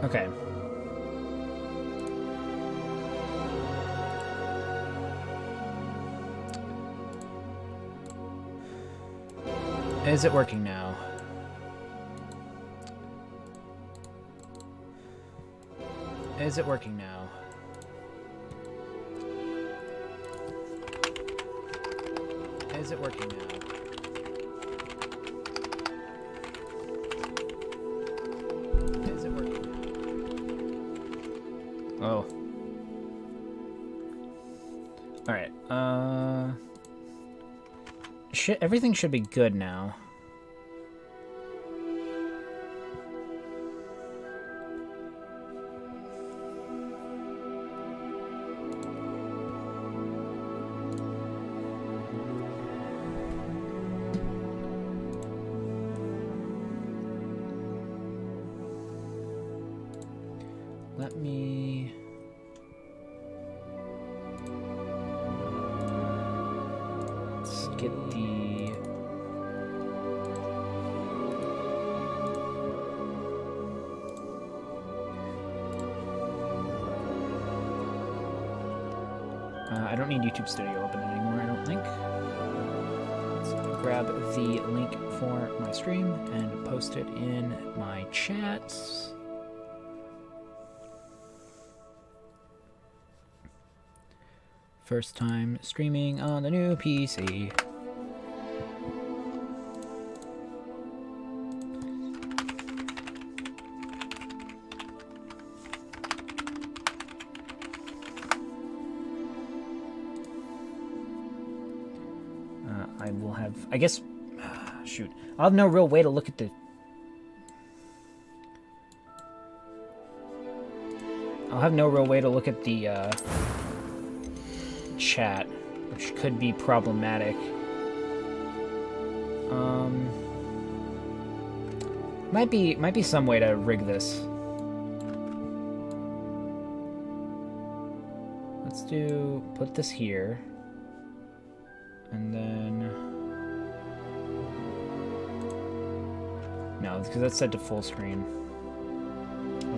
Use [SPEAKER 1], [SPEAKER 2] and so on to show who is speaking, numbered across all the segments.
[SPEAKER 1] Okay. Is it working now? Is it working now? Is it working now? Is it working now? Oh. Alright, everything should be good now. Let me... Let's get the... I don't need YouTube Studio open anymore, I don't think. Let's grab the link for my stream and post it in my chats. First time streaming on the new PC. I will have, I guess, shoot. I'll have no real way to look at the... I'll have no real way to look at the, chat, which could be problematic. Might be some way to rig this. Let's put this here, and then no, because that's set to full screen.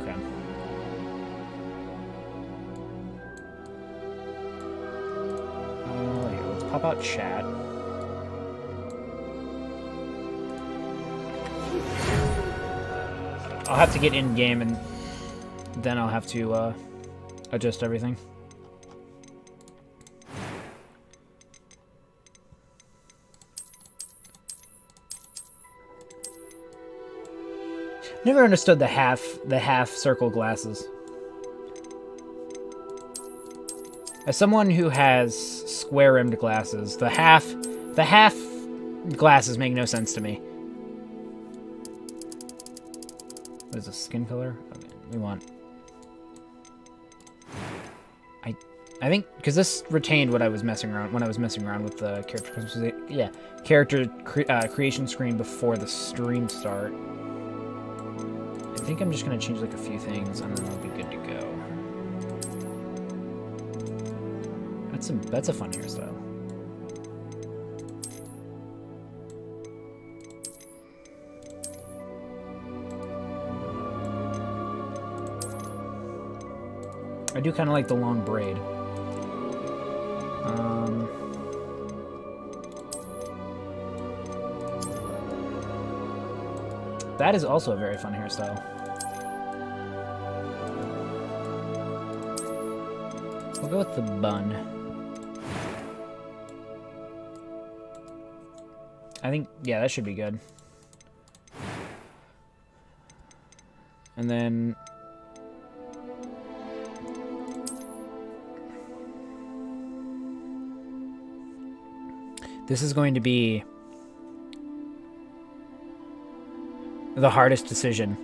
[SPEAKER 1] Okay. Pop out chat. I'll have to get in game and then I'll have to adjust everything. Never understood the half circle glasses. As someone who has square-rimmed glasses, the half glasses make no sense to me. What is this, skin color? Okay, we want... I think, because this retained what I was messing around, when I was messing around with the character creation screen before the stream start. I think I'm just going to change like a few things and then I'll be good to go. That's a fun hairstyle. I do kind of like the long braid. That is also a very fun hairstyle. We'll go with the bun. I think, yeah, that should be good. And then... this is going to be the hardest decision.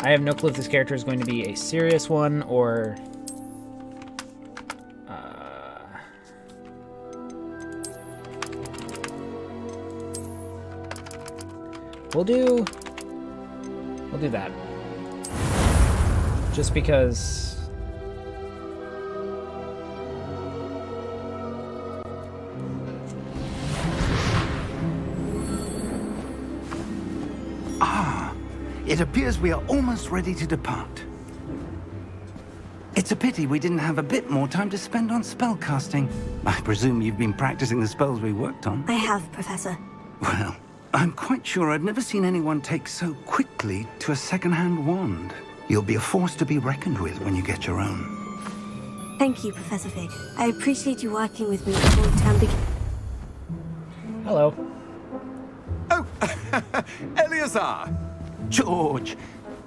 [SPEAKER 1] I have no clue if this character is going to be a serious one or We'll do that. Just because.
[SPEAKER 2] It appears we are almost ready to depart. It's a pity we didn't have a bit more time to spend on spellcasting. I presume you've been practicing the spells we worked on.
[SPEAKER 3] I have, Professor.
[SPEAKER 2] Well, I'm quite sure I've never seen anyone take so quickly to a second-hand wand. You'll be a force to be reckoned with when you get your own.
[SPEAKER 3] Thank you, Professor Fig. I appreciate you working with me before the term begins.
[SPEAKER 1] Hello.
[SPEAKER 4] Oh, Eleazar!
[SPEAKER 2] George,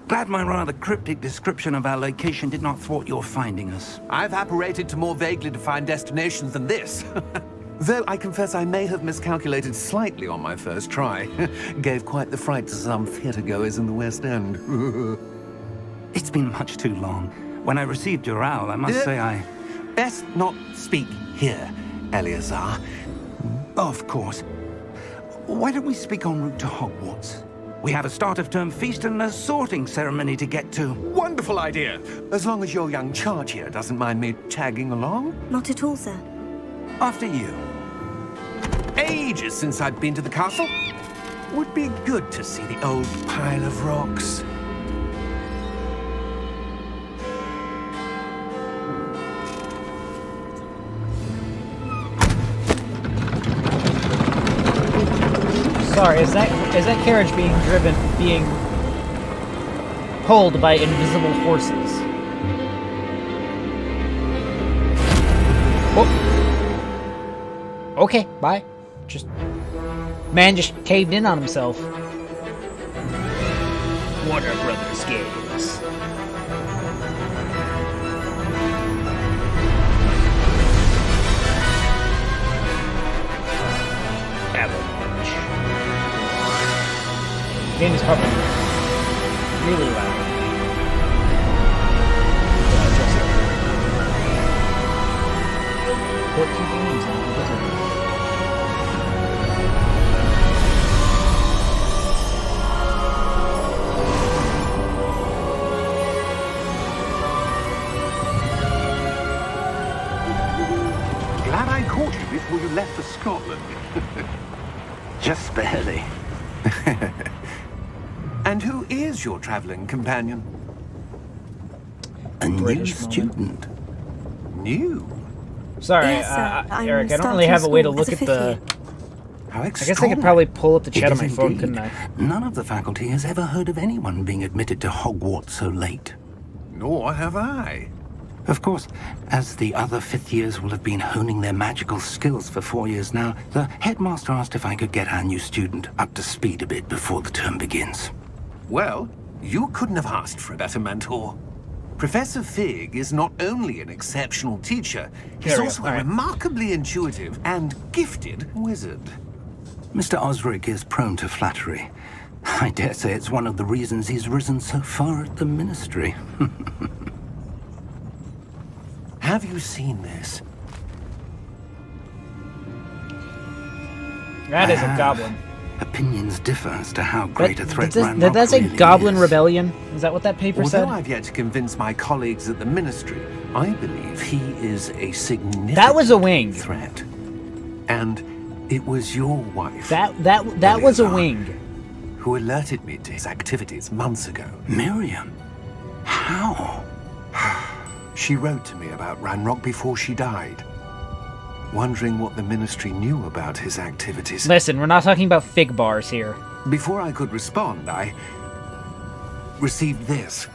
[SPEAKER 2] glad my rather cryptic description of our location did not thwart your finding us.
[SPEAKER 4] I've apparated to more vaguely defined destinations than this. Though I confess I may have miscalculated slightly on my first try. Gave quite the fright to some theatre-goers in the West End.
[SPEAKER 2] It's been much too long. When I received your owl, I must say I...
[SPEAKER 4] Best not speak here, Eleazar.
[SPEAKER 2] Of course. Why don't we speak en route to Hogwarts? We have a start-of-term feast and a sorting ceremony to get to.
[SPEAKER 4] Wonderful idea! As long as your young charge here doesn't mind me tagging along.
[SPEAKER 3] Not at all, sir.
[SPEAKER 2] After you.
[SPEAKER 4] Ages since I've been to the castle. Would be good to see the old pile of rocks.
[SPEAKER 1] Sorry, is that carriage being pulled by invisible horses? Oh. Okay, bye. Man just caved in on himself. Warner Brothers Games. The game is probably really loud. 14 games on Blizzard.
[SPEAKER 4] Glad I caught you before you left for Scotland.
[SPEAKER 2] Just barely.
[SPEAKER 4] And who is your traveling companion?
[SPEAKER 2] A new
[SPEAKER 1] British
[SPEAKER 2] student.
[SPEAKER 4] New?
[SPEAKER 1] Sorry,
[SPEAKER 3] Yes, I'm
[SPEAKER 1] Eric, I don't really have a way to
[SPEAKER 3] starting
[SPEAKER 1] look at
[SPEAKER 3] school as a
[SPEAKER 1] the...
[SPEAKER 3] fifth
[SPEAKER 4] How
[SPEAKER 1] I guess I could probably pull up the chat on my phone,
[SPEAKER 2] indeed.
[SPEAKER 1] couldn't I?
[SPEAKER 2] None of the faculty has ever heard of anyone being admitted to Hogwarts so late.
[SPEAKER 4] Nor have I.
[SPEAKER 2] Of course, as the other fifth years will have been honing their magical skills for 4 years now, the headmaster asked if I could get our new student up to speed a bit before the term begins.
[SPEAKER 4] Well, you couldn't have asked for a better mentor. Professor Fig is not only an exceptional teacher, he's
[SPEAKER 1] There we go.
[SPEAKER 4] also
[SPEAKER 1] All
[SPEAKER 4] a
[SPEAKER 1] right.
[SPEAKER 4] remarkably intuitive and gifted wizard.
[SPEAKER 2] Mr. Osric is prone to flattery. I dare say it's one of the reasons he's risen so far at the ministry.
[SPEAKER 4] Have you seen this?
[SPEAKER 1] That is a goblin.
[SPEAKER 2] Opinions differ as to how great a threat
[SPEAKER 1] Did
[SPEAKER 2] Ranrock
[SPEAKER 1] that say
[SPEAKER 2] really
[SPEAKER 1] Goblin
[SPEAKER 2] is.
[SPEAKER 1] Rebellion? Is that what that paper
[SPEAKER 4] Although
[SPEAKER 1] said?
[SPEAKER 4] I've yet to convince my colleagues at the ministry, I believe he is a significant
[SPEAKER 1] That was a wing.
[SPEAKER 4] threat. And it was your wife
[SPEAKER 1] That was a
[SPEAKER 4] Eleazar,
[SPEAKER 1] wing.
[SPEAKER 4] who alerted me to his activities months ago.
[SPEAKER 2] Miriam? How?
[SPEAKER 4] She wrote to me about Ranrock before she died, wondering what the ministry knew about his activities.
[SPEAKER 1] Listen, we're not talking about fig bars here.
[SPEAKER 4] Before I could respond, I received this.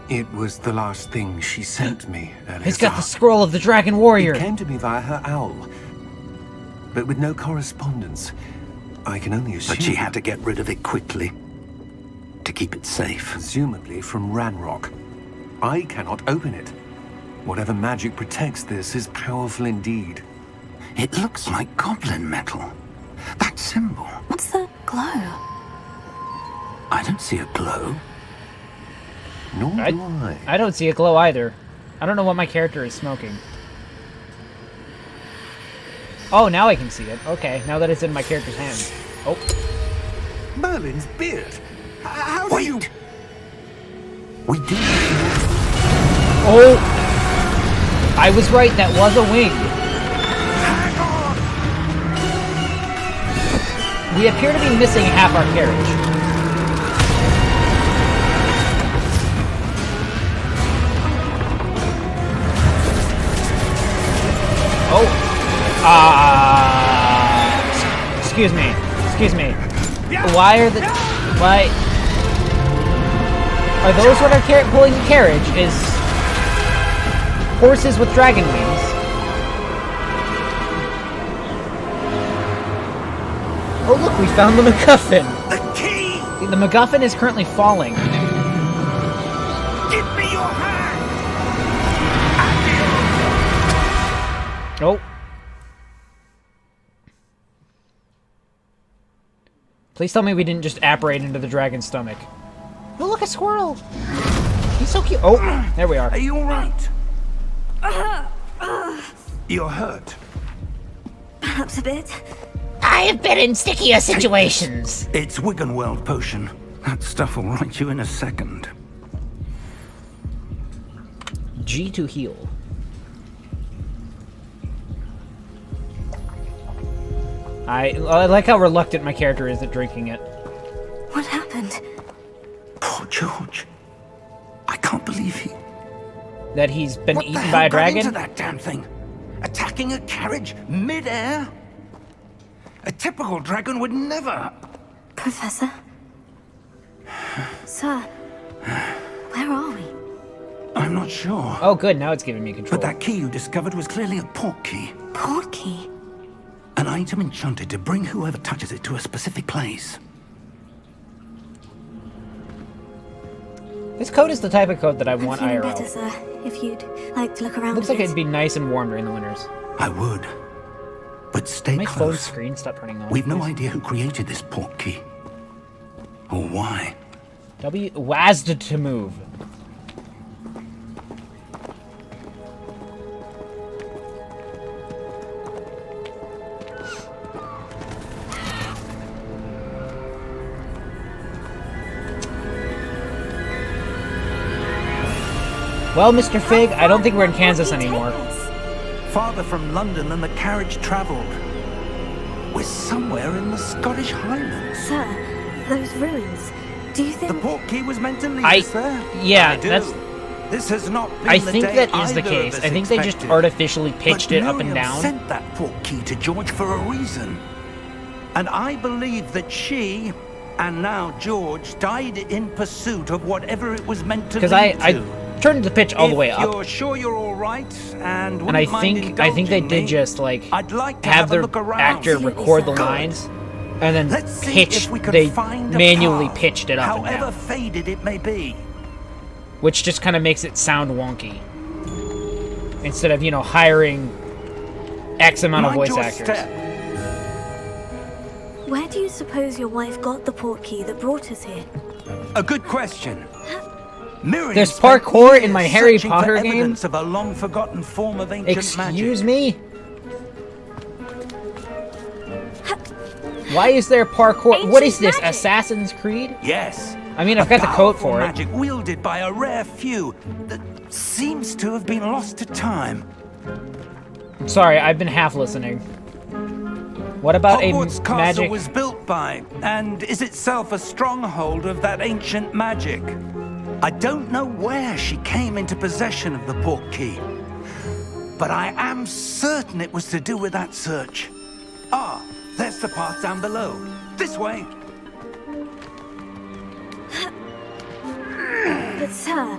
[SPEAKER 4] It was the last thing she sent me, Eleazar.
[SPEAKER 1] He's got the scroll of the Dragon Warrior.
[SPEAKER 4] It came to me via her owl, but with no correspondence. I can only assume...
[SPEAKER 2] But she had to get rid of it quickly to keep it safe.
[SPEAKER 4] Presumably from Ranrock. I cannot open it. Whatever magic protects this is powerful indeed.
[SPEAKER 2] It looks like goblin metal. That symbol.
[SPEAKER 3] What's that glow?
[SPEAKER 2] I don't see a glow.
[SPEAKER 4] Nor do I.
[SPEAKER 1] I don't see a glow either. I don't know what my character is smoking. Oh, now I can see it. Okay, now that it's in my character's hand. Oh.
[SPEAKER 4] Merlin's beard. How do you...
[SPEAKER 2] We do.
[SPEAKER 1] Oh! I was right, that was a wing. We appear to be missing half our carriage. Oh! Excuse me. Excuse me. Why are the... Why... Are those what are pulling the carriage? Is... horses with dragon wings? Oh look, we found the MacGuffin!
[SPEAKER 2] The key!
[SPEAKER 1] The MacGuffin is currently falling.
[SPEAKER 2] Give me your hand!
[SPEAKER 1] Oh. Please tell me we didn't just apparate into the dragon's stomach. Oh look, a squirrel! He's so cute. Oh, there we are.
[SPEAKER 2] Are you alright? You're hurt.
[SPEAKER 3] Perhaps a bit.
[SPEAKER 1] I have been in stickier situations.
[SPEAKER 2] It's Wiggenweld potion. That stuff will right you in a second.
[SPEAKER 1] G to heal. I like how reluctant my character is at drinking it.
[SPEAKER 3] What happened?
[SPEAKER 2] Poor George. I can't believe
[SPEAKER 1] That he's been
[SPEAKER 2] What the
[SPEAKER 1] eaten
[SPEAKER 2] hell
[SPEAKER 1] by a
[SPEAKER 2] got
[SPEAKER 1] dragon?
[SPEAKER 2] into that damn thing? Attacking a carriage mid-air? A typical dragon would never.
[SPEAKER 3] Professor? Sir? Where are we?
[SPEAKER 2] I'm not sure.
[SPEAKER 1] Oh good, now it's giving me control.
[SPEAKER 2] But that key you discovered was clearly a port key.
[SPEAKER 3] Port key?
[SPEAKER 2] An item enchanted to bring whoever touches it to a specific place.
[SPEAKER 1] This code is the type of code that I want
[SPEAKER 3] I'm feeling
[SPEAKER 1] IRL.
[SPEAKER 3] better, sir. If you'd like to look around
[SPEAKER 1] Looks
[SPEAKER 3] a
[SPEAKER 1] like
[SPEAKER 3] bit.
[SPEAKER 1] it'd be nice and warm during the winters.
[SPEAKER 2] I would. But stay
[SPEAKER 1] My phone
[SPEAKER 2] close.
[SPEAKER 1] screen stop turning on.
[SPEAKER 2] We've no
[SPEAKER 1] please?
[SPEAKER 2] idea who created this port key. Or why.
[SPEAKER 1] W WASD to move. Well, Mr. Fig, I don't think we're in Kansas anymore.
[SPEAKER 2] Farther from London than the carriage traveled. We're somewhere in the Scottish Highlands.
[SPEAKER 3] Sir, those ruins. Do you
[SPEAKER 2] The
[SPEAKER 3] think...
[SPEAKER 2] port key was meant to lead
[SPEAKER 1] I-
[SPEAKER 2] us there?
[SPEAKER 1] yeah,
[SPEAKER 2] I do.
[SPEAKER 1] that's-
[SPEAKER 2] This has not been
[SPEAKER 1] I
[SPEAKER 2] the
[SPEAKER 1] think
[SPEAKER 2] day
[SPEAKER 1] that is the
[SPEAKER 2] either
[SPEAKER 1] case.
[SPEAKER 2] of us
[SPEAKER 1] I think they just
[SPEAKER 2] expected.
[SPEAKER 1] artificially pitched
[SPEAKER 2] But
[SPEAKER 1] it up and
[SPEAKER 2] Miriam
[SPEAKER 1] down.
[SPEAKER 2] sent that port key to George for a reason. And I believe that she, and now George, died in pursuit of whatever it was meant to
[SPEAKER 1] Because
[SPEAKER 2] lead
[SPEAKER 1] I
[SPEAKER 2] to.
[SPEAKER 1] turned the pitch all the way
[SPEAKER 2] If
[SPEAKER 1] up.
[SPEAKER 2] you're sure you're all right, and
[SPEAKER 1] And I
[SPEAKER 2] wouldn't mind
[SPEAKER 1] think they
[SPEAKER 2] indulging
[SPEAKER 1] did
[SPEAKER 2] me,
[SPEAKER 1] just like
[SPEAKER 2] I'd like to
[SPEAKER 1] have
[SPEAKER 2] a
[SPEAKER 1] their
[SPEAKER 2] look around.
[SPEAKER 1] actor
[SPEAKER 3] Absolutely,
[SPEAKER 1] record
[SPEAKER 3] sir.
[SPEAKER 1] the
[SPEAKER 2] Good.
[SPEAKER 1] lines and then
[SPEAKER 2] Let's see
[SPEAKER 1] pitch.
[SPEAKER 2] if we can
[SPEAKER 1] They
[SPEAKER 2] find a
[SPEAKER 1] manually
[SPEAKER 2] path,
[SPEAKER 1] pitched it up and
[SPEAKER 2] however
[SPEAKER 1] down,
[SPEAKER 2] faded it may be.
[SPEAKER 1] which just kind of makes it sound wonky. Instead of hiring X amount of
[SPEAKER 2] Mind
[SPEAKER 1] voice
[SPEAKER 2] your
[SPEAKER 1] actors.
[SPEAKER 2] step.
[SPEAKER 3] Where do you suppose your wife got the port key that brought us here?
[SPEAKER 2] A good question. Miriam
[SPEAKER 1] There's
[SPEAKER 2] spent
[SPEAKER 1] parkour in
[SPEAKER 2] years
[SPEAKER 1] my Harry
[SPEAKER 2] searching
[SPEAKER 1] Potter
[SPEAKER 2] for
[SPEAKER 1] game?
[SPEAKER 2] evidence of a long-forgotten form of ancient
[SPEAKER 1] Excuse
[SPEAKER 2] magic.
[SPEAKER 1] me? Why is there parkour? What is this?
[SPEAKER 3] Ancient magic.
[SPEAKER 1] Assassin's Creed?
[SPEAKER 2] Yes.
[SPEAKER 1] I mean, I've
[SPEAKER 2] A
[SPEAKER 1] got the code
[SPEAKER 2] powerful
[SPEAKER 1] for it.
[SPEAKER 2] magic wielded by a rare few that seems to have been lost to time.
[SPEAKER 1] Sorry, I've been half listening. What about
[SPEAKER 2] Hogwarts
[SPEAKER 1] a
[SPEAKER 2] Castle
[SPEAKER 1] magic?
[SPEAKER 2] was built by, and is itself a stronghold of that ancient magic. I don't know where she came into possession of the port key, but I am certain it was to do with that search. Ah, there's the path down below. This way.
[SPEAKER 3] But sir,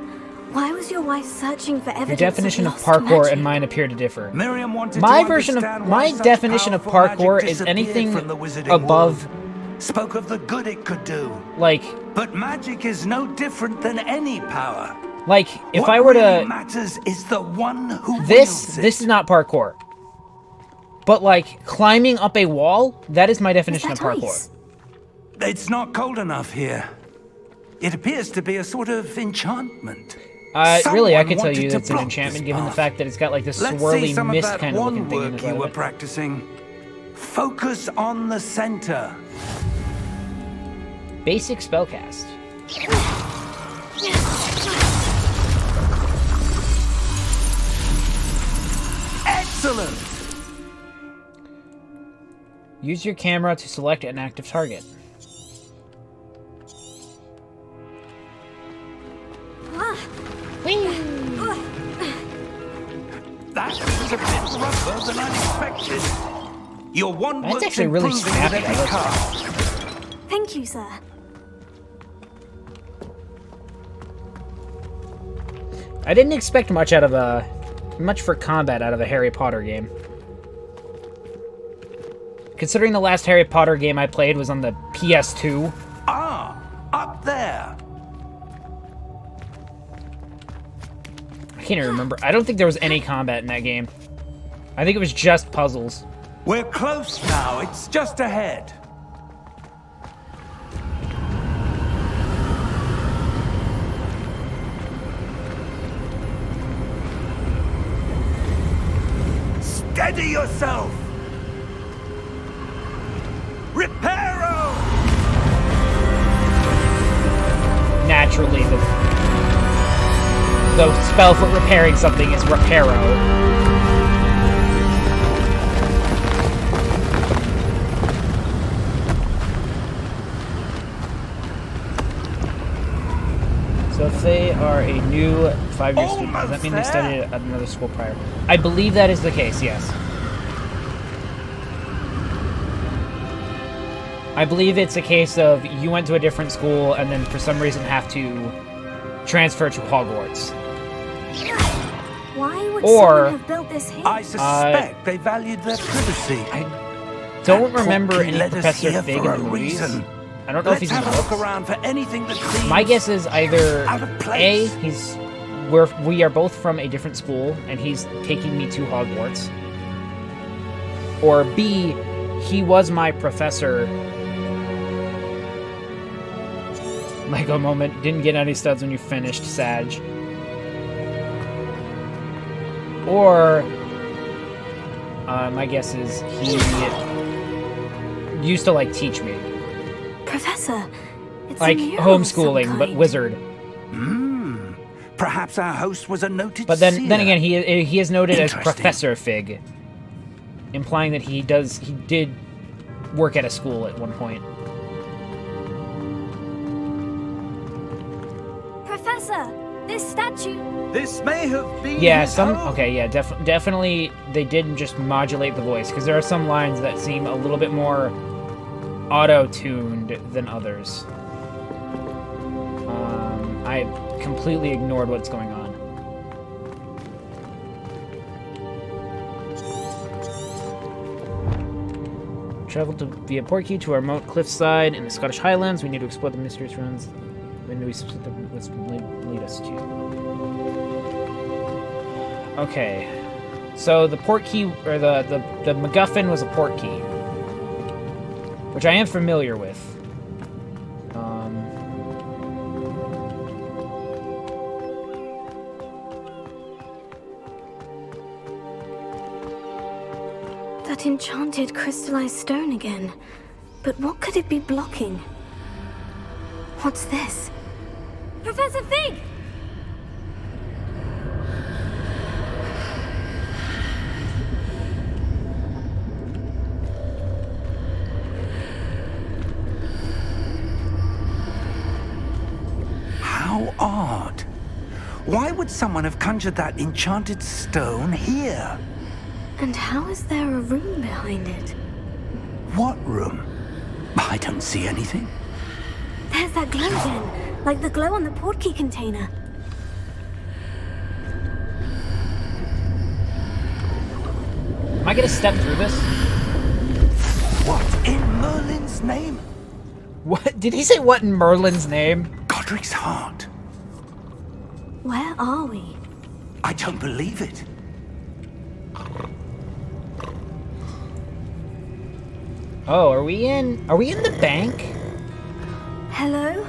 [SPEAKER 3] why was your wife searching for evidence
[SPEAKER 1] Your definition of
[SPEAKER 3] lost
[SPEAKER 1] parkour
[SPEAKER 3] magic?
[SPEAKER 1] and mine appear to differ.
[SPEAKER 2] Miriam wanted
[SPEAKER 1] My
[SPEAKER 2] to
[SPEAKER 1] version of
[SPEAKER 2] understand why
[SPEAKER 1] my
[SPEAKER 2] such
[SPEAKER 1] definition of
[SPEAKER 2] powerful
[SPEAKER 1] parkour
[SPEAKER 2] magic
[SPEAKER 1] is
[SPEAKER 2] disappeared
[SPEAKER 1] anything
[SPEAKER 2] from the wizarding
[SPEAKER 1] above,
[SPEAKER 2] world. Spoke of the good it could do.
[SPEAKER 1] like
[SPEAKER 2] But magic is no different than any power.
[SPEAKER 1] if
[SPEAKER 2] What
[SPEAKER 1] I were
[SPEAKER 2] really
[SPEAKER 1] to
[SPEAKER 2] matters is the one who
[SPEAKER 1] this
[SPEAKER 2] wields it.
[SPEAKER 1] is not parkour. But like climbing up a wall, that is my
[SPEAKER 3] Is
[SPEAKER 1] definition
[SPEAKER 3] that
[SPEAKER 1] of parkour.
[SPEAKER 3] ice?
[SPEAKER 2] It's not cold enough here. It appears to be a sort of enchantment.
[SPEAKER 1] Really, I
[SPEAKER 2] Someone
[SPEAKER 1] could tell you
[SPEAKER 2] wanted to
[SPEAKER 1] that's an
[SPEAKER 2] block
[SPEAKER 1] enchantment
[SPEAKER 2] this
[SPEAKER 1] given the
[SPEAKER 2] path.
[SPEAKER 1] fact that it's got like this
[SPEAKER 2] Let's see
[SPEAKER 1] swirly
[SPEAKER 2] some of
[SPEAKER 1] mist
[SPEAKER 2] that
[SPEAKER 1] kind of looking
[SPEAKER 2] one
[SPEAKER 1] thing
[SPEAKER 2] work
[SPEAKER 1] inside
[SPEAKER 2] you
[SPEAKER 1] of
[SPEAKER 2] were
[SPEAKER 1] it.
[SPEAKER 2] practicing. Focus on the center.
[SPEAKER 1] Basic spellcast.
[SPEAKER 2] Excellent!
[SPEAKER 1] Use your camera to select an active target.
[SPEAKER 2] That was a bit rougher than I expected. Your one
[SPEAKER 1] That's
[SPEAKER 2] works
[SPEAKER 1] actually really
[SPEAKER 2] improving
[SPEAKER 1] snappy.
[SPEAKER 2] with every cast.
[SPEAKER 3] Thank you, sir.
[SPEAKER 1] I didn't expect much out of much for combat out of a Harry Potter game. Considering the last Harry Potter game I played was on the PS2.
[SPEAKER 2] Ah, up there.
[SPEAKER 1] I can't even remember. I don't think there was any combat in that game. I think it was just puzzles.
[SPEAKER 2] We're close now. It's just ahead. Steady yourself. Reparo!
[SPEAKER 1] Naturally, the spell for repairing something is Reparo. So if they are a new 5-year student, does that mean they studied at another school prior? I believe that is the case, yes. I believe it's a case of you went to a different school and then for some reason have to transfer to Hogwarts.
[SPEAKER 3] Why would
[SPEAKER 1] Or-
[SPEAKER 3] someone have built this here?
[SPEAKER 2] I suspect they valued their privacy.
[SPEAKER 1] Don't
[SPEAKER 2] That
[SPEAKER 1] remember
[SPEAKER 2] portkey
[SPEAKER 1] any
[SPEAKER 2] led us
[SPEAKER 1] Professor
[SPEAKER 2] here
[SPEAKER 1] Fig
[SPEAKER 2] for
[SPEAKER 1] in
[SPEAKER 2] a
[SPEAKER 1] the movies.
[SPEAKER 2] reason.
[SPEAKER 1] I don't know if
[SPEAKER 2] Let's
[SPEAKER 1] he's in
[SPEAKER 2] have
[SPEAKER 1] the
[SPEAKER 2] a look
[SPEAKER 1] books.
[SPEAKER 2] around for anything that seems
[SPEAKER 1] My guess is either
[SPEAKER 2] out of
[SPEAKER 1] A,
[SPEAKER 2] place.
[SPEAKER 1] we are both from a different school and he's taking me to Hogwarts. Or B, he was my professor. Lego moment, didn't get any studs when you finished, Sag. Or my guess is he used to like teach me.
[SPEAKER 3] Professor, it's
[SPEAKER 1] Like
[SPEAKER 3] a mural of some
[SPEAKER 1] homeschooling, but
[SPEAKER 3] kind.
[SPEAKER 1] wizard.
[SPEAKER 2] Perhaps our host was a noted
[SPEAKER 1] But then
[SPEAKER 2] seer.
[SPEAKER 1] again, he is noted as
[SPEAKER 2] Interesting.
[SPEAKER 1] Professor Fig, implying that he did work at a school at one point.
[SPEAKER 3] Professor, this statue.
[SPEAKER 2] This may have been
[SPEAKER 1] Yeah,
[SPEAKER 2] his
[SPEAKER 1] some
[SPEAKER 2] home.
[SPEAKER 1] okay, yeah, definitely they didn't just modulate the voice because there are some lines that seem a little bit more auto-tuned than others. I completely ignored what's going on. Travel via Portkey to a remote cliffside in the Scottish Highlands. We need to explore the mysterious ruins. When do we split the let's lead us to? Okay. So the portkey, or the MacGuffin was a portkey, which I am familiar with.
[SPEAKER 3] That enchanted crystallized stone again. But what could it be blocking? What's this? Professor Fig!
[SPEAKER 2] How odd. Why would someone have conjured that enchanted stone here?
[SPEAKER 3] And how is there a room behind it?
[SPEAKER 2] What room? I don't see anything.
[SPEAKER 3] There's that glow again, like the glow on the portkey container.
[SPEAKER 1] Am I gonna step through this?
[SPEAKER 2] What in Merlin's name?
[SPEAKER 1] What did he say? What in Merlin's name?
[SPEAKER 2] Godric's heart.
[SPEAKER 3] Where are we?
[SPEAKER 2] I don't believe it.
[SPEAKER 1] Oh, are we in the bank?
[SPEAKER 3] Hello?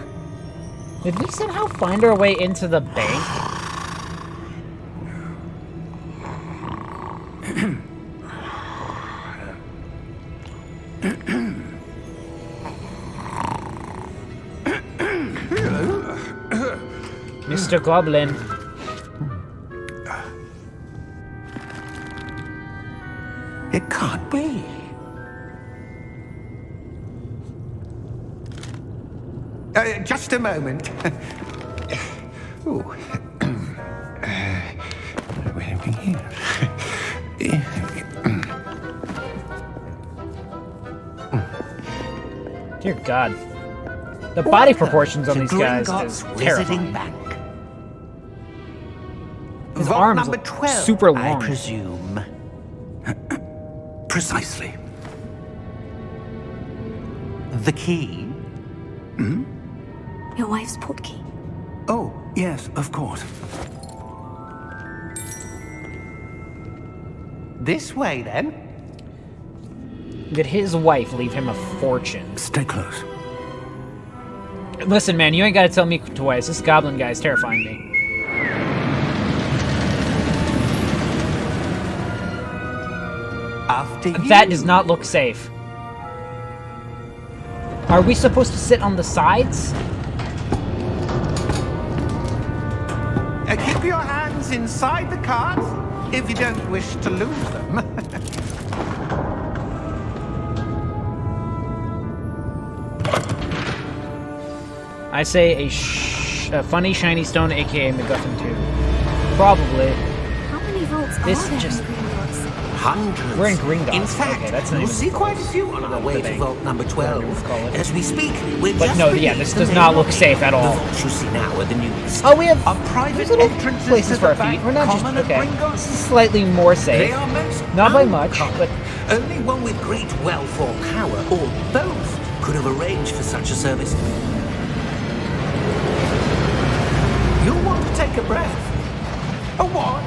[SPEAKER 1] Did we somehow find our way into the bank? Mr. Goblin.
[SPEAKER 2] It can't be. Just a moment. Ooh. Where are we here?
[SPEAKER 1] Dear God. The body proportions on these guys is terrifying.
[SPEAKER 2] Bank.
[SPEAKER 1] His
[SPEAKER 2] Vault
[SPEAKER 1] arms
[SPEAKER 2] number
[SPEAKER 1] look
[SPEAKER 2] 12,
[SPEAKER 1] super long.
[SPEAKER 2] I presume. Precisely. The key?
[SPEAKER 3] Your wife's portkey.
[SPEAKER 2] Oh, yes, of course. This way, then.
[SPEAKER 1] Did his wife leave him a fortune?
[SPEAKER 2] Stay close.
[SPEAKER 1] Listen, man, you ain't gotta tell me twice. This goblin guy is terrifying me.
[SPEAKER 2] After you.
[SPEAKER 1] That does not look safe. Are we supposed to sit on the sides?
[SPEAKER 2] Keep your hands inside the cart if you don't wish to lose them.
[SPEAKER 1] I say a funny shiny stone, aka MacGuffin 2. Probably.
[SPEAKER 3] How many vaults
[SPEAKER 1] This
[SPEAKER 3] are there
[SPEAKER 1] just-
[SPEAKER 3] in Greenwoods?
[SPEAKER 2] Hundreds.
[SPEAKER 1] We're in Green Dots.
[SPEAKER 2] In fact,
[SPEAKER 1] Okay, that's not
[SPEAKER 2] we'll
[SPEAKER 1] even
[SPEAKER 2] see quite a few on our way to
[SPEAKER 1] thing.
[SPEAKER 2] vault number 12.
[SPEAKER 1] Whatever you call it.
[SPEAKER 2] As we speak, we're
[SPEAKER 1] But
[SPEAKER 2] just
[SPEAKER 1] no, yeah,
[SPEAKER 2] beginning
[SPEAKER 1] this
[SPEAKER 2] the
[SPEAKER 1] does
[SPEAKER 2] main
[SPEAKER 1] not look
[SPEAKER 2] lobby.
[SPEAKER 1] safe at all.
[SPEAKER 2] The vaults you see now are the newest.
[SPEAKER 1] Oh, we have
[SPEAKER 2] Our private
[SPEAKER 1] there's little
[SPEAKER 2] entrances
[SPEAKER 1] places
[SPEAKER 2] to
[SPEAKER 1] for
[SPEAKER 2] the
[SPEAKER 1] our feet.
[SPEAKER 2] bank,
[SPEAKER 1] We're not just
[SPEAKER 2] common at
[SPEAKER 1] okay.
[SPEAKER 2] Gringotts.
[SPEAKER 1] This is slightly more
[SPEAKER 2] They
[SPEAKER 1] safe.
[SPEAKER 2] are most
[SPEAKER 1] Not by much,
[SPEAKER 2] uncommon.
[SPEAKER 1] but
[SPEAKER 2] Only one with great wealth or power, or both, could have arranged for such a service. You'll want to take a breath. A what?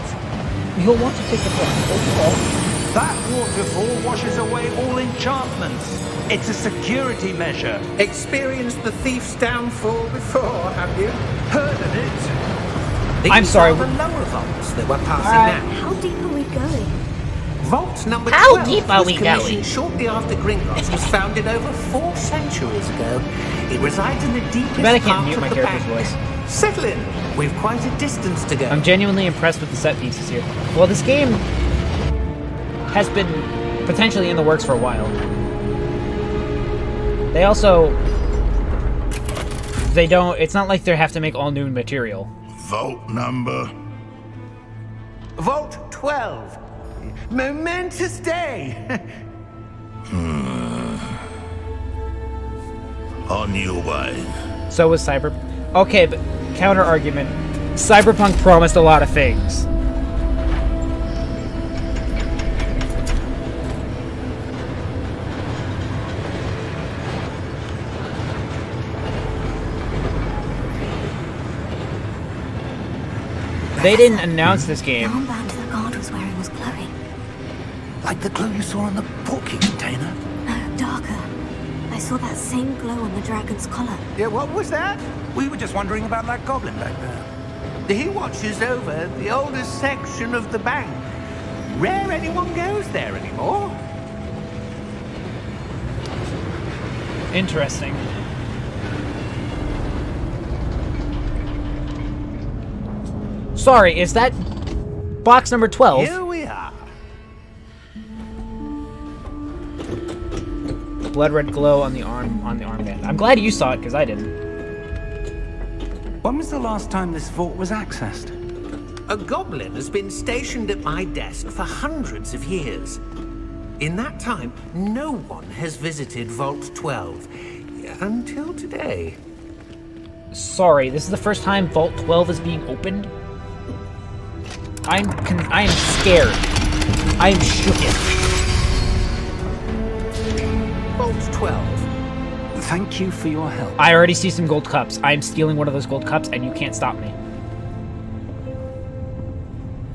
[SPEAKER 1] you'll want to take a breath.
[SPEAKER 5] That waterfall washes away all enchantments. It's a security measure.
[SPEAKER 2] Experienced the thief's downfall before, have you?
[SPEAKER 5] Heard of it?
[SPEAKER 2] These
[SPEAKER 1] I'm sorry.
[SPEAKER 2] are the lower vaults that we're passing now.
[SPEAKER 3] How deep are we going?
[SPEAKER 2] Vault number
[SPEAKER 1] How
[SPEAKER 2] 12
[SPEAKER 1] deep are
[SPEAKER 2] was
[SPEAKER 1] we
[SPEAKER 2] commissioned
[SPEAKER 1] going?
[SPEAKER 2] shortly after Gringotts was founded over 4 centuries ago. It resides in the deepest
[SPEAKER 1] Too bad I can't
[SPEAKER 2] part
[SPEAKER 1] mute
[SPEAKER 2] of
[SPEAKER 1] my
[SPEAKER 2] the
[SPEAKER 1] character's
[SPEAKER 2] bank.
[SPEAKER 1] voice.
[SPEAKER 2] Settle in. We've quite a distance to go.
[SPEAKER 1] I'm genuinely impressed with the set pieces here. Well, this game has been potentially in the works for a while. They also... They don't... It's not like they have to make all new material.
[SPEAKER 6] Vault number.
[SPEAKER 2] Vault 12. Momentous day.
[SPEAKER 6] On your way.
[SPEAKER 1] So was Cyber... Okay, but counter argument. Cyberpunk promised a lot of things. They didn't announce this
[SPEAKER 3] The
[SPEAKER 1] game.
[SPEAKER 3] armband the guard was wearing was glowing.
[SPEAKER 2] Like the glow you saw on the portkey container.
[SPEAKER 3] No, darker. I saw that same glow on the dragon's collar.
[SPEAKER 2] Yeah, what was that?
[SPEAKER 5] We were just wondering about that goblin back there.
[SPEAKER 2] He watches over the oldest section of the bank. Rare anyone goes there anymore.
[SPEAKER 1] Interesting. Sorry, is that box number 12?
[SPEAKER 2] Here we are.
[SPEAKER 1] Blood red glow on the armband. I'm glad you saw it because I didn't.
[SPEAKER 2] When was the last time this vault was accessed? A goblin has been stationed at my desk for hundreds of years. In that time, no one has visited Vault 12 until today.
[SPEAKER 1] Sorry, this is the first time Vault 12 is being opened. I am scared. I am shooketh.
[SPEAKER 2] Vault 12. Thank you for your help.
[SPEAKER 1] I already see some gold cups. I am stealing one of those gold cups, and you can't stop me.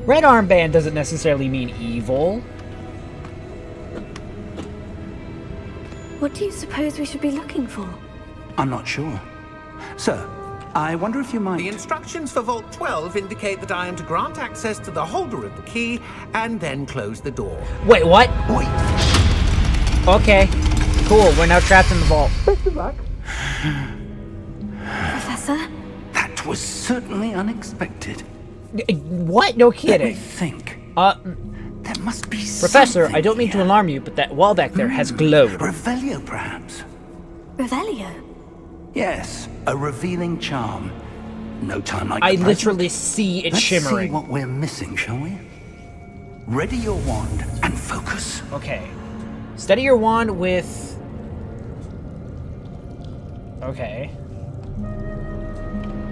[SPEAKER 1] Red armband doesn't necessarily mean evil.
[SPEAKER 3] What do you suppose we should be looking for?
[SPEAKER 2] I'm not sure. Sir, I wonder if you might... The instructions for Vault 12 indicate that I am to grant access to the holder of the key and then close the door.
[SPEAKER 1] Wait, what?
[SPEAKER 2] Wait.
[SPEAKER 1] Okay. Cool, we're now trapped in the vault.
[SPEAKER 3] Professor?
[SPEAKER 2] That was certainly unexpected.
[SPEAKER 1] What? No
[SPEAKER 2] Let me
[SPEAKER 1] kidding.
[SPEAKER 2] think. There must be
[SPEAKER 1] Professor,
[SPEAKER 2] something
[SPEAKER 1] I don't mean to
[SPEAKER 2] here.
[SPEAKER 1] alarm you, but that wall back there has glowed.
[SPEAKER 2] Revelio, perhaps?
[SPEAKER 3] Revelio?
[SPEAKER 2] Yes, a revealing charm. No time like
[SPEAKER 1] I
[SPEAKER 2] the present.
[SPEAKER 1] literally see it
[SPEAKER 2] Let's
[SPEAKER 1] shimmering.
[SPEAKER 2] see what we're missing, shall we? Ready your wand and focus.
[SPEAKER 1] Okay. Steady your wand with... Okay.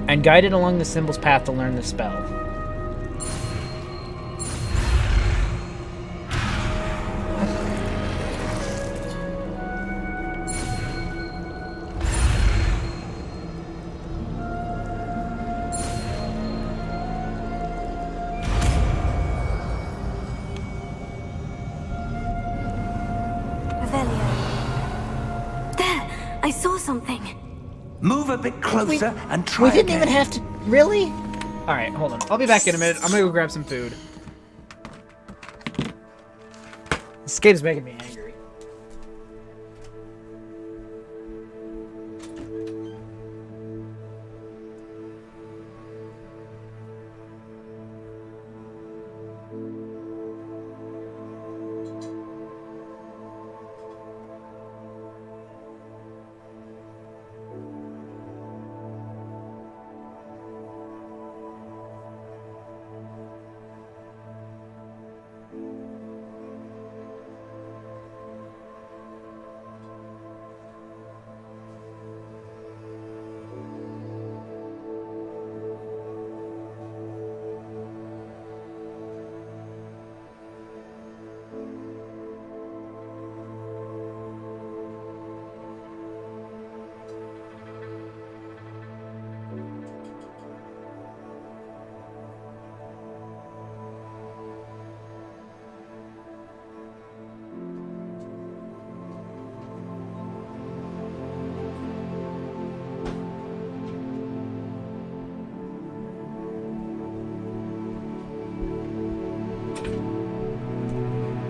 [SPEAKER 1] And guide it along the symbol's path to learn the spell.
[SPEAKER 3] Revelio. There! I saw something.
[SPEAKER 2] Move a bit closer and try
[SPEAKER 1] We didn't
[SPEAKER 2] again.
[SPEAKER 1] even have to... Really? Alright, hold on. I'll be back in a minute. I'm gonna go grab some food. This game's making me angry.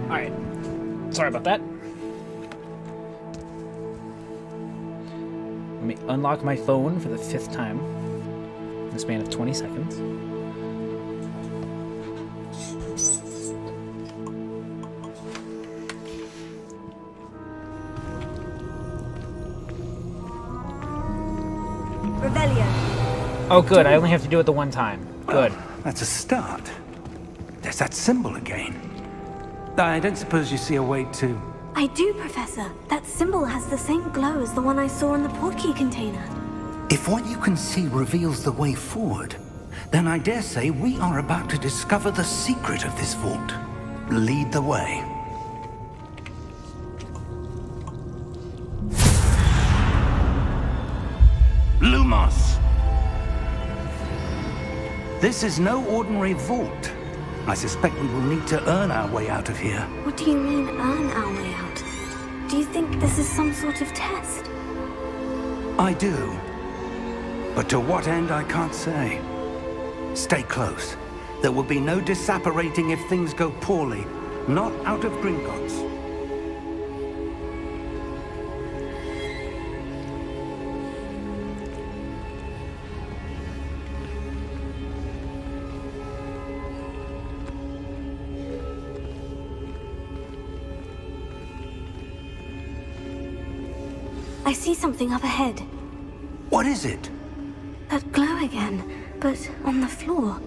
[SPEAKER 1] Alright. Sorry about that. Let me unlock my phone for the 5th time in the span of 20 seconds.
[SPEAKER 3] Revelio.
[SPEAKER 1] Oh, good. I only have to do it the one time. Good.
[SPEAKER 2] That's a start. There's that symbol again. I don't suppose you see a way to...
[SPEAKER 3] I do, Professor. That symbol has the same glow as the one I saw in the portkey container.
[SPEAKER 2] If what you can see reveals the way forward, then I dare say we are about to discover the secret of this vault. Lead the way. Lumos! This is no ordinary vault. I suspect we will need to earn our way out of here.
[SPEAKER 3] What do you mean, earn our way out? Do you think this is some sort of test?
[SPEAKER 2] I do. But to what end, I can't say. Stay close. There will be no disapparating if things go poorly. Not out of Gringotts.
[SPEAKER 3] I see something up ahead.
[SPEAKER 2] What is it?
[SPEAKER 3] That glow again, but on the floor.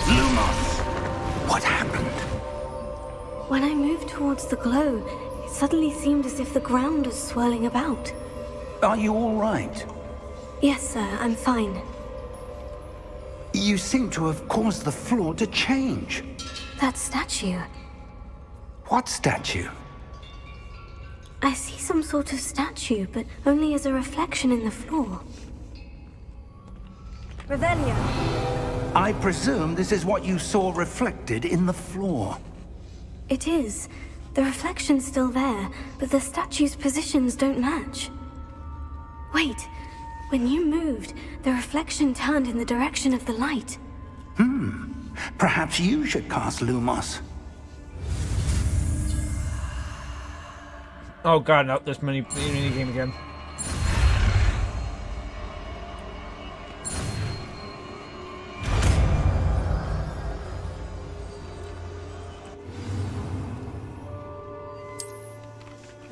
[SPEAKER 2] Lumos! What happened?
[SPEAKER 3] When I moved towards the glow, it suddenly seemed as if the ground was swirling about.
[SPEAKER 2] Are you all right?
[SPEAKER 3] Yes, sir, I'm fine.
[SPEAKER 2] You seem to have caused the floor to change.
[SPEAKER 3] That statue.
[SPEAKER 2] What statue?
[SPEAKER 3] I see some sort of statue, but only as a reflection in the floor. Revelio.
[SPEAKER 2] I presume this is what you saw reflected in the floor.
[SPEAKER 3] It is. The reflection's still there, but the statue's positions don't match. Wait. When you moved, the reflection turned in the direction of the light.
[SPEAKER 2] Perhaps you should cast Lumos.
[SPEAKER 1] Oh god, no, this mini game again.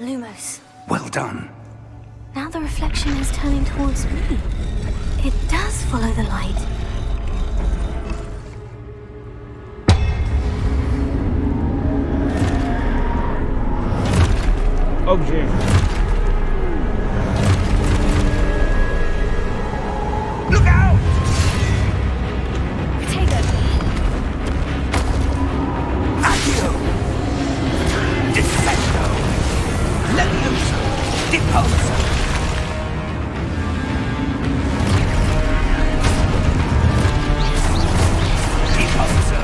[SPEAKER 3] Lumos.
[SPEAKER 2] Well done.
[SPEAKER 3] Now the reflection is turning towards me. It does follow the light.
[SPEAKER 1] Oh, gee.
[SPEAKER 2] Look out!
[SPEAKER 3] Potato.
[SPEAKER 2] Accio! Descendo! Levioso! Deposo! Deposo!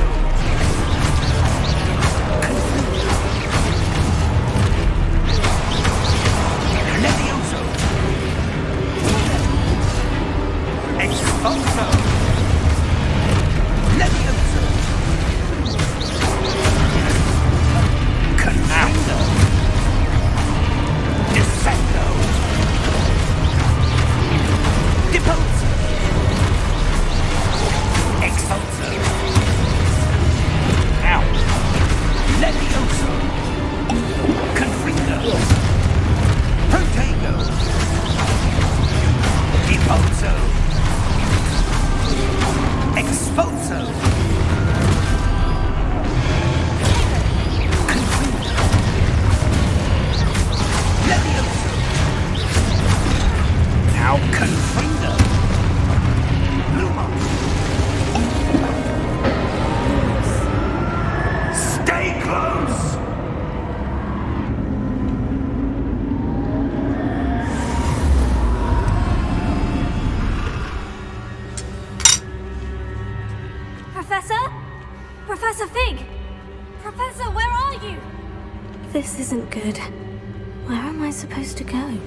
[SPEAKER 2] Levioso! Expulso! Levioso! Confendo! Descendo! Deposo! Expulso! Ow! Levioso! Confendo! Protego! Deposo! Expulso! Confendo! Levioso! Now confendo! Lumos! Stay close!
[SPEAKER 3] Professor? Professor Fig? Professor, where are you? This isn't good. Where am I supposed to go?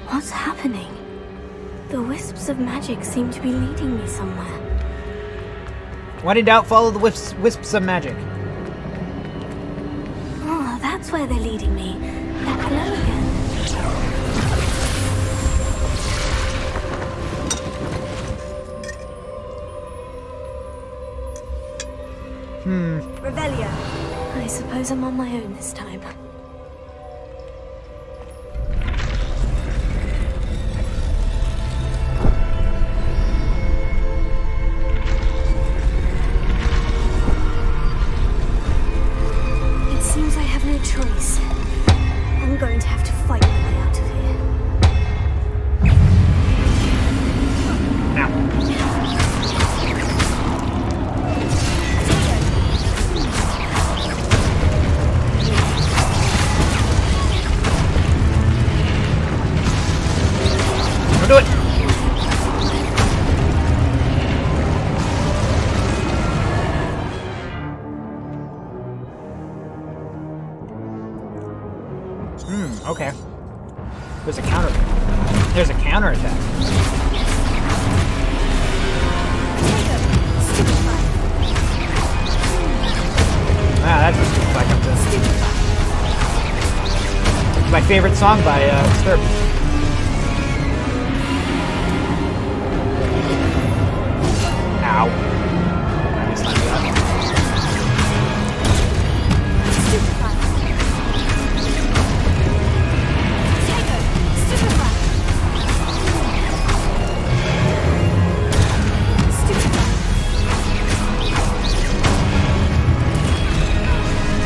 [SPEAKER 3] What's happening? The wisps of magic seem to be leading me somewhere.
[SPEAKER 1] When in doubt, follow the wisps of magic.
[SPEAKER 3] Oh, that's where they're leading me. Back below again. Revelio. I suppose I'm on my own this time. It seems I have no choice. I'm going to have to fight my way out of here.
[SPEAKER 1] Don't do it! Okay. There's a counter. There's a counterattack. Ah, that's what Stupefy comes in. My favorite song by Disturbed. Ow. I mistimed that.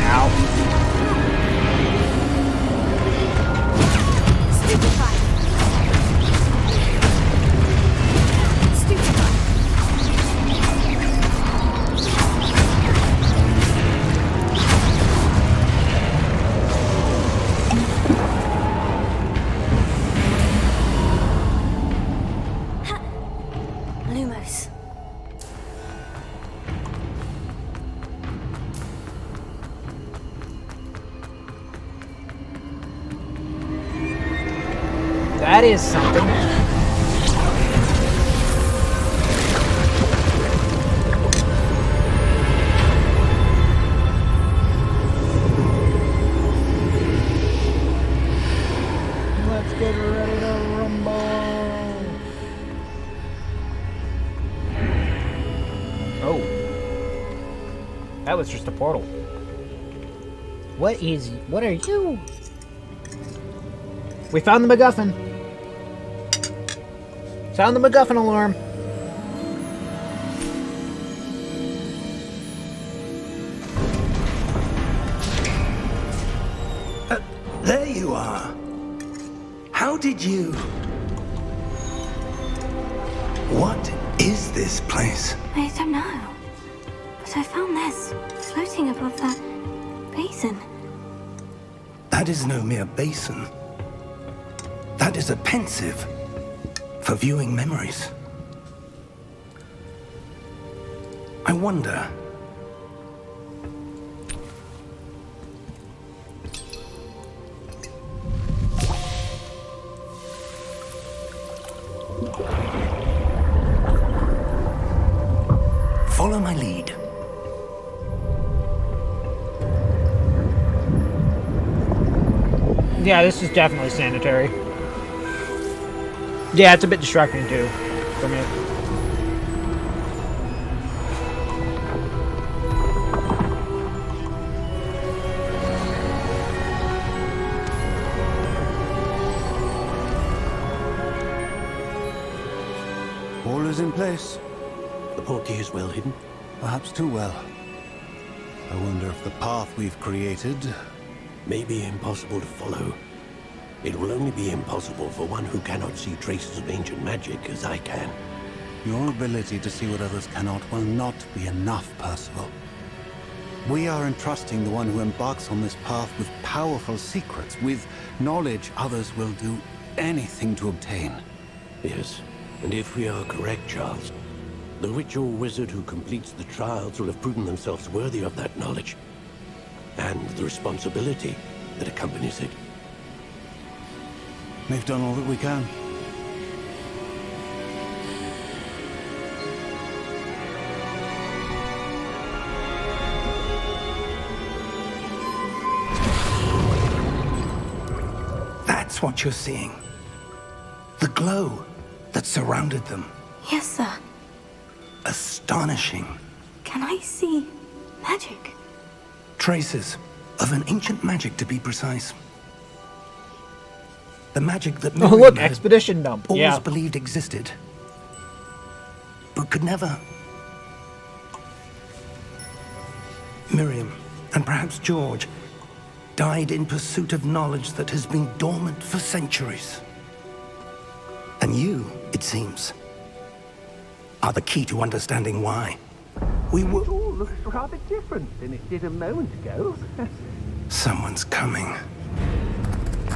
[SPEAKER 1] Ow.
[SPEAKER 3] Lumos.
[SPEAKER 1] That is something. That was just a portal. What are you? We found the MacGuffin. Sound the MacGuffin alarm.
[SPEAKER 2] There you are. How did you... What is this place?
[SPEAKER 3] I don't know. But I found this floating above that basin.
[SPEAKER 2] That is no mere basin. That is a pensive for viewing memories. I wonder... Follow my lead.
[SPEAKER 1] Yeah, this is definitely sanitary. Yeah, it's a bit distracting too, for me.
[SPEAKER 7] All is in place.
[SPEAKER 8] The portkey is well hidden.
[SPEAKER 7] Perhaps too well. I wonder if the path we've created...
[SPEAKER 8] May be impossible to follow. It will only be impossible for one who cannot see traces of ancient magic as I can.
[SPEAKER 7] Your ability to see what others cannot will not be enough, Percival. We are entrusting the one who embarks on this path with powerful secrets, with knowledge others will do anything to obtain.
[SPEAKER 8] Yes, and if we are correct, Charles, the ritual wizard who completes the trials will have proven themselves worthy of that knowledge, and the responsibility that accompanies it.
[SPEAKER 7] We've done all that we can.
[SPEAKER 2] That's what you're seeing. The glow that surrounded them.
[SPEAKER 3] Yes, sir.
[SPEAKER 2] Astonishing.
[SPEAKER 3] Can I see magic?
[SPEAKER 2] Traces of an ancient magic, to be precise. The magic that
[SPEAKER 1] Oh,
[SPEAKER 2] Miriam
[SPEAKER 1] look,
[SPEAKER 2] had
[SPEAKER 1] expedition dump.
[SPEAKER 2] always
[SPEAKER 1] Yeah.
[SPEAKER 2] believed existed, but could never. Miriam, and perhaps George, died in pursuit of knowledge that has been dormant for centuries. And you, it seems, are the key to understanding why. We were...
[SPEAKER 9] It all looks rather different than it did a moment ago.
[SPEAKER 2] Someone's coming.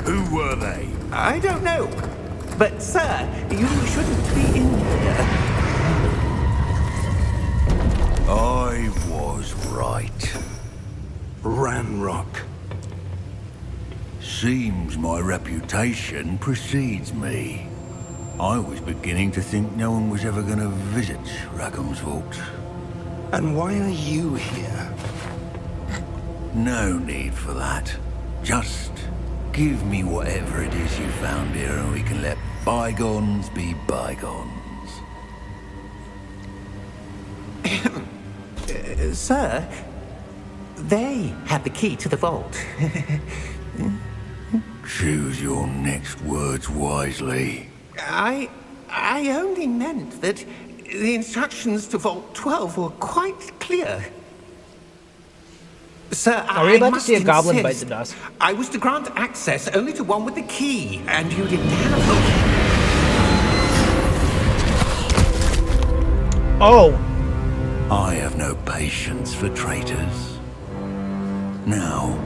[SPEAKER 6] Who were they?
[SPEAKER 9] I don't know. But, sir, you shouldn't be in here.
[SPEAKER 6] I was right.
[SPEAKER 2] Ranrock.
[SPEAKER 6] Seems my reputation precedes me. I was beginning to think no one was ever going to visit Rackham's vault.
[SPEAKER 2] And why are you here?
[SPEAKER 6] No need for that. Just give me whatever it is you found here and we can let bygones be bygones.
[SPEAKER 9] Sir, they have the key to the vault.
[SPEAKER 6] Choose your next words wisely.
[SPEAKER 9] I only meant that the instructions to Vault 12 were quite clear. Sir,
[SPEAKER 1] Are we about to
[SPEAKER 9] must
[SPEAKER 1] see a goblin
[SPEAKER 9] insist,
[SPEAKER 1] bite the dust?
[SPEAKER 9] I was to grant access only to one with the key, and you didn't have it.
[SPEAKER 1] Oh,
[SPEAKER 6] I have no patience for traitors. Now,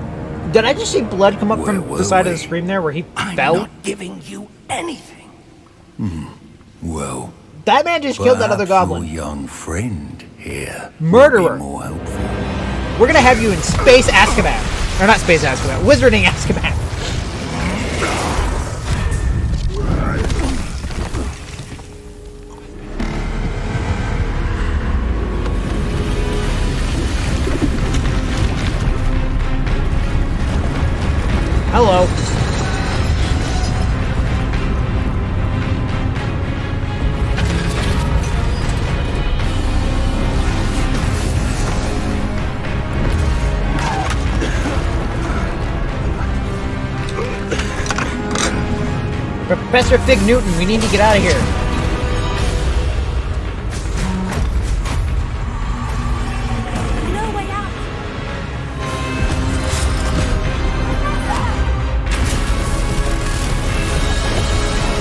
[SPEAKER 1] did I just see blood come up
[SPEAKER 6] Where
[SPEAKER 1] from
[SPEAKER 6] were
[SPEAKER 1] the side of
[SPEAKER 6] we?
[SPEAKER 1] the screen there where he
[SPEAKER 2] I'm
[SPEAKER 1] fell?
[SPEAKER 2] not giving you anything.
[SPEAKER 6] well,
[SPEAKER 1] That man just killed that other
[SPEAKER 6] perhaps
[SPEAKER 1] goblin.
[SPEAKER 6] your young friend here
[SPEAKER 1] Murderer.
[SPEAKER 6] will be more helpful.
[SPEAKER 1] We're gonna have you in Space Azkaban. Or not Space Azkaban, Wizarding Azkaban. Hello. Professor Fig Newton, we need to get out of here.
[SPEAKER 3] No way out.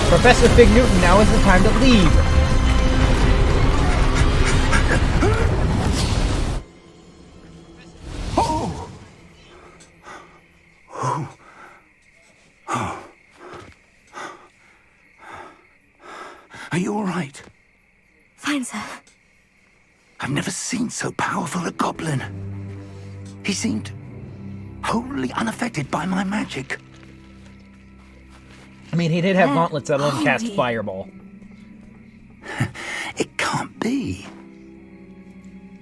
[SPEAKER 1] Professor Fig Newton, now is the time to leave.
[SPEAKER 2] Are you all right?
[SPEAKER 3] Fine, sir.
[SPEAKER 2] I've never seen so powerful a goblin. He seemed wholly unaffected by my magic.
[SPEAKER 1] I mean, he did have gauntlets that let him cast
[SPEAKER 3] Holy.
[SPEAKER 1] Fireball.
[SPEAKER 2] It can't be.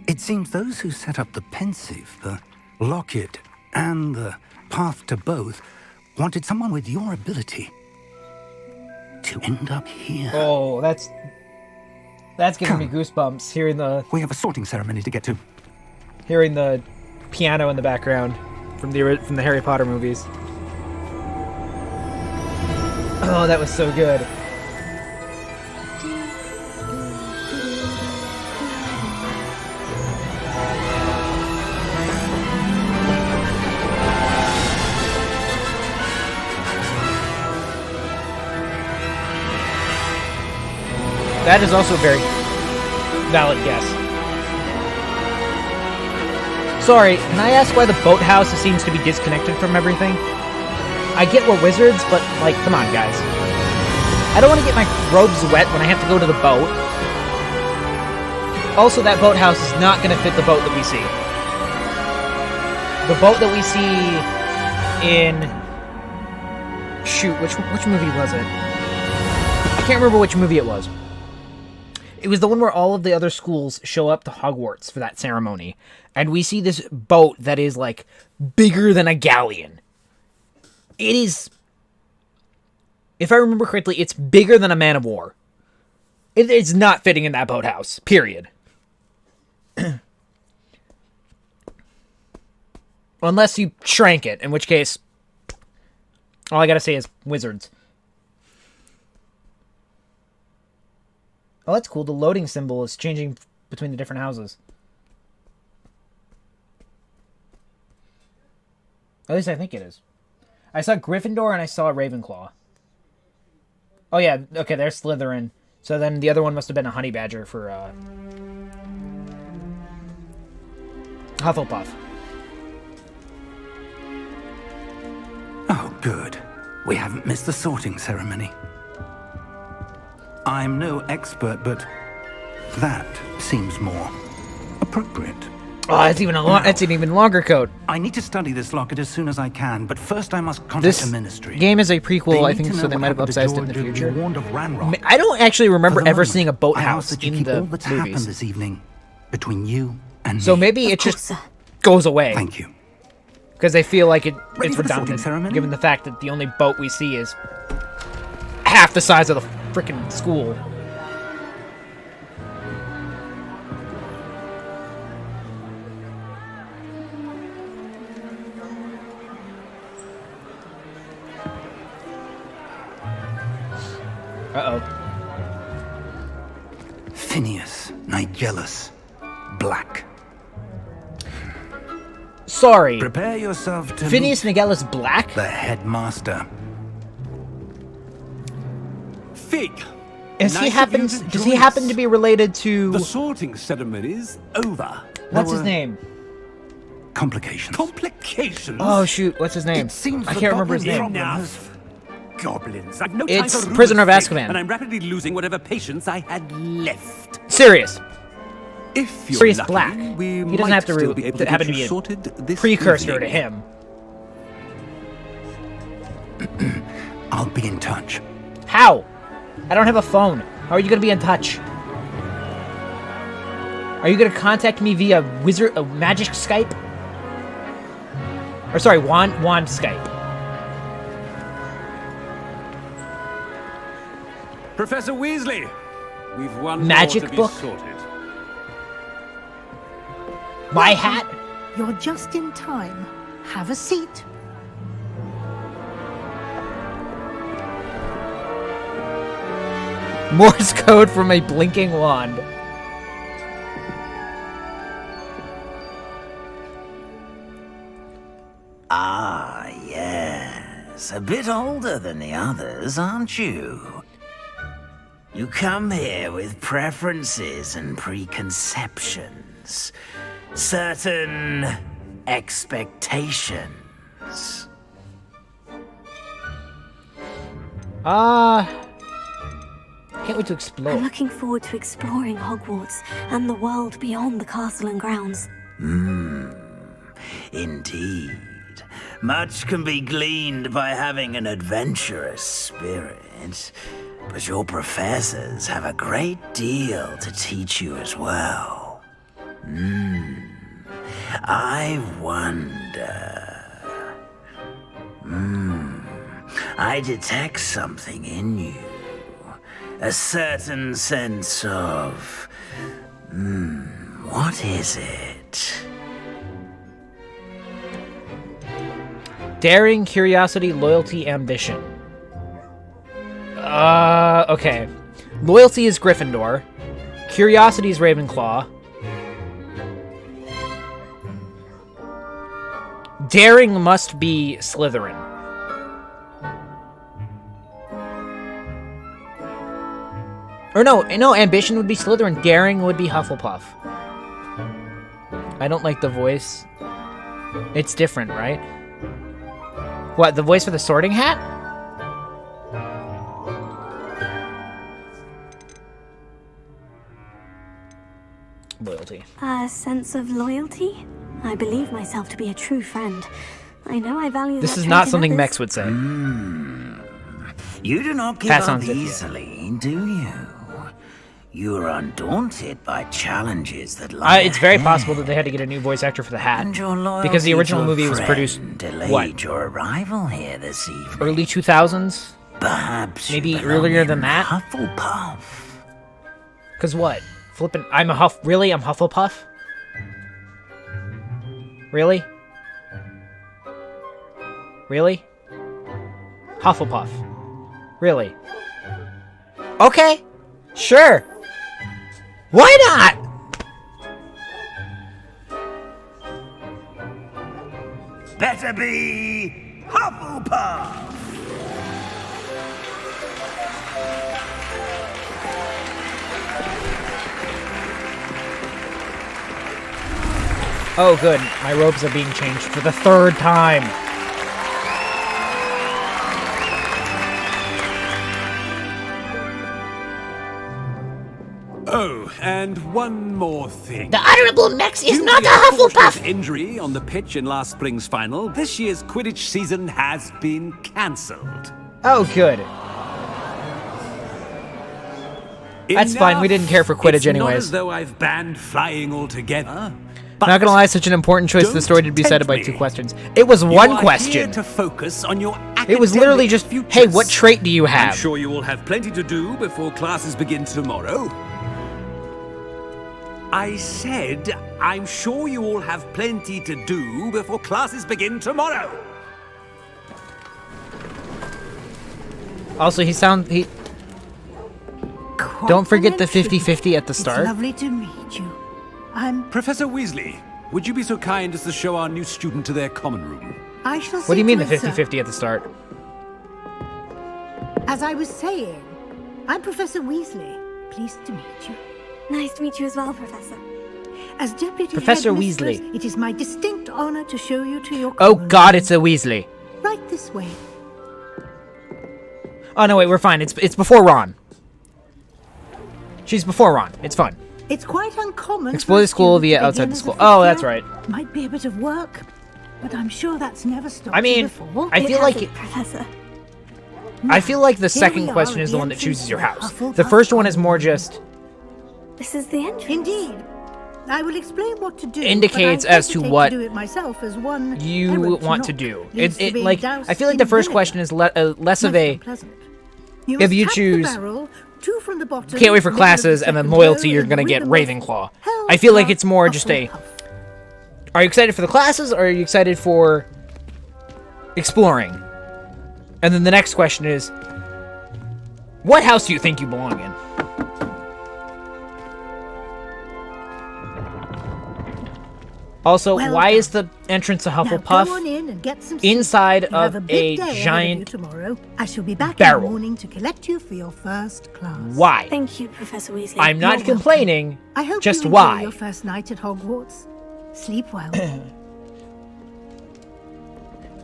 [SPEAKER 2] It seems those who set up the pensive, the locket, and the path to both wanted someone with your ability to end up here.
[SPEAKER 1] Oh, that's giving me goosebumps hearing the
[SPEAKER 2] We have a sorting ceremony to get to.
[SPEAKER 1] piano in the background from the Harry Potter movies. Oh, that was so good. That is also a very valid guess. Sorry, can I ask why the boathouse seems to be disconnected from everything? I get we're wizards, but, like, come on, guys. I don't want to get my robes wet when I have to go to the boat. Also, that boathouse is not going to fit the boat that we see. The boat that we see in... Shoot, which movie was it? I can't remember which movie it was. It was the one where all of the other schools show up to Hogwarts for that ceremony. And we see this boat that is, like, bigger than a galleon. It is... If I remember correctly, it's bigger than a man of war. It's not fitting in that boathouse. Period. Unless you shrank it, in which case... all I gotta say is wizards. Oh, that's cool. The loading symbol is changing between the different houses. At least I think it is. I saw Gryffindor and I saw Ravenclaw. Oh yeah, okay, there's Slytherin. So then the other one must have been a honey badger for Hufflepuff.
[SPEAKER 2] Oh, good. We haven't missed the sorting ceremony. I'm no expert, but that seems more appropriate.
[SPEAKER 1] Oh, it's even it's an even longer coat.
[SPEAKER 2] I need to study this locket as soon as I can, but first I must contact the Ministry.
[SPEAKER 1] Game is a prequel,
[SPEAKER 2] They
[SPEAKER 1] I
[SPEAKER 2] need
[SPEAKER 1] think,
[SPEAKER 2] to
[SPEAKER 1] so
[SPEAKER 2] know
[SPEAKER 1] they
[SPEAKER 2] what
[SPEAKER 1] might have
[SPEAKER 2] happened to
[SPEAKER 1] upsized it in the
[SPEAKER 2] George,
[SPEAKER 1] future.
[SPEAKER 2] warned of Ranrock.
[SPEAKER 1] I don't actually remember
[SPEAKER 2] For the
[SPEAKER 1] ever
[SPEAKER 2] moment,
[SPEAKER 1] seeing a
[SPEAKER 2] I ask
[SPEAKER 1] boathouse
[SPEAKER 2] that you
[SPEAKER 1] in
[SPEAKER 2] keep
[SPEAKER 1] the
[SPEAKER 2] all that's happened
[SPEAKER 1] movies.
[SPEAKER 2] this evening between you and
[SPEAKER 1] So
[SPEAKER 2] me.
[SPEAKER 1] maybe it
[SPEAKER 3] course,
[SPEAKER 1] just
[SPEAKER 3] sir.
[SPEAKER 1] goes away.
[SPEAKER 2] Thank you.
[SPEAKER 1] Because they feel like
[SPEAKER 2] Ready
[SPEAKER 1] it's
[SPEAKER 2] for the sorting
[SPEAKER 1] redundant,
[SPEAKER 2] ceremony?
[SPEAKER 1] given the fact that the only boat we see is half the size of the frickin' school. Uh-oh.
[SPEAKER 2] Phineas, Nigellus, Black.
[SPEAKER 1] Sorry.
[SPEAKER 2] Prepare yourself to
[SPEAKER 1] Phineas
[SPEAKER 2] meet
[SPEAKER 1] Nigellus Black?
[SPEAKER 2] the headmaster.
[SPEAKER 10] Fig.
[SPEAKER 1] Does he happen to be related to...
[SPEAKER 10] The sorting ceremony's over.
[SPEAKER 1] What's his
[SPEAKER 2] were-
[SPEAKER 1] name?
[SPEAKER 2] Complications.
[SPEAKER 10] Complications?
[SPEAKER 1] Oh, shoot. What's his name?
[SPEAKER 2] It seems
[SPEAKER 1] I
[SPEAKER 2] the
[SPEAKER 1] can't remember his
[SPEAKER 2] goblin
[SPEAKER 1] name.
[SPEAKER 2] problem
[SPEAKER 10] Enough. Goblins. I've no time
[SPEAKER 1] It's
[SPEAKER 10] for rumors,
[SPEAKER 1] Prisoner of
[SPEAKER 10] Fig,
[SPEAKER 1] Azkaban.
[SPEAKER 10] and I'm rapidly losing whatever patience I had left.
[SPEAKER 1] Serious.
[SPEAKER 10] If you're
[SPEAKER 1] Sirius
[SPEAKER 10] lucky,
[SPEAKER 1] Black.
[SPEAKER 10] we
[SPEAKER 1] He doesn't
[SPEAKER 10] might
[SPEAKER 1] have to
[SPEAKER 10] still be able to
[SPEAKER 1] happen
[SPEAKER 10] get
[SPEAKER 1] to
[SPEAKER 10] you
[SPEAKER 1] be a
[SPEAKER 10] sorted this
[SPEAKER 1] precursor
[SPEAKER 10] evening.
[SPEAKER 1] to him.
[SPEAKER 2] I'll be in touch.
[SPEAKER 1] How? I don't have a phone. How are you going to be in touch? Are you going to contact me via magic Skype? Or sorry, wand Skype.
[SPEAKER 10] Professor Weasley, we've one
[SPEAKER 1] Magic
[SPEAKER 10] more to
[SPEAKER 1] book?
[SPEAKER 10] be sorted.
[SPEAKER 1] My hat?
[SPEAKER 11] You're just in time. Have a seat.
[SPEAKER 1] Morse code from a blinking wand.
[SPEAKER 2] Ah, yes. A bit older than the others, aren't you? You come here with preferences and preconceptions. Certain expectations.
[SPEAKER 1] Can't wait to explore.
[SPEAKER 3] I'm looking forward to exploring Hogwarts and the world beyond the castle and grounds.
[SPEAKER 2] Indeed. Much can be gleaned by having an adventurous spirit, but your professors have a great deal to teach you as well. I wonder... I detect something in you. A certain sense of... what is it?
[SPEAKER 1] Daring, curiosity, loyalty, ambition. Okay. Loyalty is Gryffindor. Curiosity is Ravenclaw. Daring must be Slytherin. Or no, ambition would be Slytherin. Daring would be Hufflepuff. I don't like the voice. It's different, right? What, the voice for the Sorting Hat? Loyalty.
[SPEAKER 3] A sense of loyalty? I believe myself to be a true friend. I know I value
[SPEAKER 1] This
[SPEAKER 3] that
[SPEAKER 1] is
[SPEAKER 3] trait
[SPEAKER 1] not
[SPEAKER 3] in
[SPEAKER 1] something
[SPEAKER 3] others.
[SPEAKER 1] Mex would say.
[SPEAKER 2] You do not give
[SPEAKER 1] Pass
[SPEAKER 2] up
[SPEAKER 1] on, Zip, yeah.
[SPEAKER 2] easily, do you? You are undaunted by challenges that lie
[SPEAKER 1] It's very
[SPEAKER 2] ahead.
[SPEAKER 1] possible that they had to get a new voice actor for the hat.
[SPEAKER 2] And your
[SPEAKER 1] Because the
[SPEAKER 2] loyalty
[SPEAKER 1] original
[SPEAKER 2] to a
[SPEAKER 1] movie was produced,
[SPEAKER 2] friend delayed
[SPEAKER 1] what,
[SPEAKER 2] your arrival here this evening.
[SPEAKER 1] early 2000s?
[SPEAKER 2] Perhaps
[SPEAKER 1] Maybe
[SPEAKER 2] you belong
[SPEAKER 1] earlier
[SPEAKER 2] in
[SPEAKER 1] than that?
[SPEAKER 2] Hufflepuff.
[SPEAKER 1] Cause what? Flippin', I'm Hufflepuff? Really? Really? Hufflepuff. Really? Okay. Sure. Why not?
[SPEAKER 2] Better be Hufflepuff.
[SPEAKER 1] Oh, good. My robes are being changed for the third time.
[SPEAKER 10] Oh, and one more thing.
[SPEAKER 12] The Honorable Mex is
[SPEAKER 10] Due
[SPEAKER 12] not
[SPEAKER 10] to
[SPEAKER 12] a
[SPEAKER 10] the unfortunate
[SPEAKER 12] Hufflepuff!
[SPEAKER 10] injury on the pitch in last spring's final, this year's Quidditch season has been cancelled.
[SPEAKER 1] Oh, good. That's fine, we didn't care for Quidditch
[SPEAKER 10] It's not
[SPEAKER 1] anyways.
[SPEAKER 10] as though I've banned flying altogether.
[SPEAKER 1] Not gonna lie, such an important choice for the story to be decided by 2 questions. It was one question.
[SPEAKER 10] To focus on your
[SPEAKER 1] It was literally just, hey, what trait do you have?
[SPEAKER 10] I'm sure you will have plenty to do before classes begin tomorrow. I said, I'm sure you all have plenty to do before classes begin tomorrow.
[SPEAKER 1] Also, don't forget the 50-50 at the start.
[SPEAKER 11] It's lovely to meet you. I'm...
[SPEAKER 10] Professor Weasley, would you be so kind as to show our new student to their common room?
[SPEAKER 11] I shall
[SPEAKER 1] What do you mean the
[SPEAKER 11] see to it, sir.
[SPEAKER 1] 50-50 at the start?
[SPEAKER 11] As I was saying, I'm Professor Weasley. Pleased to meet you.
[SPEAKER 3] Nice to meet you as well, Professor.
[SPEAKER 11] As Deputy
[SPEAKER 1] Professor
[SPEAKER 11] Headmistress,
[SPEAKER 1] Weasley.
[SPEAKER 11] it is my distinct honor to show you to your
[SPEAKER 1] Oh
[SPEAKER 11] common
[SPEAKER 1] god,
[SPEAKER 11] room.
[SPEAKER 1] it's a Weasley.
[SPEAKER 11] Right this way.
[SPEAKER 1] Oh no, wait, we're fine. It's before Ron. She's before Ron. It's fun.
[SPEAKER 11] It's quite uncommon.
[SPEAKER 1] Explore
[SPEAKER 11] for a
[SPEAKER 1] the school
[SPEAKER 11] student
[SPEAKER 1] via
[SPEAKER 11] to
[SPEAKER 1] outside
[SPEAKER 11] begin
[SPEAKER 1] the
[SPEAKER 11] as a
[SPEAKER 1] school.
[SPEAKER 11] fifth
[SPEAKER 1] Oh, that's
[SPEAKER 11] year.
[SPEAKER 1] right.
[SPEAKER 11] Might be a bit of work, but I'm sure that's never stopped
[SPEAKER 1] I mean,
[SPEAKER 11] you before.
[SPEAKER 1] I feel like it,
[SPEAKER 3] Professor.
[SPEAKER 1] I feel like the
[SPEAKER 11] Here
[SPEAKER 1] second
[SPEAKER 11] we are
[SPEAKER 1] question
[SPEAKER 11] at
[SPEAKER 1] is
[SPEAKER 11] the
[SPEAKER 1] the one that
[SPEAKER 11] entrance
[SPEAKER 1] chooses your
[SPEAKER 11] to
[SPEAKER 1] house.
[SPEAKER 11] Hufflepuff
[SPEAKER 1] The first one is more just
[SPEAKER 3] This is the entrance.
[SPEAKER 11] Indeed. I will explain what to do.
[SPEAKER 1] Indicates
[SPEAKER 11] but I
[SPEAKER 1] as to
[SPEAKER 11] hesitate
[SPEAKER 1] what
[SPEAKER 11] to do it myself as one
[SPEAKER 1] you
[SPEAKER 11] errant
[SPEAKER 1] want to
[SPEAKER 11] knock
[SPEAKER 1] do.
[SPEAKER 11] leads to being
[SPEAKER 1] Like
[SPEAKER 11] doused
[SPEAKER 1] I feel like
[SPEAKER 11] in
[SPEAKER 1] the first
[SPEAKER 11] vinegar.
[SPEAKER 1] question is less of
[SPEAKER 11] Most
[SPEAKER 1] a
[SPEAKER 11] unpleasant. You
[SPEAKER 1] if
[SPEAKER 11] must
[SPEAKER 1] you
[SPEAKER 11] tap the
[SPEAKER 1] choose
[SPEAKER 11] barrel, two from the bottom,
[SPEAKER 1] can't wait for
[SPEAKER 11] middle of the
[SPEAKER 1] classes and then
[SPEAKER 11] second
[SPEAKER 1] loyalty
[SPEAKER 11] row
[SPEAKER 1] you're
[SPEAKER 11] in
[SPEAKER 1] gonna
[SPEAKER 11] the
[SPEAKER 1] get
[SPEAKER 11] rhythm of
[SPEAKER 1] Ravenclaw.
[SPEAKER 11] Hell
[SPEAKER 1] I feel like
[SPEAKER 11] Huff,
[SPEAKER 1] it's more just a
[SPEAKER 11] Hufflepuff.
[SPEAKER 1] are you excited for the classes or are you excited for exploring? And then the next question is What house do you think you belong in? Also,
[SPEAKER 11] Well
[SPEAKER 1] why
[SPEAKER 11] done.
[SPEAKER 1] is the entrance to
[SPEAKER 11] Now go
[SPEAKER 1] Hufflepuff
[SPEAKER 11] on in and get some sleep.
[SPEAKER 1] inside
[SPEAKER 11] You have
[SPEAKER 1] of
[SPEAKER 11] a big
[SPEAKER 1] a
[SPEAKER 11] day ahead of you
[SPEAKER 1] giant
[SPEAKER 11] tomorrow. I shall be back in
[SPEAKER 1] barrel?
[SPEAKER 11] the morning to collect you for your first class.
[SPEAKER 1] Why?
[SPEAKER 3] Thank you, Professor Weasley.
[SPEAKER 1] I'm not
[SPEAKER 11] You're
[SPEAKER 1] complaining.
[SPEAKER 11] I hope
[SPEAKER 1] Just
[SPEAKER 11] you enjoy
[SPEAKER 1] why?
[SPEAKER 11] your first night at Hogwarts. Sleep well.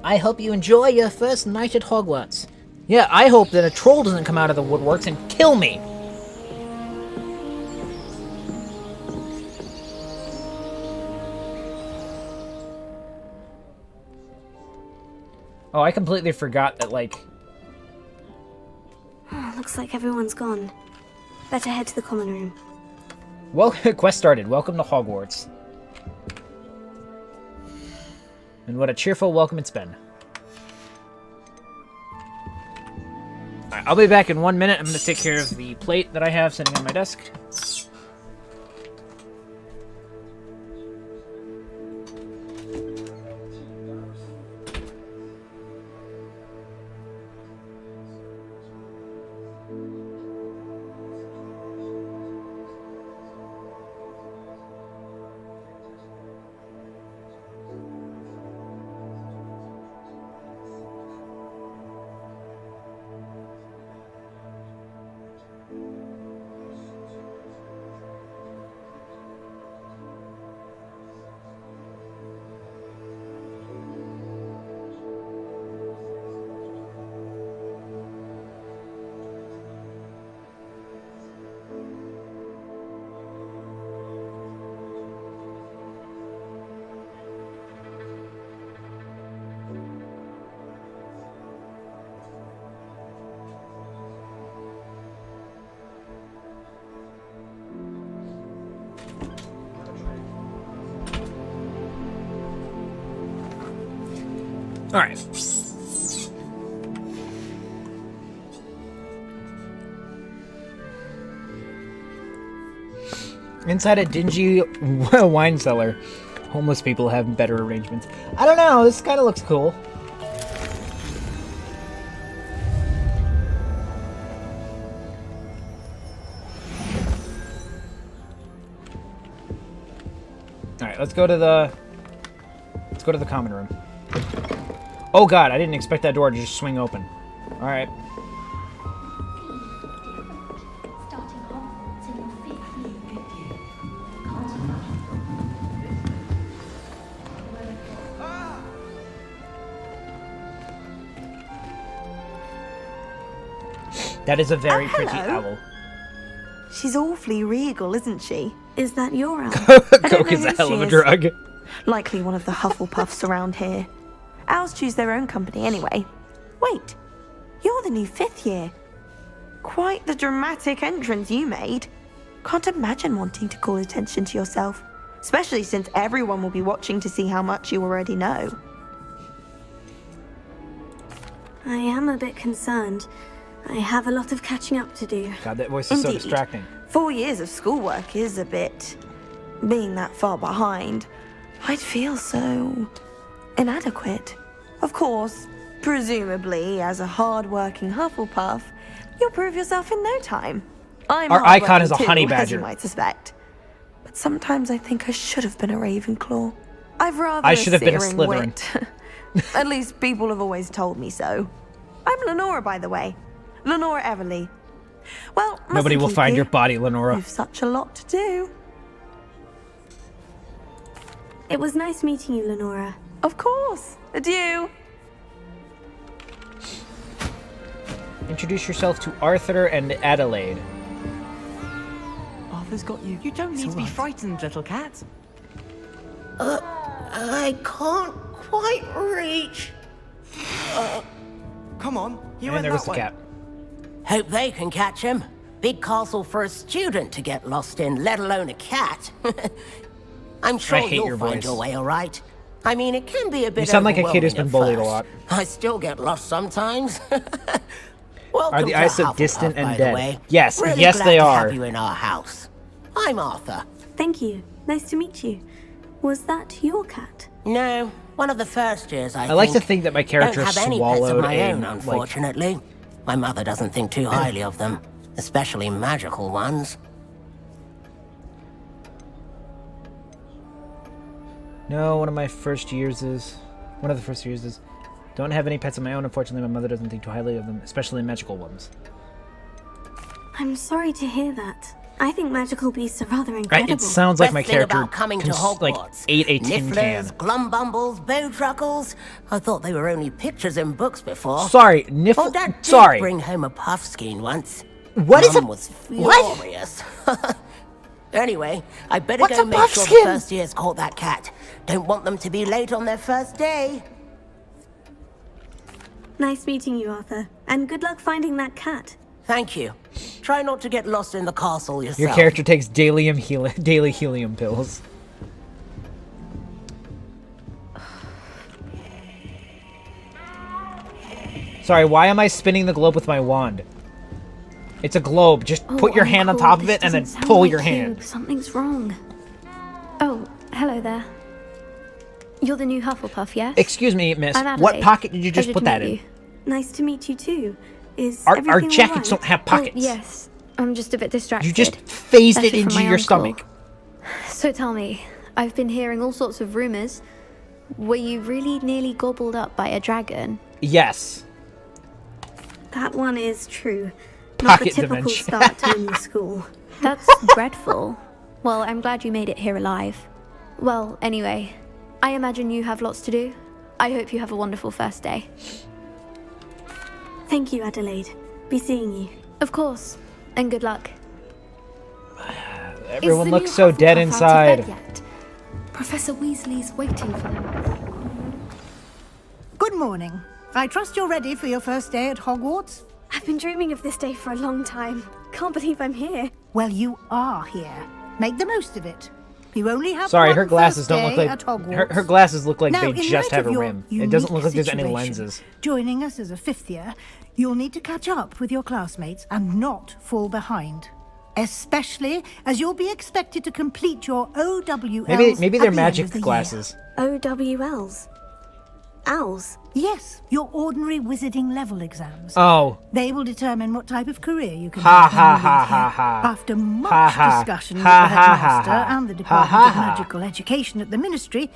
[SPEAKER 1] I hope you enjoy your first night at Hogwarts. Yeah, I hope that a troll doesn't come out of the woodworks and kill me. Oh, I completely forgot that, like...
[SPEAKER 3] Oh, looks like everyone's gone. Better head to the common room.
[SPEAKER 1] Well, quest started. Welcome to Hogwarts. And what a cheerful welcome it's been. Alright, I'll be back in 1 minute. I'm going to take care of the plate that I have sitting on my desk. Alright. Inside a dingy wine cellar. Homeless people have better arrangements. I don't know, this kind of looks cool. Alright, let's go to the common room. Oh god, I didn't expect that door to just swing open. Alright. That is a very pretty owl.
[SPEAKER 12] She's awfully regal, isn't she?
[SPEAKER 3] Is that your owl?
[SPEAKER 1] Coke is a hell of a drug.
[SPEAKER 12] Likely one of the Hufflepuffs around here. Owls choose their own company anyway. Wait, you're the new 5th year. Quite the dramatic entrance you made. Can't imagine wanting to call attention to yourself, especially since everyone will be watching to see how much you already know.
[SPEAKER 3] I am a bit concerned. I have a lot of catching up to do.
[SPEAKER 1] God, that voice is so
[SPEAKER 12] Indeed.
[SPEAKER 1] distracting.
[SPEAKER 12] 4 years of schoolwork is a bit... being that far behind, I'd feel so... inadequate. Of course, presumably, as a hard-working Hufflepuff, you'll prove yourself in no time. I'm
[SPEAKER 1] Our icon is a
[SPEAKER 12] hardworking
[SPEAKER 1] honey
[SPEAKER 12] too, as
[SPEAKER 1] badger.
[SPEAKER 12] you might suspect. But sometimes I think I should have been a Ravenclaw. I've rather
[SPEAKER 1] I should have been a
[SPEAKER 12] searing
[SPEAKER 1] Slytherin.
[SPEAKER 12] wit. At least people have always told me so. I'm Lenora, by the way. Lenora Everly. Well,
[SPEAKER 1] Nobody will find your body, Lenora.
[SPEAKER 12] You've such a lot to do.
[SPEAKER 3] It was nice meeting you, Lenora.
[SPEAKER 12] Of course. Adieu.
[SPEAKER 1] Introduce yourself to Arthur and Adelaide.
[SPEAKER 13] Arthur's got you. You don't need to be frightened, little cat.
[SPEAKER 9] I can't quite reach.
[SPEAKER 13] Come on, you
[SPEAKER 1] And
[SPEAKER 13] went
[SPEAKER 1] there goes
[SPEAKER 13] that
[SPEAKER 1] the
[SPEAKER 13] way.
[SPEAKER 1] cat.
[SPEAKER 14] Hope they can catch him. Big castle for a student to get lost in, let alone a cat. I'm sure
[SPEAKER 1] hate
[SPEAKER 14] you'll
[SPEAKER 1] your
[SPEAKER 14] find
[SPEAKER 1] voice.
[SPEAKER 14] your way all right. I mean, it can be a bit
[SPEAKER 1] You sound like a kid who's been
[SPEAKER 14] overwhelming
[SPEAKER 1] bullied a
[SPEAKER 14] at
[SPEAKER 1] lot.
[SPEAKER 14] first. I still get lost sometimes. Welcome
[SPEAKER 1] Are the
[SPEAKER 14] to
[SPEAKER 1] eyes of
[SPEAKER 14] Hufflepuff,
[SPEAKER 1] distant and
[SPEAKER 14] by
[SPEAKER 1] dead?
[SPEAKER 14] the way.
[SPEAKER 1] Yes,
[SPEAKER 14] Really
[SPEAKER 1] yes
[SPEAKER 14] glad
[SPEAKER 1] they
[SPEAKER 14] to
[SPEAKER 1] are.
[SPEAKER 14] have you in our house. I'm Arthur.
[SPEAKER 3] Thank you. Nice to meet you. Was that your cat?
[SPEAKER 14] No, one of the first years, I
[SPEAKER 1] like to think that my character
[SPEAKER 14] Don't have any pets of
[SPEAKER 1] swallowed
[SPEAKER 14] my
[SPEAKER 1] a,
[SPEAKER 14] own,
[SPEAKER 1] like,
[SPEAKER 14] unfortunately. My mother doesn't think too highly of them, especially magical ones.
[SPEAKER 1] No, one of the first years is... Don't have any pets of my own. Unfortunately, my mother doesn't think too highly of them, especially magical ones.
[SPEAKER 3] I'm sorry to hear that. I think magical beasts are rather incredible.
[SPEAKER 1] It sounds like my
[SPEAKER 14] Best thing
[SPEAKER 1] character
[SPEAKER 14] about coming to Hogwarts.
[SPEAKER 1] ate a tin can.
[SPEAKER 14] Nifflers, Glumbumbles, Bowtruckles. I thought they were only pictures in books before.
[SPEAKER 1] Sorry,
[SPEAKER 14] Oh, Dad did
[SPEAKER 1] Sorry.
[SPEAKER 14] bring home a puffskein once.
[SPEAKER 1] What is
[SPEAKER 14] Mum
[SPEAKER 1] a...
[SPEAKER 14] was
[SPEAKER 1] What?
[SPEAKER 14] furious. Anyway, I better
[SPEAKER 1] What's
[SPEAKER 14] go
[SPEAKER 1] a
[SPEAKER 14] make sure
[SPEAKER 1] puffskin?
[SPEAKER 14] the first year's caught that cat. Don't want them to be late on their first day.
[SPEAKER 3] Nice meeting you, Arthur. And good luck finding that cat.
[SPEAKER 14] Thank you. Try not to get lost in the castle yourself.
[SPEAKER 1] Your character takes daily helium pills. Sorry, why am I spinning the globe with my wand? It's a globe. Just put your hand on top of it and then pull your hand.
[SPEAKER 3] Something's wrong. Oh, hello there. You're the new Hufflepuff, yes?
[SPEAKER 1] Excuse me, miss.
[SPEAKER 3] I'm
[SPEAKER 1] What
[SPEAKER 3] Adelaide.
[SPEAKER 1] pocket did you just
[SPEAKER 3] Pleasure
[SPEAKER 1] put
[SPEAKER 3] to
[SPEAKER 1] that
[SPEAKER 3] meet
[SPEAKER 1] in?
[SPEAKER 3] you. Nice to meet you too. Is
[SPEAKER 1] Our
[SPEAKER 3] everything
[SPEAKER 1] jackets
[SPEAKER 3] all
[SPEAKER 1] don't have pockets.
[SPEAKER 3] Oh, yes. I'm just a bit distracted.
[SPEAKER 1] You just phased
[SPEAKER 3] Letter
[SPEAKER 1] it
[SPEAKER 3] from
[SPEAKER 1] into
[SPEAKER 3] my
[SPEAKER 1] your
[SPEAKER 3] uncle.
[SPEAKER 1] stomach.
[SPEAKER 3] So tell me, I've been hearing all sorts of rumors. Were you really nearly gobbled up by a dragon?
[SPEAKER 1] Yes.
[SPEAKER 3] That one is true. Not the
[SPEAKER 1] Pocket
[SPEAKER 3] typical
[SPEAKER 1] dimension.
[SPEAKER 3] start to a new school. That's dreadful. Well, I'm glad you made it here alive. Well, anyway, I imagine you have lots to do. I hope you have a wonderful first day. Thank you, Adelaide. Be seeing you. Of course. And good luck.
[SPEAKER 1] Everyone looks so dead inside.
[SPEAKER 11] Professor Weasley's waiting for him. Good morning. I trust you're ready for your first day at Hogwarts?
[SPEAKER 3] I've been dreaming of this day for a long time. Can't believe I'm here.
[SPEAKER 11] Well, you are here. Make the most of it. You only have
[SPEAKER 1] Sorry,
[SPEAKER 11] one
[SPEAKER 1] her glasses
[SPEAKER 11] first
[SPEAKER 1] don't look
[SPEAKER 11] day
[SPEAKER 1] like...
[SPEAKER 11] at Hogwarts.
[SPEAKER 1] Her glasses look like
[SPEAKER 11] Now,
[SPEAKER 1] they
[SPEAKER 11] in
[SPEAKER 1] just
[SPEAKER 11] light
[SPEAKER 1] have
[SPEAKER 11] of
[SPEAKER 1] a
[SPEAKER 11] your
[SPEAKER 1] rim. It doesn't look like there's any
[SPEAKER 11] situation,
[SPEAKER 1] lenses.
[SPEAKER 11] Joining us as a fifth year, you'll need to catch up with your classmates and not fall behind. Especially as you'll be expected to complete your OWLs.
[SPEAKER 1] Maybe they're
[SPEAKER 11] at the
[SPEAKER 1] magic
[SPEAKER 11] end of the
[SPEAKER 1] glasses.
[SPEAKER 3] OWLs? Owls?
[SPEAKER 11] Yes, your ordinary wizarding level exams.
[SPEAKER 1] Oh.
[SPEAKER 11] They will determine what type of career you can
[SPEAKER 1] Ha
[SPEAKER 11] have when
[SPEAKER 1] ha
[SPEAKER 11] you
[SPEAKER 1] ha
[SPEAKER 11] leave
[SPEAKER 1] ha
[SPEAKER 11] here.
[SPEAKER 1] ha.
[SPEAKER 11] After much
[SPEAKER 1] Ha ha.
[SPEAKER 11] discussion with
[SPEAKER 1] Ha
[SPEAKER 11] the
[SPEAKER 1] ha ha
[SPEAKER 11] headmaster
[SPEAKER 1] ha.
[SPEAKER 11] and the
[SPEAKER 1] Ha
[SPEAKER 11] Department
[SPEAKER 1] ha
[SPEAKER 11] of
[SPEAKER 1] ha.
[SPEAKER 11] Magical Education at the Ministry,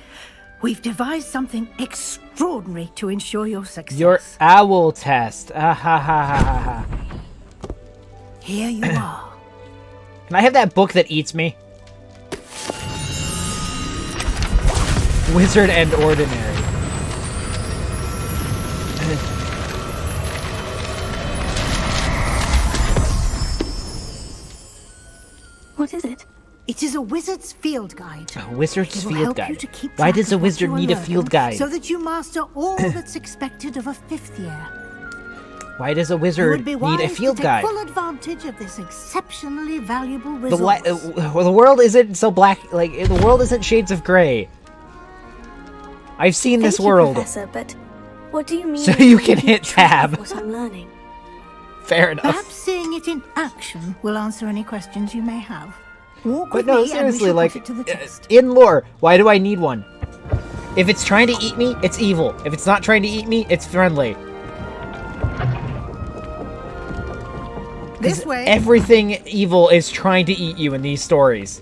[SPEAKER 11] we've devised something extraordinary to ensure your success.
[SPEAKER 1] Your owl test. Ah ha ha ha ha ha.
[SPEAKER 11] Here you are.
[SPEAKER 1] Can I have that book that eats me? Wizard and Ordinary.
[SPEAKER 3] What is it?
[SPEAKER 11] It is a wizard's field guide.
[SPEAKER 1] A wizard's
[SPEAKER 11] It will
[SPEAKER 1] field
[SPEAKER 11] help
[SPEAKER 1] guide.
[SPEAKER 11] you to keep
[SPEAKER 1] Why
[SPEAKER 11] track
[SPEAKER 1] does a
[SPEAKER 11] of what
[SPEAKER 1] wizard
[SPEAKER 11] you are
[SPEAKER 1] need a
[SPEAKER 11] learning
[SPEAKER 1] field guide?
[SPEAKER 11] So that you master all that's expected of a fifth year.
[SPEAKER 1] Why does a
[SPEAKER 11] You
[SPEAKER 1] wizard
[SPEAKER 11] would be
[SPEAKER 1] need
[SPEAKER 11] wise
[SPEAKER 1] a field
[SPEAKER 11] to take
[SPEAKER 1] guide?
[SPEAKER 11] full advantage of this exceptionally valuable
[SPEAKER 1] The
[SPEAKER 11] resource.
[SPEAKER 1] the world isn't so black. Like the world isn't shades of gray. I've seen this
[SPEAKER 3] Thank you,
[SPEAKER 1] world.
[SPEAKER 3] Professor, but what do you mean?
[SPEAKER 1] So
[SPEAKER 3] by
[SPEAKER 1] you
[SPEAKER 3] keeping
[SPEAKER 1] can hit
[SPEAKER 3] track of
[SPEAKER 1] tab.
[SPEAKER 3] What I'm learning.
[SPEAKER 1] Fair enough.
[SPEAKER 11] Perhaps seeing it in action will answer any questions you may have. Walk
[SPEAKER 1] But
[SPEAKER 11] with
[SPEAKER 1] no,
[SPEAKER 11] me and we
[SPEAKER 1] seriously,
[SPEAKER 11] shall
[SPEAKER 1] like
[SPEAKER 11] put it to the test.
[SPEAKER 1] in lore, why do I need one? If it's trying to eat me, it's evil. If it's not trying to eat me, it's friendly.
[SPEAKER 11] This way.
[SPEAKER 1] Everything evil is trying to eat you in these stories.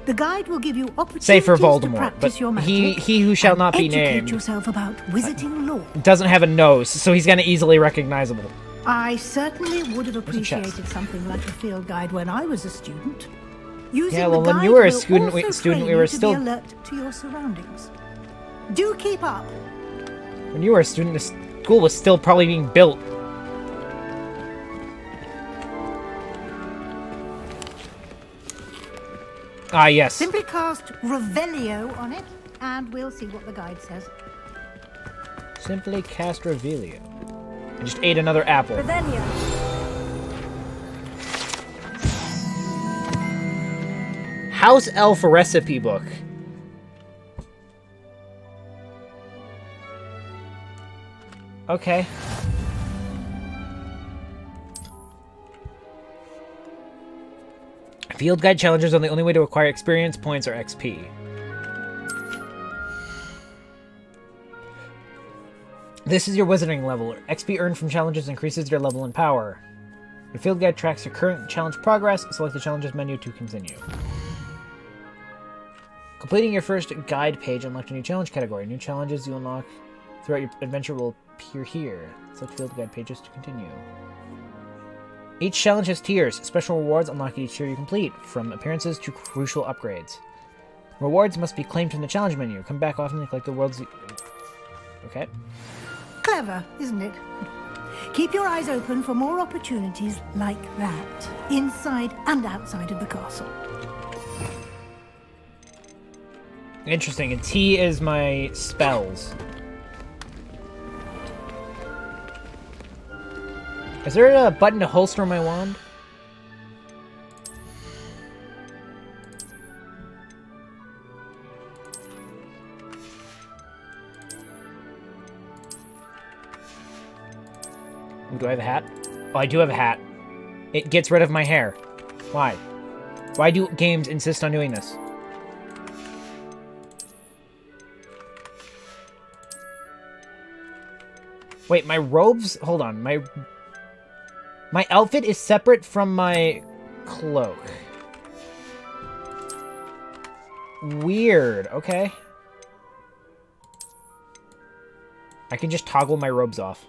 [SPEAKER 11] The guide will give you opportunities
[SPEAKER 1] Save for
[SPEAKER 11] to
[SPEAKER 1] Voldemort,
[SPEAKER 11] practice
[SPEAKER 1] but
[SPEAKER 11] your magic
[SPEAKER 1] he who shall
[SPEAKER 11] and
[SPEAKER 1] not be
[SPEAKER 11] educate
[SPEAKER 1] named
[SPEAKER 11] yourself about wizarding lore.
[SPEAKER 1] doesn't have a nose, so he's gonna easily recognizable.
[SPEAKER 11] I certainly would have
[SPEAKER 1] a chest.
[SPEAKER 11] appreciated something like a field guide when I was a student. Using
[SPEAKER 1] Yeah, well,
[SPEAKER 11] the
[SPEAKER 1] when
[SPEAKER 11] guide
[SPEAKER 1] you were a
[SPEAKER 11] will
[SPEAKER 1] student,
[SPEAKER 11] also
[SPEAKER 1] we
[SPEAKER 11] train
[SPEAKER 1] were
[SPEAKER 11] you to
[SPEAKER 1] still.
[SPEAKER 11] be alert to your surroundings. Do keep up.
[SPEAKER 1] When you were a student, the school was still probably being built. Ah, yes.
[SPEAKER 11] Simply cast Revelio on it, and we'll see what the guide says.
[SPEAKER 1] Simply cast Revelio. I just ate another apple.
[SPEAKER 3] Revelio.
[SPEAKER 1] House Elf Recipe Book. Okay. Field guide challenges are the only way to acquire experience points or XP. This is your wizarding level. XP earned from challenges increases your level and power. Your field guide tracks your current challenge progress. Select the challenges menu to continue. Completing your first guide page unlocked a new challenge category. New challenges you unlock throughout your adventure will appear here. Select field guide pages to continue. Each challenge has tiers. Special rewards unlock each tier you complete, from appearances to crucial upgrades. Rewards must be claimed from the challenge menu. Come back often to collect the world's... Okay.
[SPEAKER 11] Clever, isn't it? Keep your eyes open for more opportunities like that, inside and outside of the castle.
[SPEAKER 1] Interesting. And T is my spells. Is there a button to holster my wand? Ooh, do I have a hat? Oh, I do have a hat. It gets rid of my hair. Why? Why do games insist on doing this? Wait, my robes? Hold on. My outfit is separate from my cloak. Weird. Okay. I can just toggle my robes off.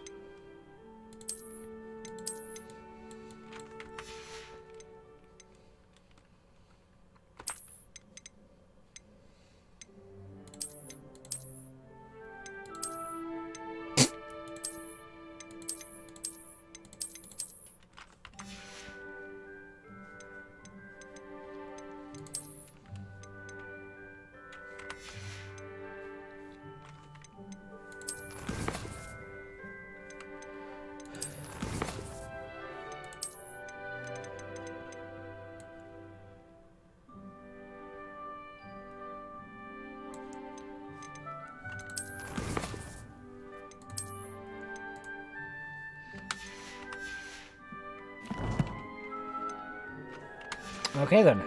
[SPEAKER 1] Okay, then.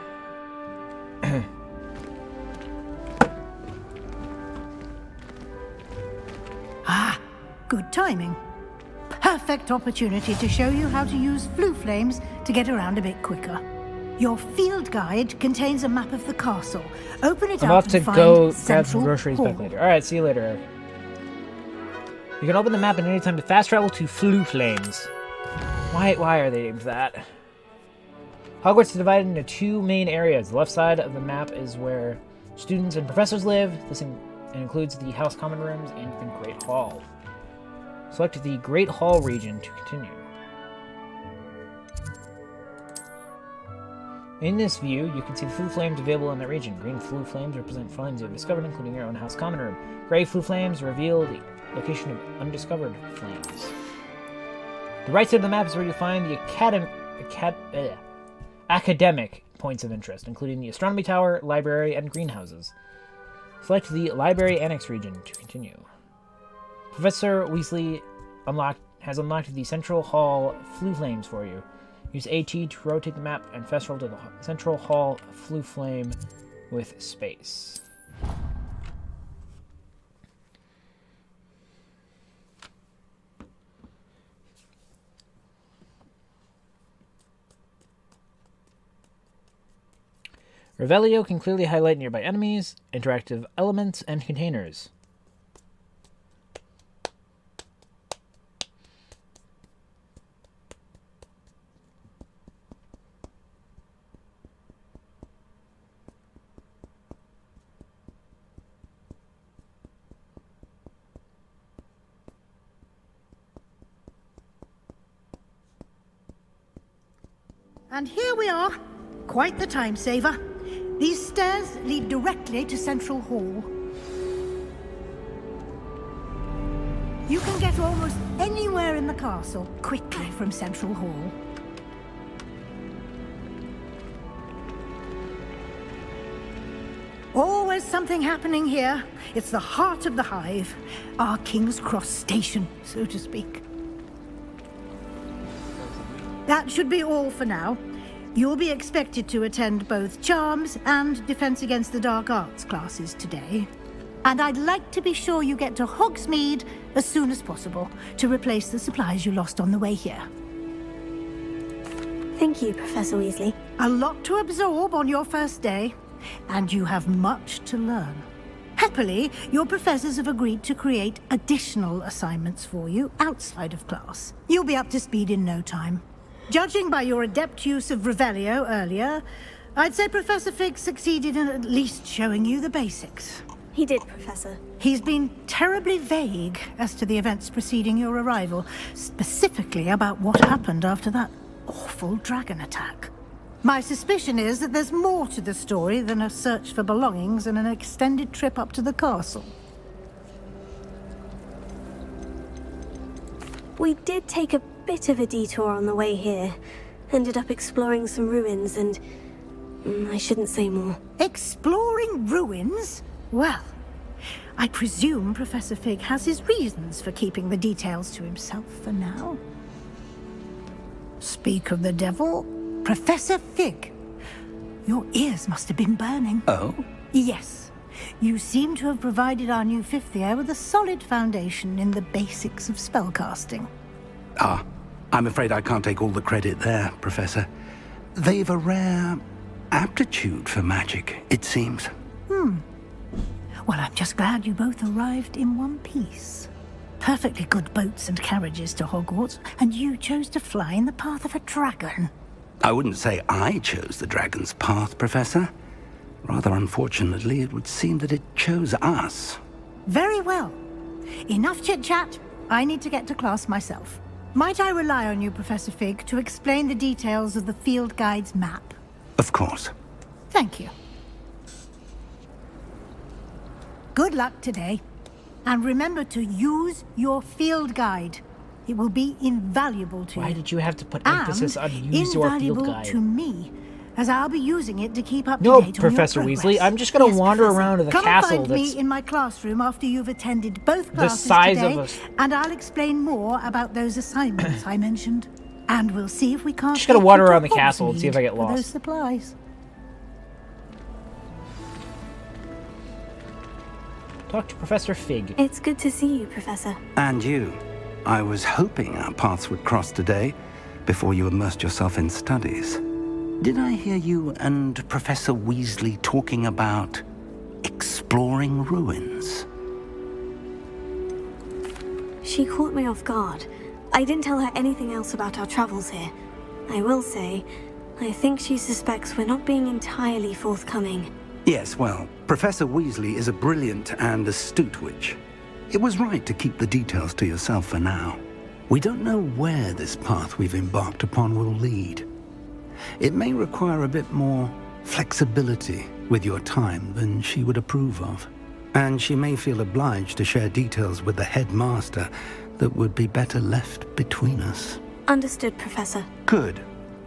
[SPEAKER 11] Good timing. Perfect opportunity to show you how to use flue flames to get around a bit quicker. Your field guide contains a map of the castle. Open it
[SPEAKER 1] I'm
[SPEAKER 11] up
[SPEAKER 1] off to
[SPEAKER 11] and find
[SPEAKER 1] go grab
[SPEAKER 11] Central
[SPEAKER 1] some groceries
[SPEAKER 11] Hall.
[SPEAKER 1] back later. Alright, see you later, Eric. You can open the map at any time to fast travel to Flue Flames. Why are they named that? Hogwarts is divided into two main areas. The left side of the map is where students and professors live. This includes the House Common Rooms and the Great Hall. Select the Great Hall region to continue. In this view, you can see the flue flames available in that region. Green flue flames represent flames you have discovered, including your own House Common Room. Gray flue flames reveal the location of undiscovered flames. The right side of the map is where you find the academic points of interest, including the Astronomy Tower, Library, and Greenhouses. Select the Library Annex region to continue. Professor Weasley has unlocked the Central Hall Flue Flames for you. Use AT to rotate the map and fast roll to the Central Hall Flue Flame with space. Revelio can clearly highlight nearby enemies, interactive elements, and containers.
[SPEAKER 11] And here we are. Quite the time saver. These stairs lead directly to Central Hall. You can get almost anywhere in the castle quickly from Central Hall. Always something happening here. It's the heart of the hive. Our King's Cross station, so to speak. That should be all for now. You'll be expected to attend both Charms and Defense Against the Dark Arts classes today. And I'd like to be sure you get to Hogsmeade as soon as possible to replace the supplies you lost on the way here.
[SPEAKER 15] Thank you, Professor Weasley.
[SPEAKER 11] A lot to absorb on your first day, and you have much to learn. Happily, your professors have agreed to create additional assignments for you outside of class. You'll be up to speed in no time. Judging by your adept use of Revelio earlier, I'd say Professor Fig succeeded in at least showing you the basics.
[SPEAKER 15] He did, Professor.
[SPEAKER 11] He's been terribly vague as to the events preceding your arrival, specifically about what happened after that awful dragon attack. My suspicion is that there's more to the story than a search for belongings and an extended trip up to the castle.
[SPEAKER 15] We did take a bit of a detour on the way here. Ended up exploring some ruins and... I shouldn't say more.
[SPEAKER 11] Exploring ruins? Well, I presume Professor Fig has his reasons for keeping the details to himself for now. Speak of the devil, Professor Fig. Your ears must have been burning.
[SPEAKER 2] Oh?
[SPEAKER 11] Yes. You seem to have provided our new fifth year with a solid foundation in the basics of spellcasting.
[SPEAKER 2] Ah, I'm afraid I can't take all the credit there, Professor. They've a rare aptitude for magic, it seems.
[SPEAKER 11] Well, I'm just glad you both arrived in one piece. Perfectly good boats and carriages to Hogwarts, and you chose to fly in the path of a dragon.
[SPEAKER 2] I wouldn't say I chose the dragon's path, Professor. Rather unfortunately, it would seem that it chose us.
[SPEAKER 11] Very well. Enough chit-chat. I need to get to class myself. Might I rely on you, Professor Fig, to explain the details of the field guide's map?
[SPEAKER 2] Of course.
[SPEAKER 11] Thank you. Good luck today. And remember to use your field guide. It will be invaluable to you.
[SPEAKER 1] Why did you have to put emphasis on use your field
[SPEAKER 11] invaluable
[SPEAKER 1] guide?
[SPEAKER 11] to me, as I'll be using it to keep up
[SPEAKER 1] No,
[SPEAKER 11] to date
[SPEAKER 1] Professor
[SPEAKER 11] on your
[SPEAKER 1] Weasley,
[SPEAKER 11] progress.
[SPEAKER 1] I'm just going to wander around to the
[SPEAKER 11] Come
[SPEAKER 1] castle
[SPEAKER 11] and find
[SPEAKER 1] that's
[SPEAKER 11] me in my classroom after you've attended both
[SPEAKER 1] the
[SPEAKER 11] classes
[SPEAKER 1] size
[SPEAKER 11] today,
[SPEAKER 1] of a...
[SPEAKER 11] and I'll explain more about those assignments I mentioned. And we'll see if we can't
[SPEAKER 1] Just gotta
[SPEAKER 11] get
[SPEAKER 1] wander
[SPEAKER 11] you to
[SPEAKER 1] around the castle and see if I get
[SPEAKER 11] Hogsmeade for those
[SPEAKER 1] lost.
[SPEAKER 11] supplies.
[SPEAKER 1] Talk to Professor Fig.
[SPEAKER 15] It's good to see you, Professor.
[SPEAKER 2] And you. I was hoping our paths would cross today, before you immersed yourself in studies. Did I hear you and Professor Weasley talking about exploring ruins?
[SPEAKER 15] She caught me off guard. I didn't tell her anything else about our travels here. I will say, I think she suspects we're not being entirely forthcoming.
[SPEAKER 2] Yes, well, Professor Weasley is a brilliant and astute witch. It was right to keep the details to yourself for now. We don't know where this path we've embarked upon will lead. It may require a bit more flexibility with your time than she would approve of. And she may feel obliged to share details with the headmaster that would be better left between us.
[SPEAKER 15] Understood, Professor.
[SPEAKER 2] Good.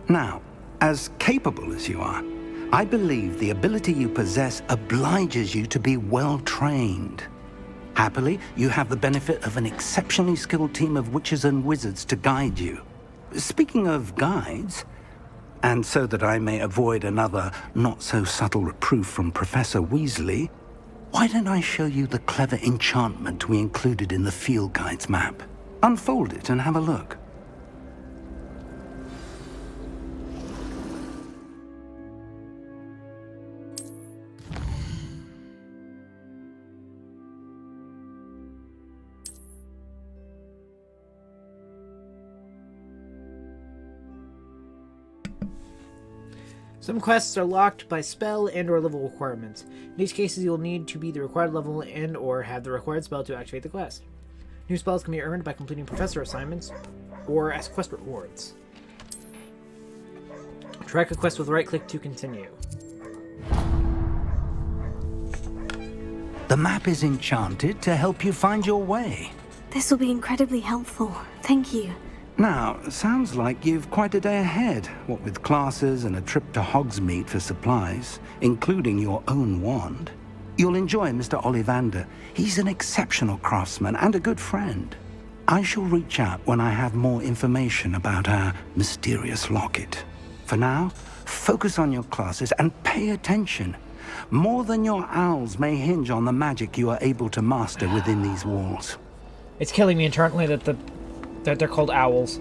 [SPEAKER 2] Now, as capable as you are, I believe the ability you possess obliges you to be well trained. Happily, you have the benefit of an exceptionally skilled team of witches and wizards to guide you. Speaking of guides, and so that I may avoid another not-so-subtle reproof from Professor Weasley, why don't I show you the clever enchantment we included in the field guide's map? Unfold it and have a look.
[SPEAKER 1] Some quests are locked by spell and or level requirements. In these cases, you will need to be the required level and or have the required spell to activate the quest. New spells can be earned by completing professor assignments or as quest rewards. Track a quest with right-click to continue.
[SPEAKER 2] The map is enchanted to help you find your way.
[SPEAKER 15] This will be incredibly helpful. Thank you.
[SPEAKER 2] Now, sounds like you've quite a day ahead, what with classes and a trip to Hogsmeade for supplies, including your own wand. You'll enjoy Mr. Ollivander. He's an exceptional craftsman and a good friend. I shall reach out when I have more information about our mysterious locket. For now, focus on your classes and pay attention. More than your owls may hinge on the magic you are able to master within these walls.
[SPEAKER 1] It's killing me internally that they're called owls.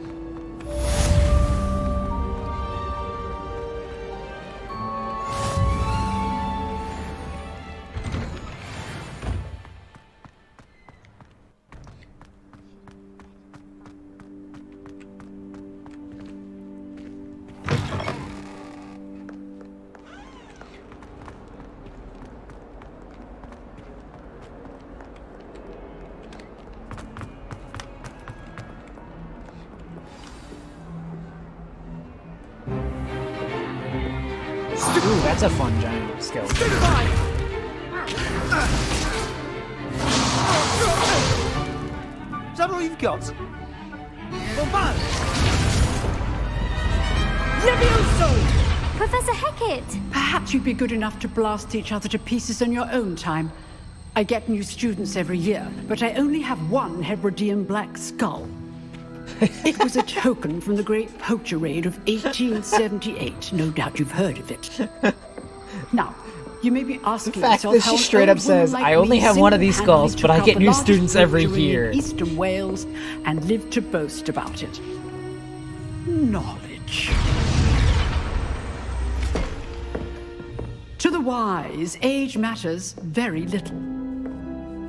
[SPEAKER 1] Ooh, that's a fun giant skill.
[SPEAKER 16] Is that all you've got?
[SPEAKER 17] Levioso!
[SPEAKER 3] Professor Hecat!
[SPEAKER 17] Perhaps you'd be good enough to blast each other to pieces in your own time. I get new students every year, but I only have one Hebridean black skull. It was a token from the Great Poacher Raid of 1878. No doubt you've heard of it. Now, you may be asking
[SPEAKER 1] The fact
[SPEAKER 17] yourself
[SPEAKER 1] that
[SPEAKER 17] how
[SPEAKER 1] she
[SPEAKER 17] an
[SPEAKER 1] straight
[SPEAKER 17] old
[SPEAKER 1] up says,
[SPEAKER 17] woman
[SPEAKER 1] "I
[SPEAKER 17] like
[SPEAKER 1] only
[SPEAKER 17] me
[SPEAKER 1] have one of these
[SPEAKER 17] single-handedly
[SPEAKER 1] skulls, but
[SPEAKER 17] took
[SPEAKER 1] I
[SPEAKER 17] out
[SPEAKER 1] get
[SPEAKER 17] the
[SPEAKER 1] new
[SPEAKER 17] largest
[SPEAKER 1] students every
[SPEAKER 17] poachery in
[SPEAKER 1] year."
[SPEAKER 17] Eastern Wales and lived to boast about it. Knowledge. To the wise, age matters very little.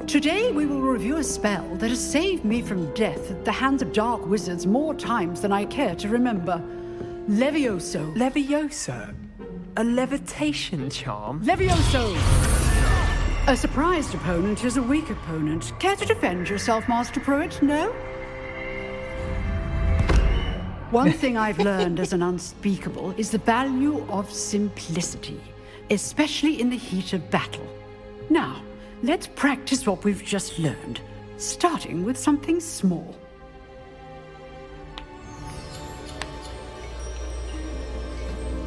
[SPEAKER 17] Today we will review a spell that has saved me from death at the hands of dark wizards more times than I care to remember. Levioso.
[SPEAKER 13] Levioso? A levitation charm?
[SPEAKER 17] Levioso! A surprised opponent is a weak opponent. Care to defend yourself, Master Pruitt? No? One thing I've learned as an unspeakable is the value of simplicity, especially in the heat of battle. Now, let's practice what we've just learned, starting with something small.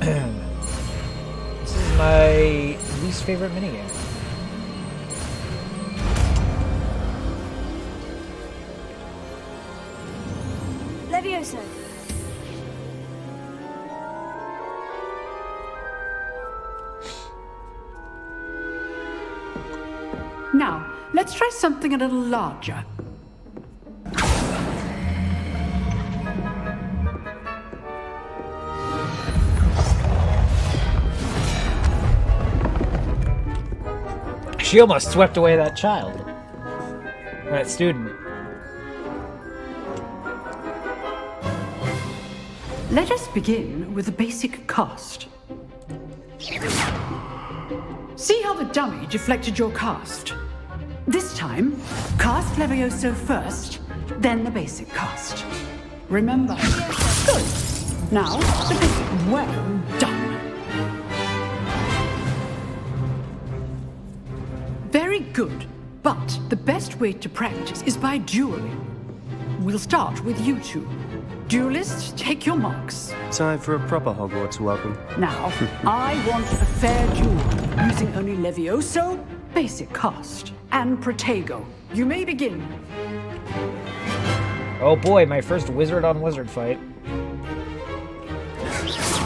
[SPEAKER 1] This is my least favorite minigame.
[SPEAKER 15] Levioso.
[SPEAKER 17] Now, let's try something a little larger.
[SPEAKER 1] She almost swept away that child. That student.
[SPEAKER 17] Let us begin with the basic cast. See how the dummy deflected your cast? This time, cast Levioso first, then the basic cast. Remember. Good. Now, the basic. Well done. Very good, but the best way to practice is by dueling. We'll start with you two. Duelists, take your marks.
[SPEAKER 16] Time for a proper Hogwarts welcome.
[SPEAKER 17] Now, I want a fair duel, using only Levioso, basic cast, and Protego. You may begin.
[SPEAKER 1] Oh boy, my first wizard on wizard fight.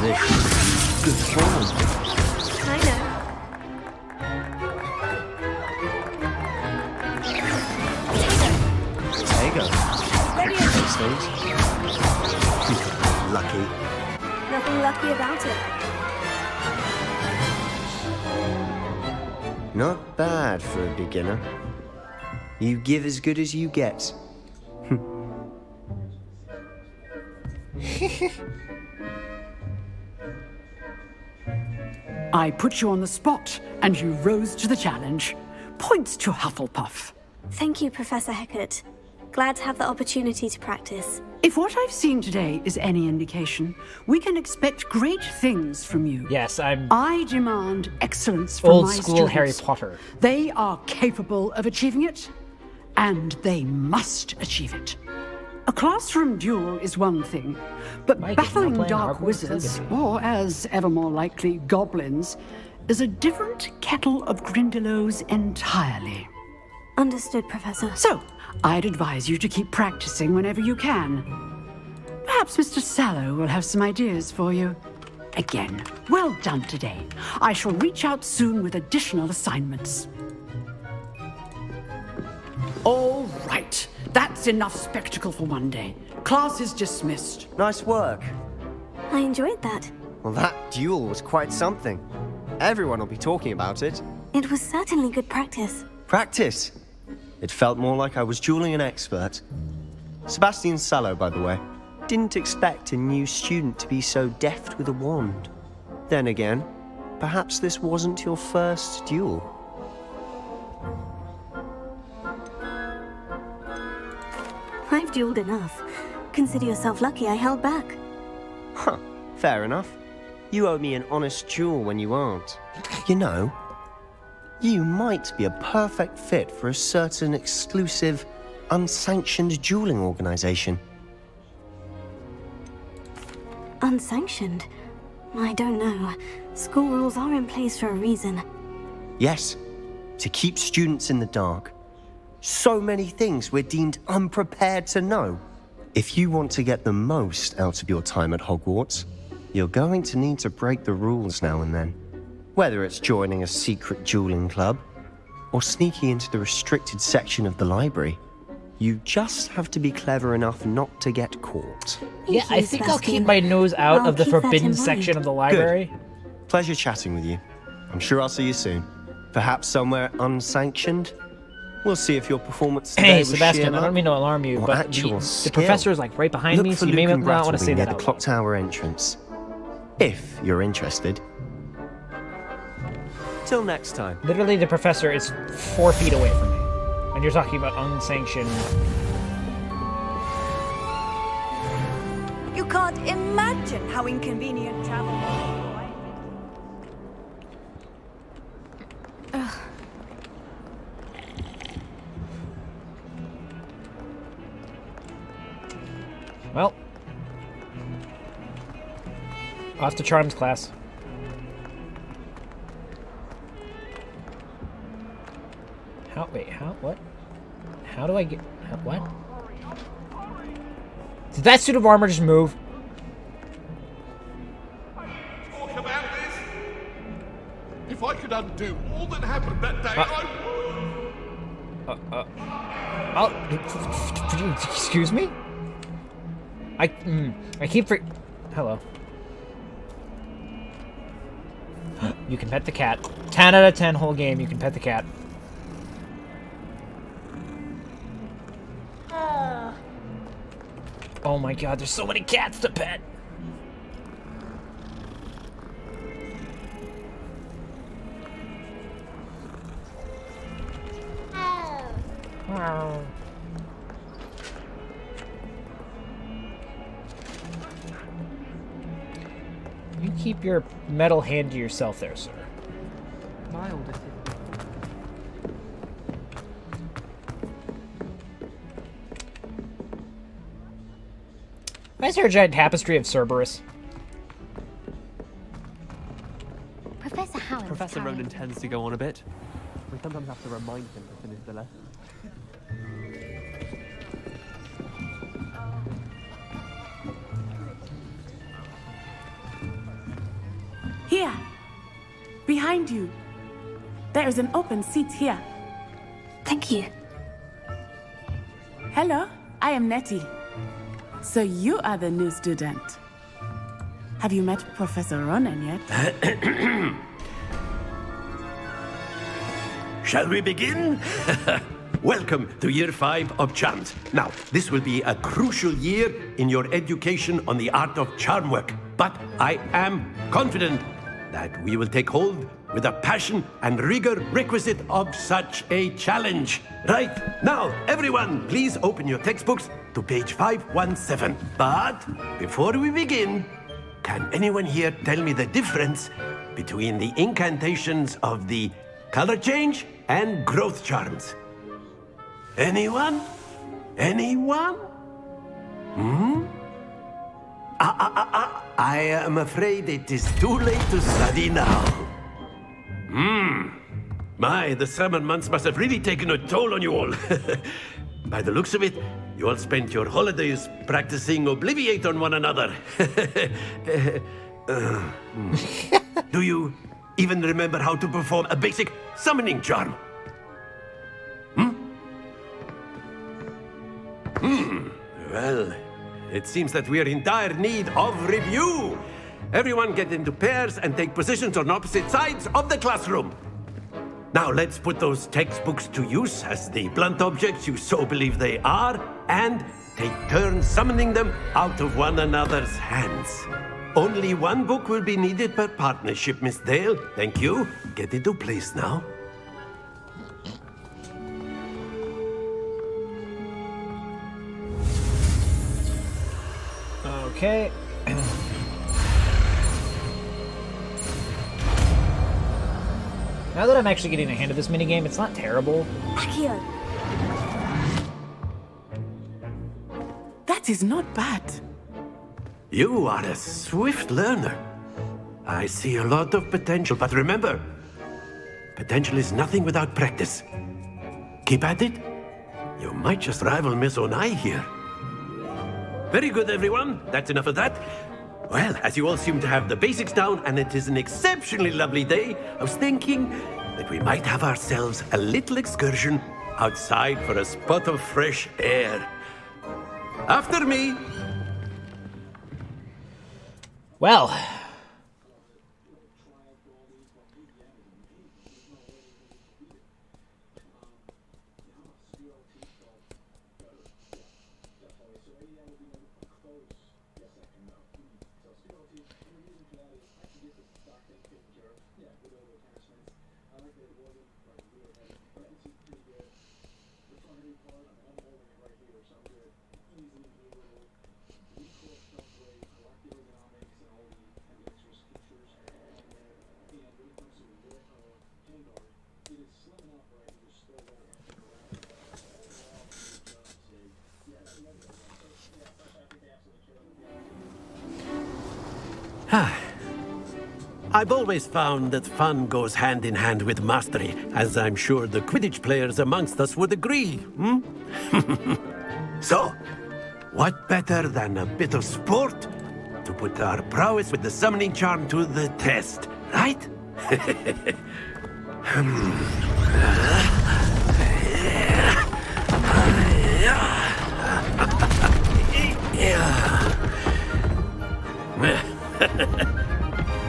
[SPEAKER 16] This good form.
[SPEAKER 3] I know.
[SPEAKER 16] Lucky.
[SPEAKER 15] Nothing lucky about it.
[SPEAKER 16] Not bad for a beginner. You give as good as you get.
[SPEAKER 17] I put you on the spot, and you rose to the challenge. Points to Hufflepuff.
[SPEAKER 15] Thank you, Professor Hecat. Glad to have the opportunity to practice.
[SPEAKER 17] If what I've seen today is any indication, we can expect great things from you.
[SPEAKER 1] Yes,
[SPEAKER 17] I demand excellence from
[SPEAKER 1] old
[SPEAKER 17] my
[SPEAKER 1] school
[SPEAKER 17] students.
[SPEAKER 1] Harry Potter.
[SPEAKER 17] They are capable of achieving it, and they must achieve it. A classroom duel is one thing, but
[SPEAKER 1] Mike is now
[SPEAKER 17] battling
[SPEAKER 1] playing
[SPEAKER 17] dark
[SPEAKER 1] Hogwarts
[SPEAKER 17] wizards,
[SPEAKER 1] Legacy.
[SPEAKER 17] or as ever more likely, goblins, is a different kettle of Grindylows entirely.
[SPEAKER 15] Understood, Professor.
[SPEAKER 17] So, I'd advise you to keep practicing whenever you can. Perhaps Mr. Sallow will have some ideas for you. again. Well done today. I shall reach out soon with additional assignments. All right. That's enough spectacle for one day. Class is dismissed.
[SPEAKER 16] Nice work.
[SPEAKER 15] I enjoyed that.
[SPEAKER 16] Well, that duel was quite something. Everyone will be talking about it.
[SPEAKER 15] It was certainly good practice.
[SPEAKER 16] Practice? It felt more like I was dueling an expert. Sebastian Sallow, by the way. Didn't expect a new student to be so deft with a wand. Then again, perhaps this wasn't your first duel.
[SPEAKER 15] I've dueled enough. Consider yourself lucky I held back.
[SPEAKER 16] Huh, fair enough. You owe me an honest duel when you aren't. You know, you might be a perfect fit for a certain exclusive, unsanctioned dueling organization.
[SPEAKER 15] Unsanctioned? I don't know. School rules are in place for a reason.
[SPEAKER 16] Yes, to keep students in the dark. So many things we're deemed unprepared to know. If you want to get the most out of your time at Hogwarts, you're going to need to break the rules now and then. Whether it's joining a secret dueling club, or sneaking into the restricted section of the library, you just have to be clever enough not to get caught.
[SPEAKER 1] Yeah, I think I'll keep my nose out of the forbidden section of the library.
[SPEAKER 16] Good. Pleasure chatting with you. I'm sure I'll see you soon. Perhaps somewhere unsanctioned? We'll see if your performance today
[SPEAKER 1] Hey,
[SPEAKER 16] was
[SPEAKER 1] Sebastian,
[SPEAKER 16] sheer
[SPEAKER 1] I don't mean to alarm you,
[SPEAKER 16] or
[SPEAKER 1] but
[SPEAKER 16] actual
[SPEAKER 1] the
[SPEAKER 16] skill.
[SPEAKER 1] professor is like right behind
[SPEAKER 16] Look
[SPEAKER 1] me,
[SPEAKER 16] for
[SPEAKER 1] so you may
[SPEAKER 16] Luke and
[SPEAKER 1] not want to say
[SPEAKER 16] Brattlebing
[SPEAKER 1] that
[SPEAKER 16] near
[SPEAKER 1] out
[SPEAKER 16] the
[SPEAKER 1] loud.
[SPEAKER 16] clock tower entrance. If you're interested. Till next time.
[SPEAKER 1] Literally, the professor is 4 feet away from me. And you're talking about unsanctioned...
[SPEAKER 18] You can't imagine how inconvenient travel was.
[SPEAKER 1] Well. Off to Charms class. What? How do I get... what? Did that suit of armor just move?
[SPEAKER 19] Talk about this. If I could undo all that happened that day, I would.
[SPEAKER 1] Excuse me? I keep Hello. You can pet the cat. 10 out of 10 whole game, you can pet the cat. Oh my god, there's so many cats to pet! You keep your metal hand to yourself there, sir.
[SPEAKER 13] My oldest.
[SPEAKER 1] Why is there a giant tapestry of Cerberus?
[SPEAKER 20] Professor Howard.
[SPEAKER 13] Professor Ronan tends to go on a bit. We sometimes have to remind him to finish the lesson.
[SPEAKER 21] Here, behind you. There is an open seat here.
[SPEAKER 15] Thank you.
[SPEAKER 21] Hello, I am Nettie. So you are the new student. Have you met Professor Ronan yet?
[SPEAKER 8] Shall we begin? Welcome to Year 5 of Charms. Now, this will be a crucial year in your education on the art of charm work. But I am confident that we will take hold with the passion and rigor requisite of such a challenge. Right, now, everyone, please open your textbooks to page 517. But before we begin, can anyone here tell me the difference between the incantations of the color change and growth charms? Anyone? Anyone? I am afraid it is too late to study now. My, the summer months must have really taken a toll on you all. By the looks of it, you all spent your holidays practicing Obliviate on one another. Do you even remember how to perform a basic summoning charm? Well, it seems that we are in dire need of review. Everyone get into pairs and take positions on opposite sides of the classroom. Now let's put those textbooks to use as the blunt objects you so believe they are, and take turns summoning them out of one another's hands. Only one book will be needed per partnership, Miss Dale. Thank you. Get into place now.
[SPEAKER 1] Okay. Now that I'm actually getting a hand of this minigame, it's not terrible.
[SPEAKER 15] Accio.
[SPEAKER 21] That is not bad.
[SPEAKER 8] You are a swift learner. I see a lot of potential, but remember, potential is nothing without practice. Keep at it. You might just rival Miss Onai here. Very good, everyone. That's enough of that. Well, as you all seem to have the basics down, and it is an exceptionally lovely day, I was thinking that we might have ourselves a little excursion outside for a spot of fresh air. After me.
[SPEAKER 1] Well.
[SPEAKER 8] I've always found that fun goes hand in hand with mastery, as I'm sure the Quidditch players amongst us would agree, So, what better than a bit of sport to put our prowess with the summoning charm to the test, right?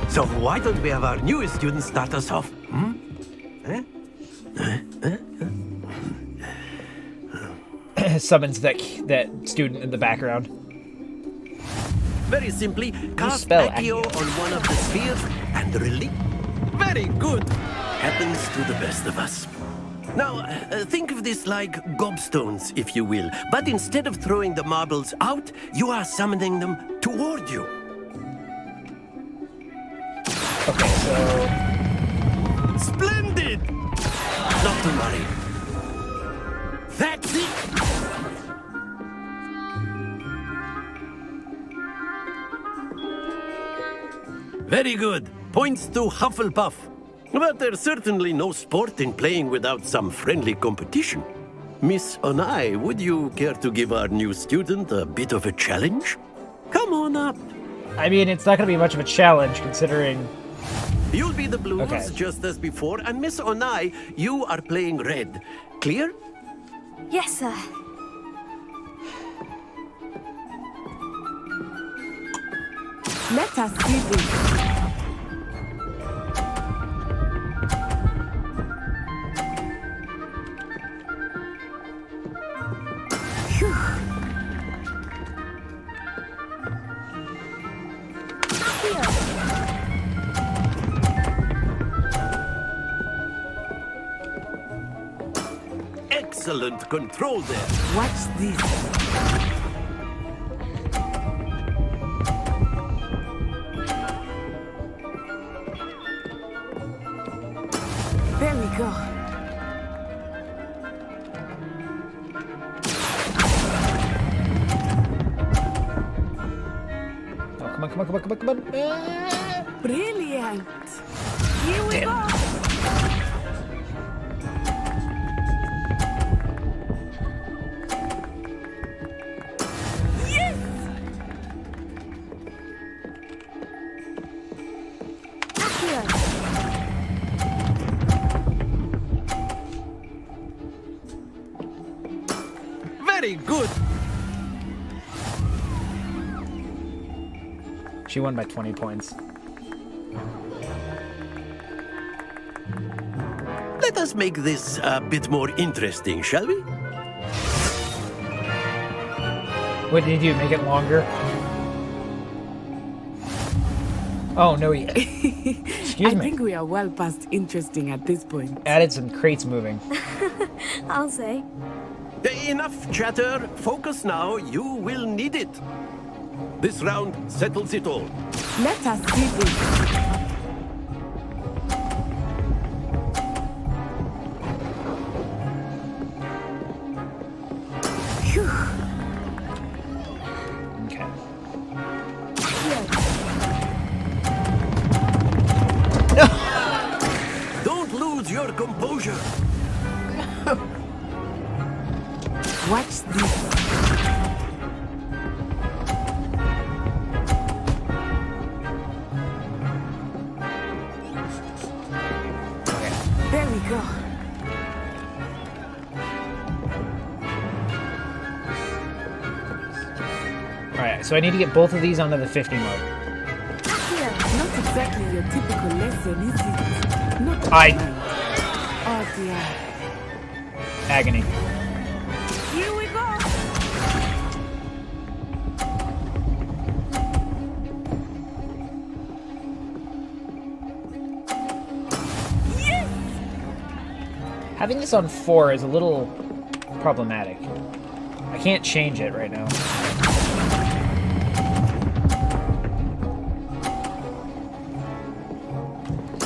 [SPEAKER 8] So why don't we have our newest student start us off?
[SPEAKER 1] Summons that student in the background.
[SPEAKER 8] Very simply, cast Accio on one of the spheres and release. Very good. Happens to the best of us. Now, think of this like gobstones, if you will. But instead of throwing the marbles out, you are summoning them toward you.
[SPEAKER 1] Okay, so...
[SPEAKER 8] Splendid! Not to worry. That's it! Very good. Points to Hufflepuff. But there's certainly no sport in playing without some friendly competition. Miss Onai, would you care to give our new student a bit of a challenge? Come on up.
[SPEAKER 1] I mean, it's not going to be much of a challenge, considering...
[SPEAKER 8] You'll be the blues, just as before, and Miss Onai, you are playing red. Clear?
[SPEAKER 15] Yes, sir.
[SPEAKER 21] Let us see this.
[SPEAKER 8] Excellent control there.
[SPEAKER 21] Watch this. There we go.
[SPEAKER 1] Oh, come on, come on, come on, come on, come on.
[SPEAKER 21] Brilliant. Here we go.
[SPEAKER 1] She won by 20 points.
[SPEAKER 8] Let us make this a bit more interesting, shall we?
[SPEAKER 1] What did you do? Make it longer? Oh, no, excuse me.
[SPEAKER 21] I think we are well past interesting at this point.
[SPEAKER 1] Added some crates moving.
[SPEAKER 15] I'll say.
[SPEAKER 8] Enough chatter. Focus now. You will need it. This round settles it all.
[SPEAKER 21] Let us see this.
[SPEAKER 1] Okay.
[SPEAKER 8] Don't lose your composure.
[SPEAKER 21] Watch this. There we go.
[SPEAKER 1] Alright, so I need to get both of these onto the 50 mode.
[SPEAKER 21] Yeah, not exactly your typical lesson, is it? Not Oh dear.
[SPEAKER 1] Agony.
[SPEAKER 21] Here we go.
[SPEAKER 1] Having this on 4 is a little problematic. I can't change it right now.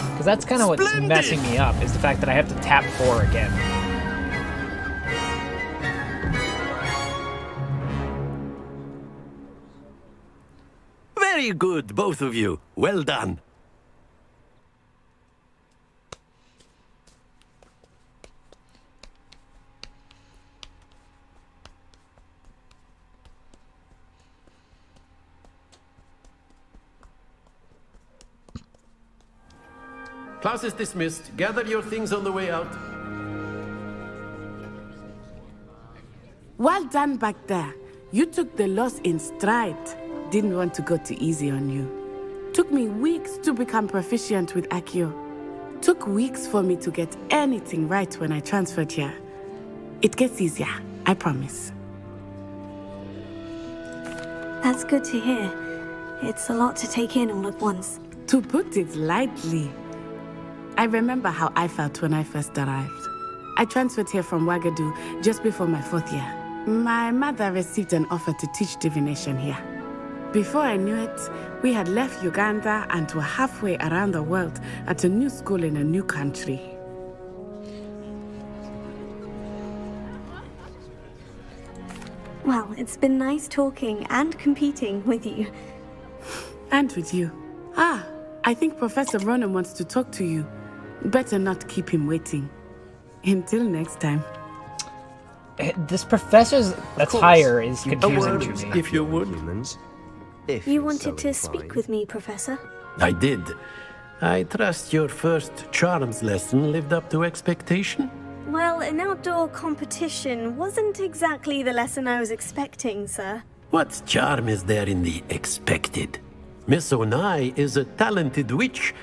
[SPEAKER 1] Because that's kind of what's messing me up, is the fact that I have to tap 4 again.
[SPEAKER 8] Very good, both of you. Well done. Class is dismissed. Gather your things on the way out.
[SPEAKER 21] Well done back there. You took the loss in stride. Didn't want to go too easy on you. Took me weeks to become proficient with Accio. Took weeks for me to get anything right when I transferred here. It gets easier, I promise.
[SPEAKER 15] That's good to hear. It's a lot to take in all at once.
[SPEAKER 21] To put it lightly, I remember how I felt when I first arrived. I transferred here from Ouagadougou just before my 4th year. My mother received an offer to teach divination here. Before I knew it, we had left Uganda and were halfway around the world at a new school in a new country.
[SPEAKER 15] Well, it's been nice talking and competing with you.
[SPEAKER 21] And with you. Ah, I think Professor Ronan wants to talk to you. Better not keep him waiting. Until next time.
[SPEAKER 1] This professor's attire is confusing to me.
[SPEAKER 8] If you would.
[SPEAKER 15] You wanted to speak with me, Professor?
[SPEAKER 8] I did. I trust your first charms lesson lived up to expectation?
[SPEAKER 15] Well, an outdoor competition wasn't exactly the lesson I was expecting, sir.
[SPEAKER 8] What charm is there in the expected? Miss Onai is a talented witch.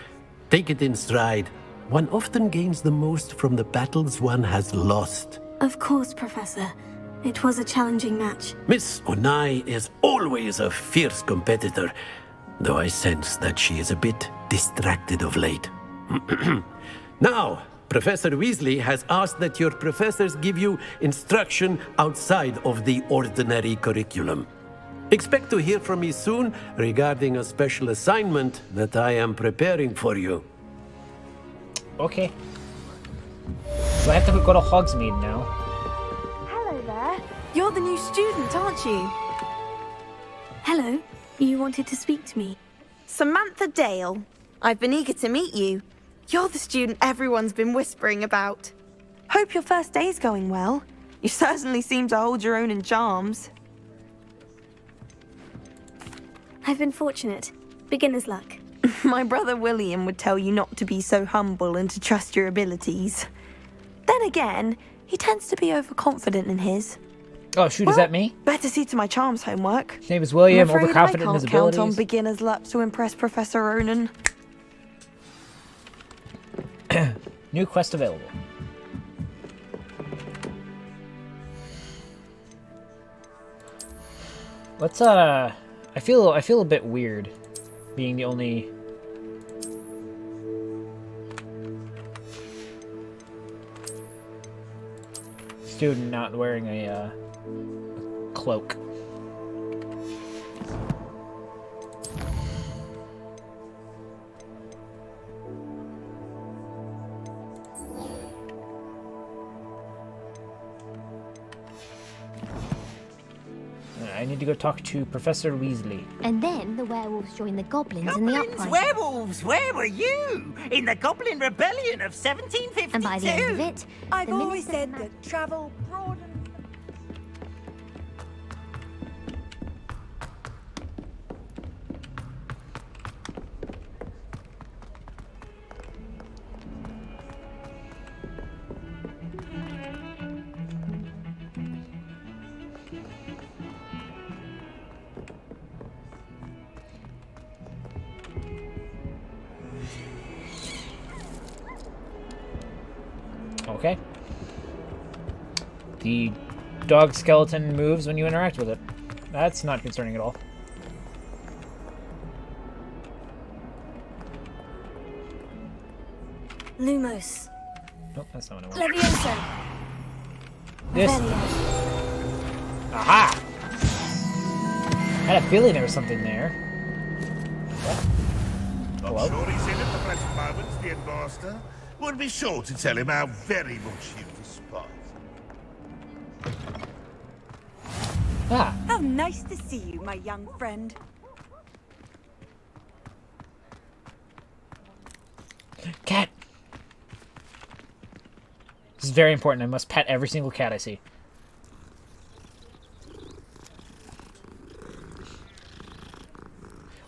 [SPEAKER 8] Take it in stride. One often gains the most from the battles one has lost.
[SPEAKER 15] Of course, Professor. It was a challenging match.
[SPEAKER 8] Miss Onai is always a fierce competitor, though I sense that she is a bit distracted of late. Now, Professor Weasley has asked that your professors give you instruction outside of the ordinary curriculum. Expect to hear from me soon regarding a special assignment that I am preparing for you.
[SPEAKER 1] Okay. So I have to go to Hogsmeade now.
[SPEAKER 12] Hello there. You're the new student, aren't you?
[SPEAKER 15] Hello. You wanted to speak to me?
[SPEAKER 12] Samantha Dale. I've been eager to meet you. You're the student everyone's been whispering about. Hope your first day's going well. You certainly seem to hold your own in charms.
[SPEAKER 15] I've been fortunate. Beginner's luck.
[SPEAKER 12] My brother William would tell you not to be so humble and to trust your abilities. Then again, he tends to be overconfident in his.
[SPEAKER 1] Oh shoot, is that me?
[SPEAKER 12] Better see to my charms homework.
[SPEAKER 1] His name is William,
[SPEAKER 12] I'm afraid
[SPEAKER 1] overconfident in
[SPEAKER 12] I
[SPEAKER 1] his
[SPEAKER 12] can't count on
[SPEAKER 1] abilities.
[SPEAKER 12] beginner's luck to impress Professor Ronan.
[SPEAKER 1] New quest available. Let's I feel a bit weird being the only student not wearing a cloak. I need to go talk to Professor Weasley.
[SPEAKER 20] And then the werewolves join the goblins in the
[SPEAKER 4] Goblins,
[SPEAKER 20] uprising.
[SPEAKER 4] werewolves, where were you? In the Goblin Rebellion of 1752.
[SPEAKER 20] And by the end of it,
[SPEAKER 18] I've
[SPEAKER 20] the
[SPEAKER 18] always
[SPEAKER 20] Minister
[SPEAKER 18] said that travel broadens.
[SPEAKER 1] Okay. The dog skeleton moves when you interact with it. That's not concerning at all.
[SPEAKER 15] Lumos.
[SPEAKER 1] Nope, that's not what I want.
[SPEAKER 15] Leviosa.
[SPEAKER 1] This. Aha! I had a feeling there was something there.
[SPEAKER 19] I'm
[SPEAKER 1] Hello?
[SPEAKER 19] sure he's in at the present moment, the headmaster. Would be sure to tell him how very much you despise him.
[SPEAKER 1] Ah.
[SPEAKER 18] How nice to see you, my young friend.
[SPEAKER 1] Cat! This is very important. I must pet every single cat I see.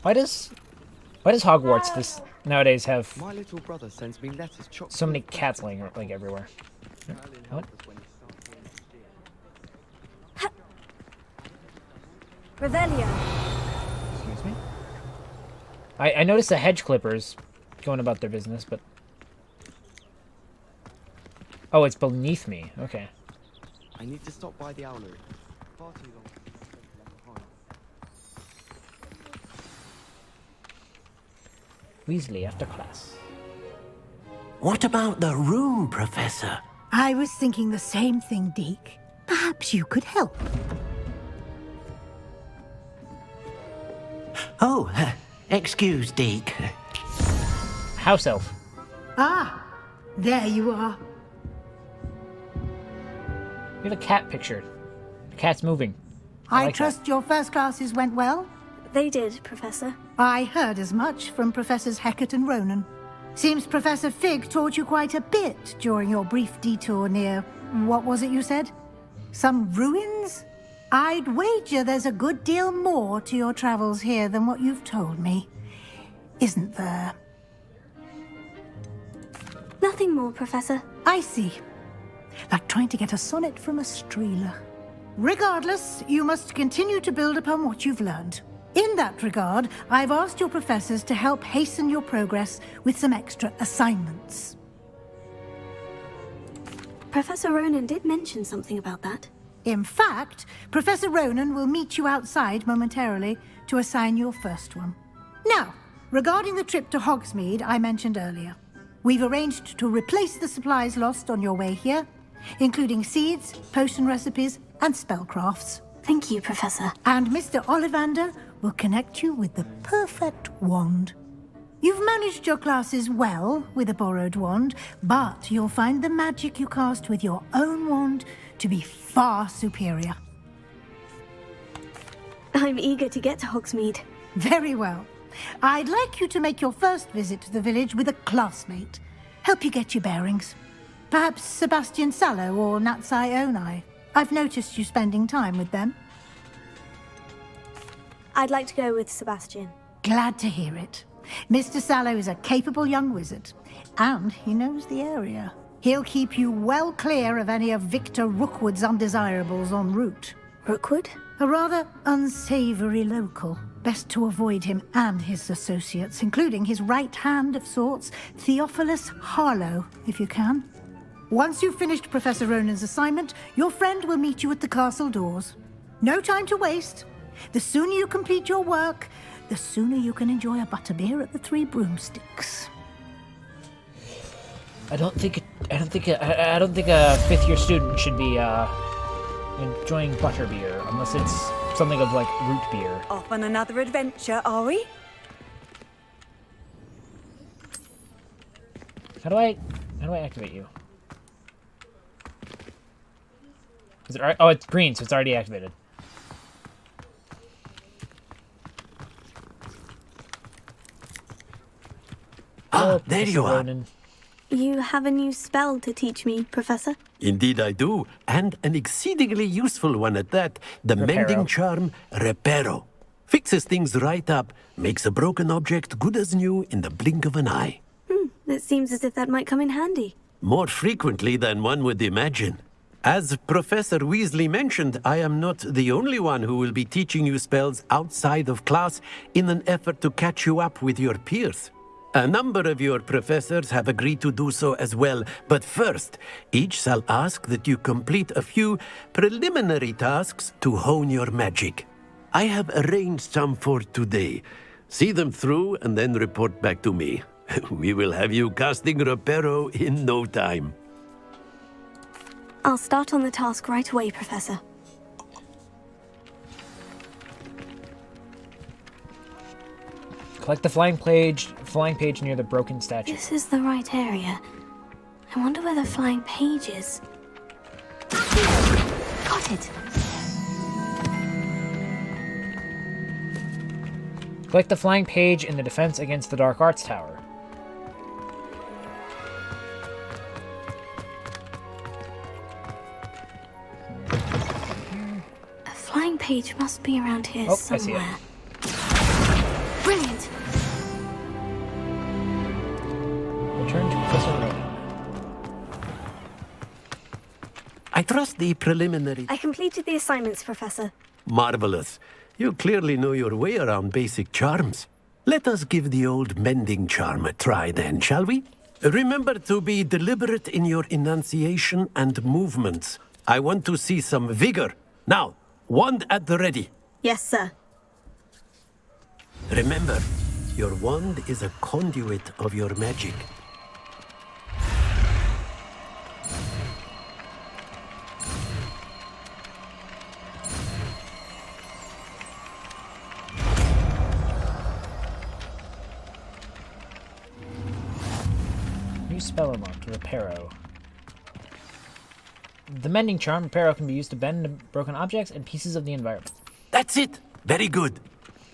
[SPEAKER 1] Why does Hogwarts this nowadays have
[SPEAKER 13] My little brother sends me letters.
[SPEAKER 1] so many cats laying like everywhere? What?
[SPEAKER 15] Revelio.
[SPEAKER 1] Excuse me? I noticed the hedge clippers going about their business, but... Oh, it's beneath me. Okay.
[SPEAKER 13] I need to stop by the owlery. Far too long.
[SPEAKER 1] Weasley after class.
[SPEAKER 9] What about the room, Professor?
[SPEAKER 11] I was thinking the same thing, Deke. Perhaps you could help.
[SPEAKER 9] Oh, excuse, Deke.
[SPEAKER 1] House elf.
[SPEAKER 11] Ah, there you are.
[SPEAKER 1] You have a cat picture. The cat's moving.
[SPEAKER 11] I
[SPEAKER 1] like
[SPEAKER 11] trust your first classes went well?
[SPEAKER 15] They did, Professor.
[SPEAKER 11] I heard as much from Professors Hecat and Ronan. Seems Professor Fig taught you quite a bit during your brief detour near... what was it you said? Some ruins? I'd wager there's a good deal more to your travels here than what you've told me. Isn't there?
[SPEAKER 15] Nothing more, Professor.
[SPEAKER 11] I see. Like trying to get a sonnet from a streeler. Regardless, you must continue to build upon what you've learned. In that regard, I've asked your professors to help hasten your progress with some extra assignments.
[SPEAKER 15] Professor Ronan did mention something about that.
[SPEAKER 11] In fact, Professor Ronan will meet you outside momentarily to assign your first one. Now, regarding the trip to Hogsmeade I mentioned earlier, we've arranged to replace the supplies lost on your way here, including seeds, potion recipes, and spellcrafts.
[SPEAKER 15] Thank you, Professor.
[SPEAKER 11] And Mr. Ollivander will connect you with the perfect wand. You've managed your classes well with a borrowed wand, but you'll find the magic you cast with your own wand to be far superior.
[SPEAKER 15] I'm eager to get to Hogsmeade.
[SPEAKER 11] Very well. I'd like you to make your first visit to the village with a classmate. Help you get your bearings. Perhaps Sebastian Sallow or Natsai Onai. I've noticed you spending time with them.
[SPEAKER 15] I'd like to go with Sebastian.
[SPEAKER 11] Glad to hear it. Mr. Sallow is a capable young wizard, and he knows the area. He'll keep you well clear of any of Victor Rookwood's undesirables en route.
[SPEAKER 15] Rookwood?
[SPEAKER 11] A rather unsavory local. Best to avoid him and his associates, including his right hand of sorts, Theophilus Harlow, if you can. Once you've finished Professor Ronan's assignment, your friend will meet you at the castle doors. No time to waste. The sooner you complete your work, the sooner you can enjoy a butterbeer at the Three Broomsticks.
[SPEAKER 1] I don't think a fifth-year student should be enjoying butterbeer unless it's something of like root beer.
[SPEAKER 18] Off on another adventure, are we?
[SPEAKER 1] How do I activate you? Is it oh, it's green, so it's already activated.
[SPEAKER 8] There you are.
[SPEAKER 15] You have a new spell to teach me, Professor?
[SPEAKER 8] Indeed I do, and an exceedingly useful one at that. The mending charm, Reparo. Fixes things right up, makes a broken object good as new in the blink of an eye.
[SPEAKER 15] It seems as if that might come in handy.
[SPEAKER 8] More frequently than one would imagine. As Professor Weasley mentioned, I am not the only one who will be teaching you spells outside of class in an effort to catch you up with your peers. A number of your professors have agreed to do so as well, but first, each shall ask that you complete a few preliminary tasks to hone your magic. I have arranged some for today. See them through and then report back to me. We will have you casting Reparo in no time.
[SPEAKER 15] I'll start on the task right away, Professor.
[SPEAKER 1] Collect the flying page near the broken statue.
[SPEAKER 15] This is the right area. I wonder where the flying page is. Got it.
[SPEAKER 1] Collect the flying page in the defense against the Dark Arts Tower.
[SPEAKER 15] A flying page must be around here somewhere.
[SPEAKER 1] I see it.
[SPEAKER 15] Brilliant.
[SPEAKER 1] Return to Professor Ronan.
[SPEAKER 8] I trust the preliminary...
[SPEAKER 15] I completed the assignments, Professor.
[SPEAKER 8] Marvelous. You clearly know your way around basic charms. Let us give the old mending charm a try then, shall we? Remember to be deliberate in your enunciation and movements. I want to see some vigor. Now, wand at the ready.
[SPEAKER 15] Yes, sir.
[SPEAKER 8] Remember, your wand is a conduit of your magic.
[SPEAKER 1] New spell unlocked, Reparo. The mending charm, Reparo, can be used to bend broken objects and pieces of the environment.
[SPEAKER 8] That's it! Very good.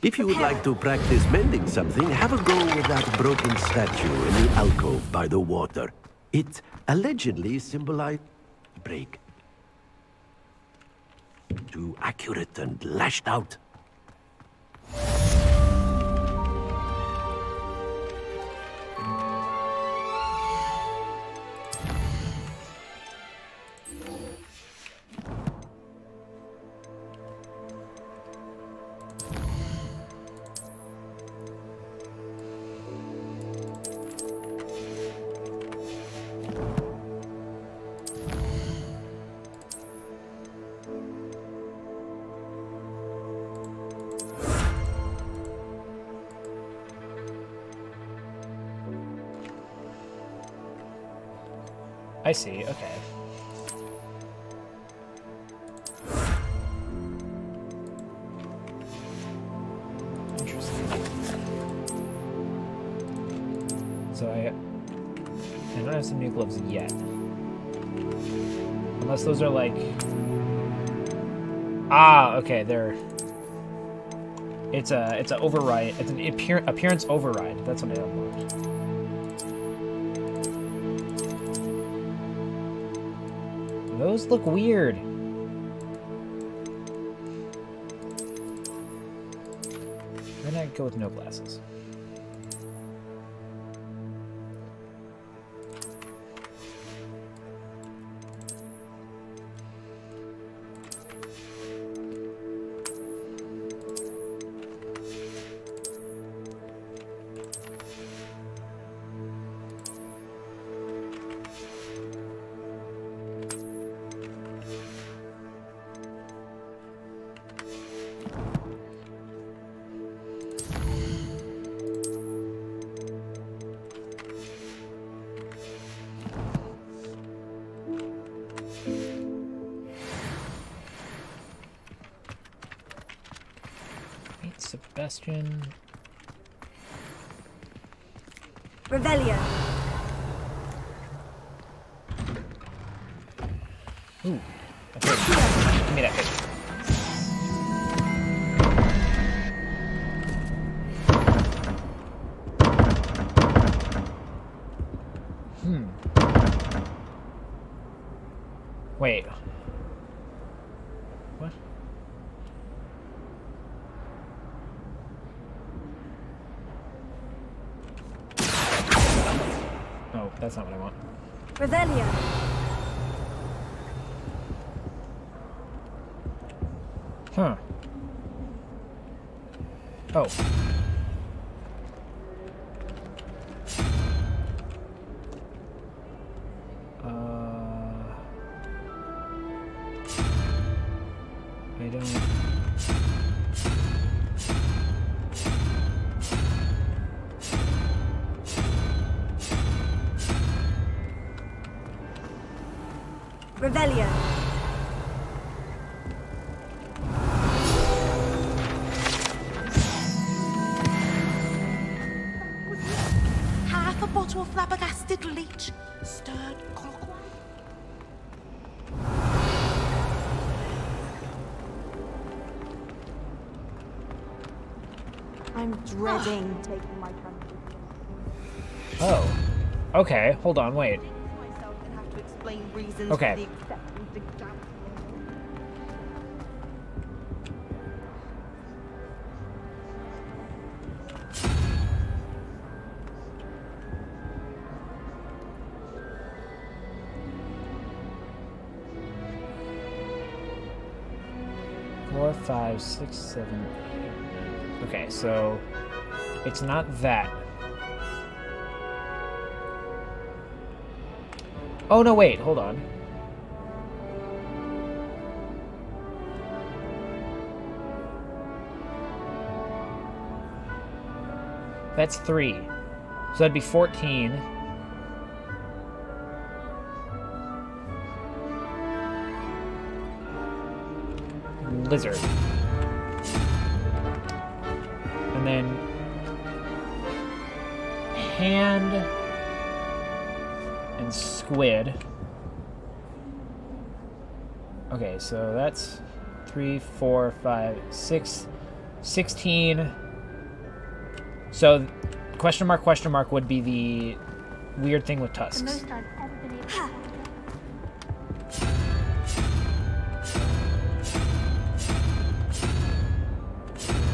[SPEAKER 8] If you would like to practice mending something, have a go with that broken statue in the alcove by the water. It allegedly symbolized break. Too accurate and lashed out.
[SPEAKER 1] I see, okay. Interesting. So I don't have some new gloves yet. Unless those are like... Ah, okay, they're... It's a override. It's an appearance override. That's what I unlocked. Those look weird. Why not go with no glasses? Bastion.
[SPEAKER 18] Revelio.
[SPEAKER 1] Ooh. A fish. Give me that fish. Wait. What? Oh, that's not what I want.
[SPEAKER 18] Revelio.
[SPEAKER 1] Huh. Oh. I don't...
[SPEAKER 18] Revelio.
[SPEAKER 5] Half a bottle of flabbergasted leech, stirred clockwise.
[SPEAKER 12] I'm dreading taking my country.
[SPEAKER 1] Oh. Okay, hold on, wait. Okay. Four, 5, 6, 7, 8. Okay, so it's not that. Oh no, wait, hold on. That's 3. So that'd be 14. Lizard. And then hand and squid. Okay, so that's 3, 4, 5, 6, 16. So question mark would be the weird thing with tusks.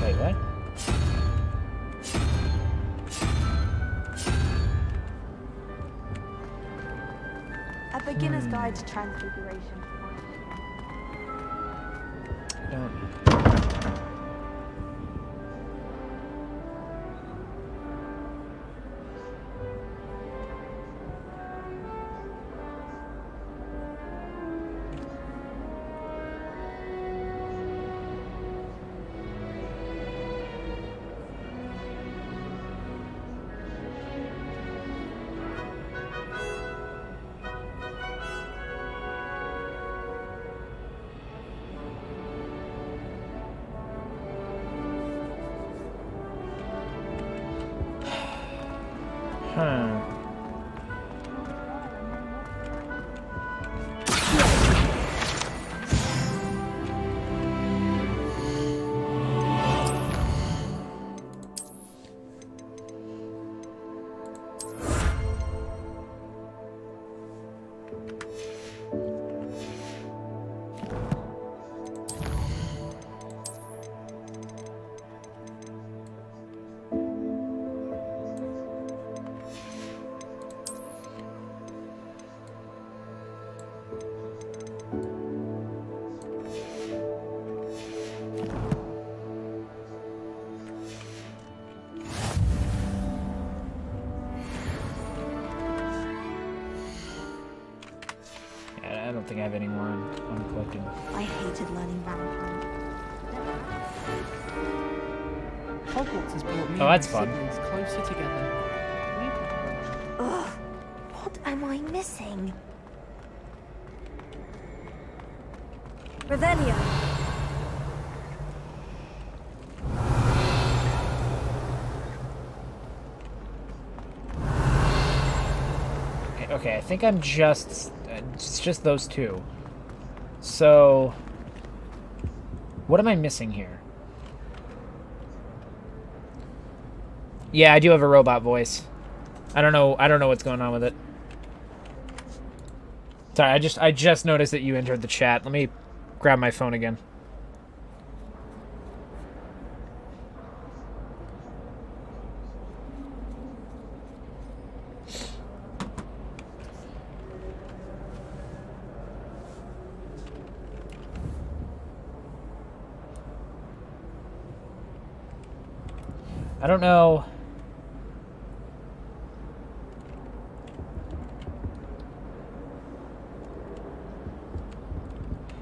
[SPEAKER 1] Wait, what?
[SPEAKER 12] A beginner's guide to transfiguration.
[SPEAKER 1] I don't... Huh. I don't think I have any more on collected.
[SPEAKER 12] I hated learning Valentine.
[SPEAKER 13] Hogwarts has brought me
[SPEAKER 1] Oh, that's
[SPEAKER 13] and my
[SPEAKER 1] fun.
[SPEAKER 13] siblings closer together.
[SPEAKER 12] Ugh, what am I missing?
[SPEAKER 18] Revelio.
[SPEAKER 1] Okay, I think I'm just... it's just those two. So... what am I missing here? Yeah, I do have a robot voice. I don't know what's going on with it. Sorry, I just noticed that you entered the chat. Let me grab my phone again. I don't know.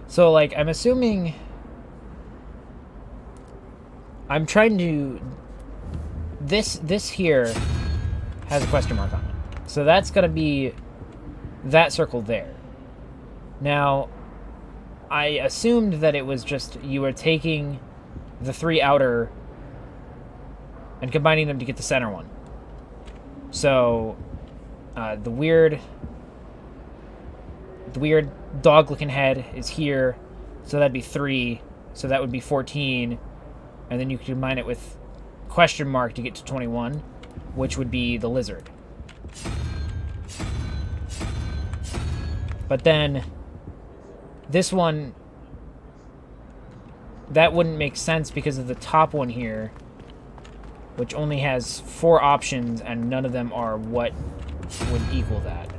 [SPEAKER 1] So, like, I'm assuming... I'm trying to... This here has a question mark on it. So that's going to be that circle there. Now, I assumed that it was just you were taking the three outer and combining them to get the center one. So, the weird dog-looking head is here, so that'd be 3, so that would be 14, and then you could combine it with question mark to get to 21, which would be the lizard. But then, this one, that wouldn't make sense because of the top one here, which only has 4 options, and none of them are what would equal that.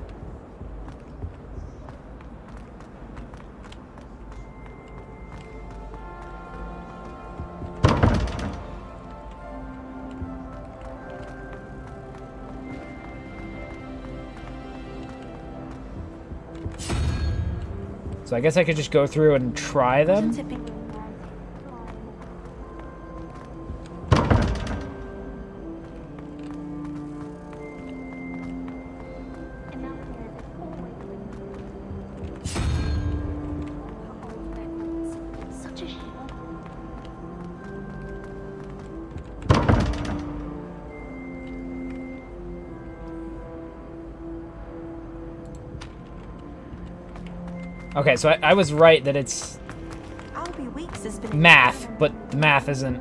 [SPEAKER 1] So I guess I could just go through and try them. Okay, so I was right that it's math, but the math isn't.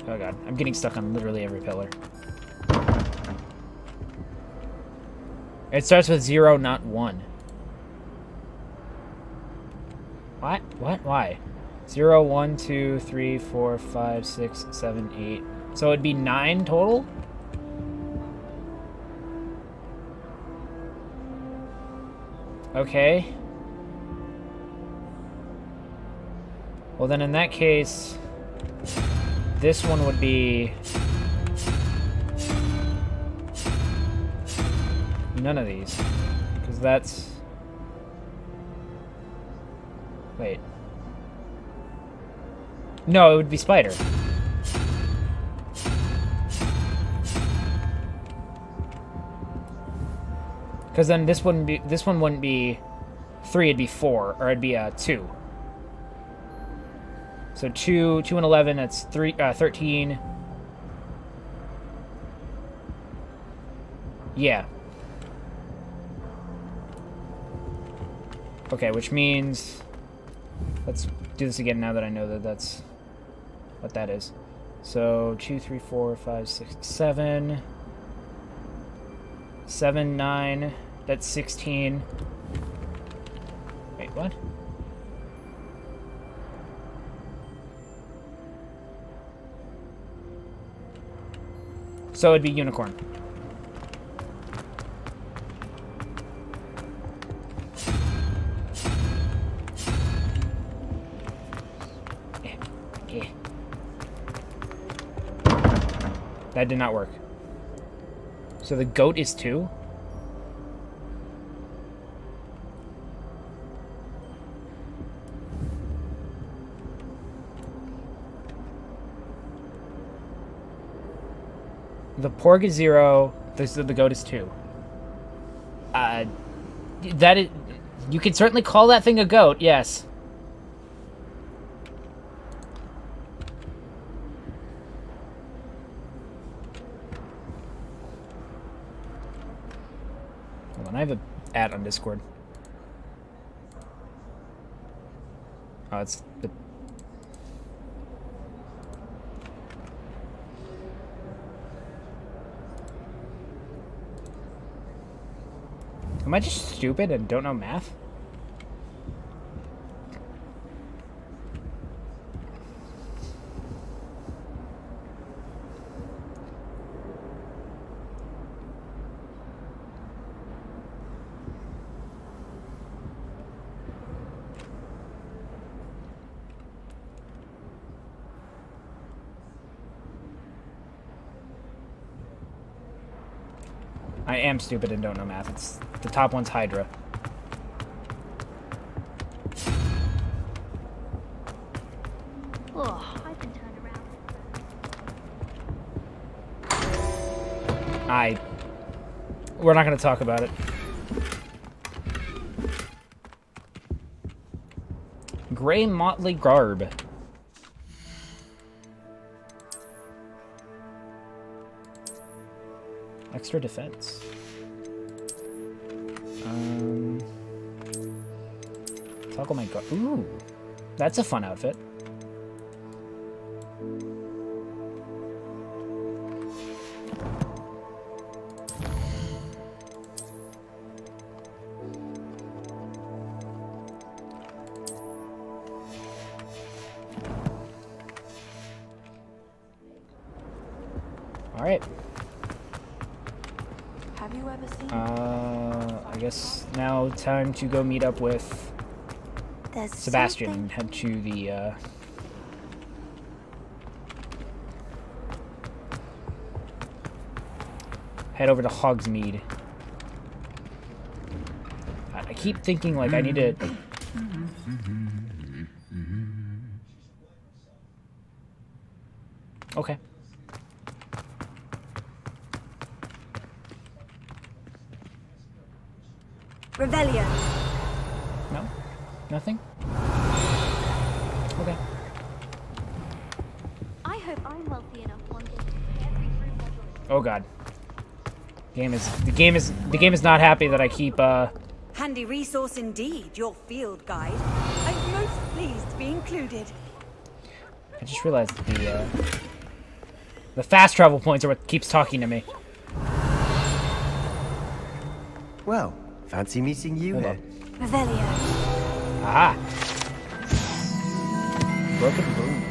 [SPEAKER 1] Oh god, I'm getting stuck on literally every pillar. It starts with 0, not 1. What? What? Why? 0, 1, 2, 3, 4, 5, 6, 7, 8. So it'd be 9 total? Okay. Well, then in that case, this one would be none of these, because that's... Wait. No, it would be spider. Because then this one wouldn't be 3, it'd be 4, or it'd be 2. So 2 and 11, that's 13. Yeah. Okay, which means... Let's do this again now that I know that that's what that is. So 2, 3, 4, 5, 6, 7... 7, 9, that's 16. Wait, what? So it'd be unicorn. Yeah. That did not work. So the goat is 2? The porg is 0. The goat is 2. That is... You can certainly call that thing a goat, yes. on, I have a ad on Discord. Oh, it's the... Am I just stupid and don't know math? I am stupid and don't know math. It's the top one's Hydra.
[SPEAKER 20] Oh, I can turn around.
[SPEAKER 1] We're not going to talk about it. Gray motley garb. Extra defense. Toggle my garb. Ooh, that's a fun outfit. All right.
[SPEAKER 12] Have you ever seen?
[SPEAKER 1] I guess now time to go meet up with
[SPEAKER 12] There's
[SPEAKER 1] Sebastian
[SPEAKER 12] something-
[SPEAKER 1] and head to the head over to Hogsmeade. I keep thinking like I need to. Okay.
[SPEAKER 18] Revelio.
[SPEAKER 1] No? Nothing? Okay.
[SPEAKER 20] I hope I'm wealthy enough one day to pay every fruit module.
[SPEAKER 1] Oh god. The game is not happy that I keep
[SPEAKER 18] Handy resource indeed, your field guide. I'm most pleased to be included.
[SPEAKER 1] I just realized that the fast travel points are what keeps talking to me.
[SPEAKER 16] Well, fancy meeting you here.
[SPEAKER 18] Revelio.
[SPEAKER 1] Aha. Broken boom.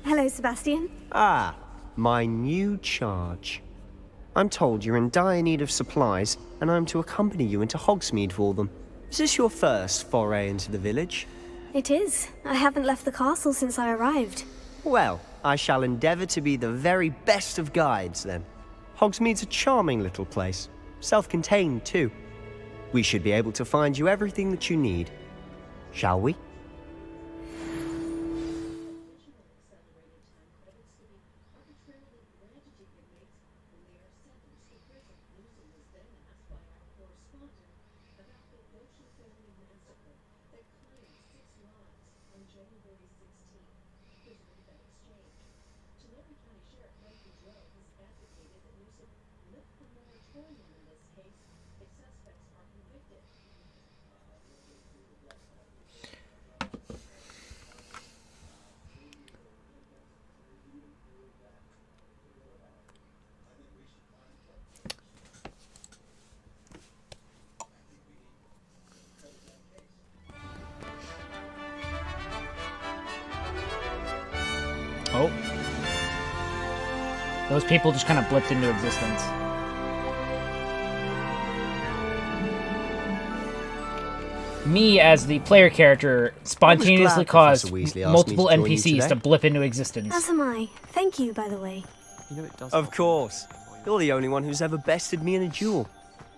[SPEAKER 15] Hello, Sebastian.
[SPEAKER 16] Ah, my new charge. I'm told you're in dire need of supplies, and I'm to accompany you into Hogsmeade for them. Is this your first foray into the village?
[SPEAKER 15] It is. I haven't left the castle since I arrived.
[SPEAKER 16] Well, I shall endeavour to be the very best of guides, then. Hogsmeade's a charming little place. Self-contained, too. We should be able to find you everything that you need. Shall we?
[SPEAKER 1] Oh. Those people just kind of blipped into existence. Me, as the player character, spontaneously caused multiple NPCs to blip into existence.
[SPEAKER 15] As am I. Thank you, by the way.
[SPEAKER 13] You know it does.
[SPEAKER 16] Of course. You're the only one who's ever bested me in a duel.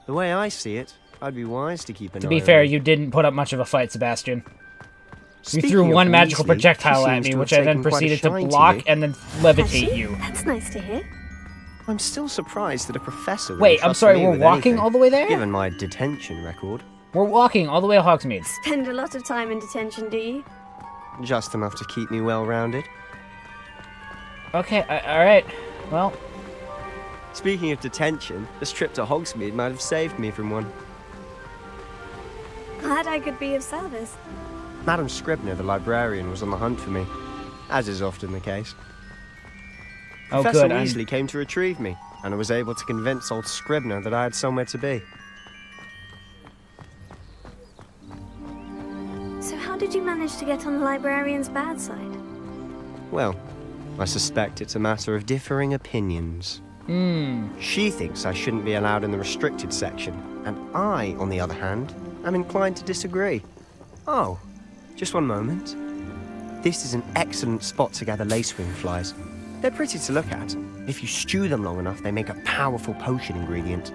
[SPEAKER 16] The way I see it, I'd be wise to keep an eye on
[SPEAKER 1] To be fair, you didn't put up much of a fight, Sebastian. You
[SPEAKER 16] Speaking
[SPEAKER 1] threw
[SPEAKER 16] of
[SPEAKER 1] one magical
[SPEAKER 16] Weasley,
[SPEAKER 1] projectile
[SPEAKER 16] she
[SPEAKER 1] at
[SPEAKER 16] seems
[SPEAKER 1] me,
[SPEAKER 16] to
[SPEAKER 1] which
[SPEAKER 16] have
[SPEAKER 1] I then
[SPEAKER 16] taken quite a
[SPEAKER 1] proceeded to
[SPEAKER 16] shine to
[SPEAKER 1] block
[SPEAKER 16] you.
[SPEAKER 1] and then
[SPEAKER 15] Has
[SPEAKER 1] levitate
[SPEAKER 15] she?
[SPEAKER 1] you.
[SPEAKER 15] That's nice to hear.
[SPEAKER 16] I'm still surprised that a professor would
[SPEAKER 1] Wait, I'm
[SPEAKER 16] entrust
[SPEAKER 1] sorry,
[SPEAKER 16] me
[SPEAKER 1] we're
[SPEAKER 16] with
[SPEAKER 1] walking
[SPEAKER 16] anything,
[SPEAKER 1] all the way there?
[SPEAKER 16] Given my detention record.
[SPEAKER 1] We're walking all the way to Hogsmeade.
[SPEAKER 15] Spend a lot of time in detention, do you?
[SPEAKER 16] Just enough to keep me well-rounded.
[SPEAKER 1] Okay, alright. Well,
[SPEAKER 16] Speaking of detention, this trip to Hogsmeade might have saved me from one.
[SPEAKER 15] Glad I could be of service.
[SPEAKER 16] Madam Scribner, the librarian, was on the hunt for me, as is often the case.
[SPEAKER 1] Oh,
[SPEAKER 16] Professor
[SPEAKER 1] good.
[SPEAKER 16] Weasley came to retrieve me, and I was able to convince old Scribner that I had somewhere to be.
[SPEAKER 15] So how did you manage to get on the librarian's bad side?
[SPEAKER 16] Well, I suspect it's a matter of differing opinions. She thinks I shouldn't be allowed in the restricted section, and I, on the other hand, am inclined to disagree. Oh, just one moment. This is an excellent spot to gather lacewing flies. They're pretty to look at. If you stew them long enough, they make a powerful potion ingredient.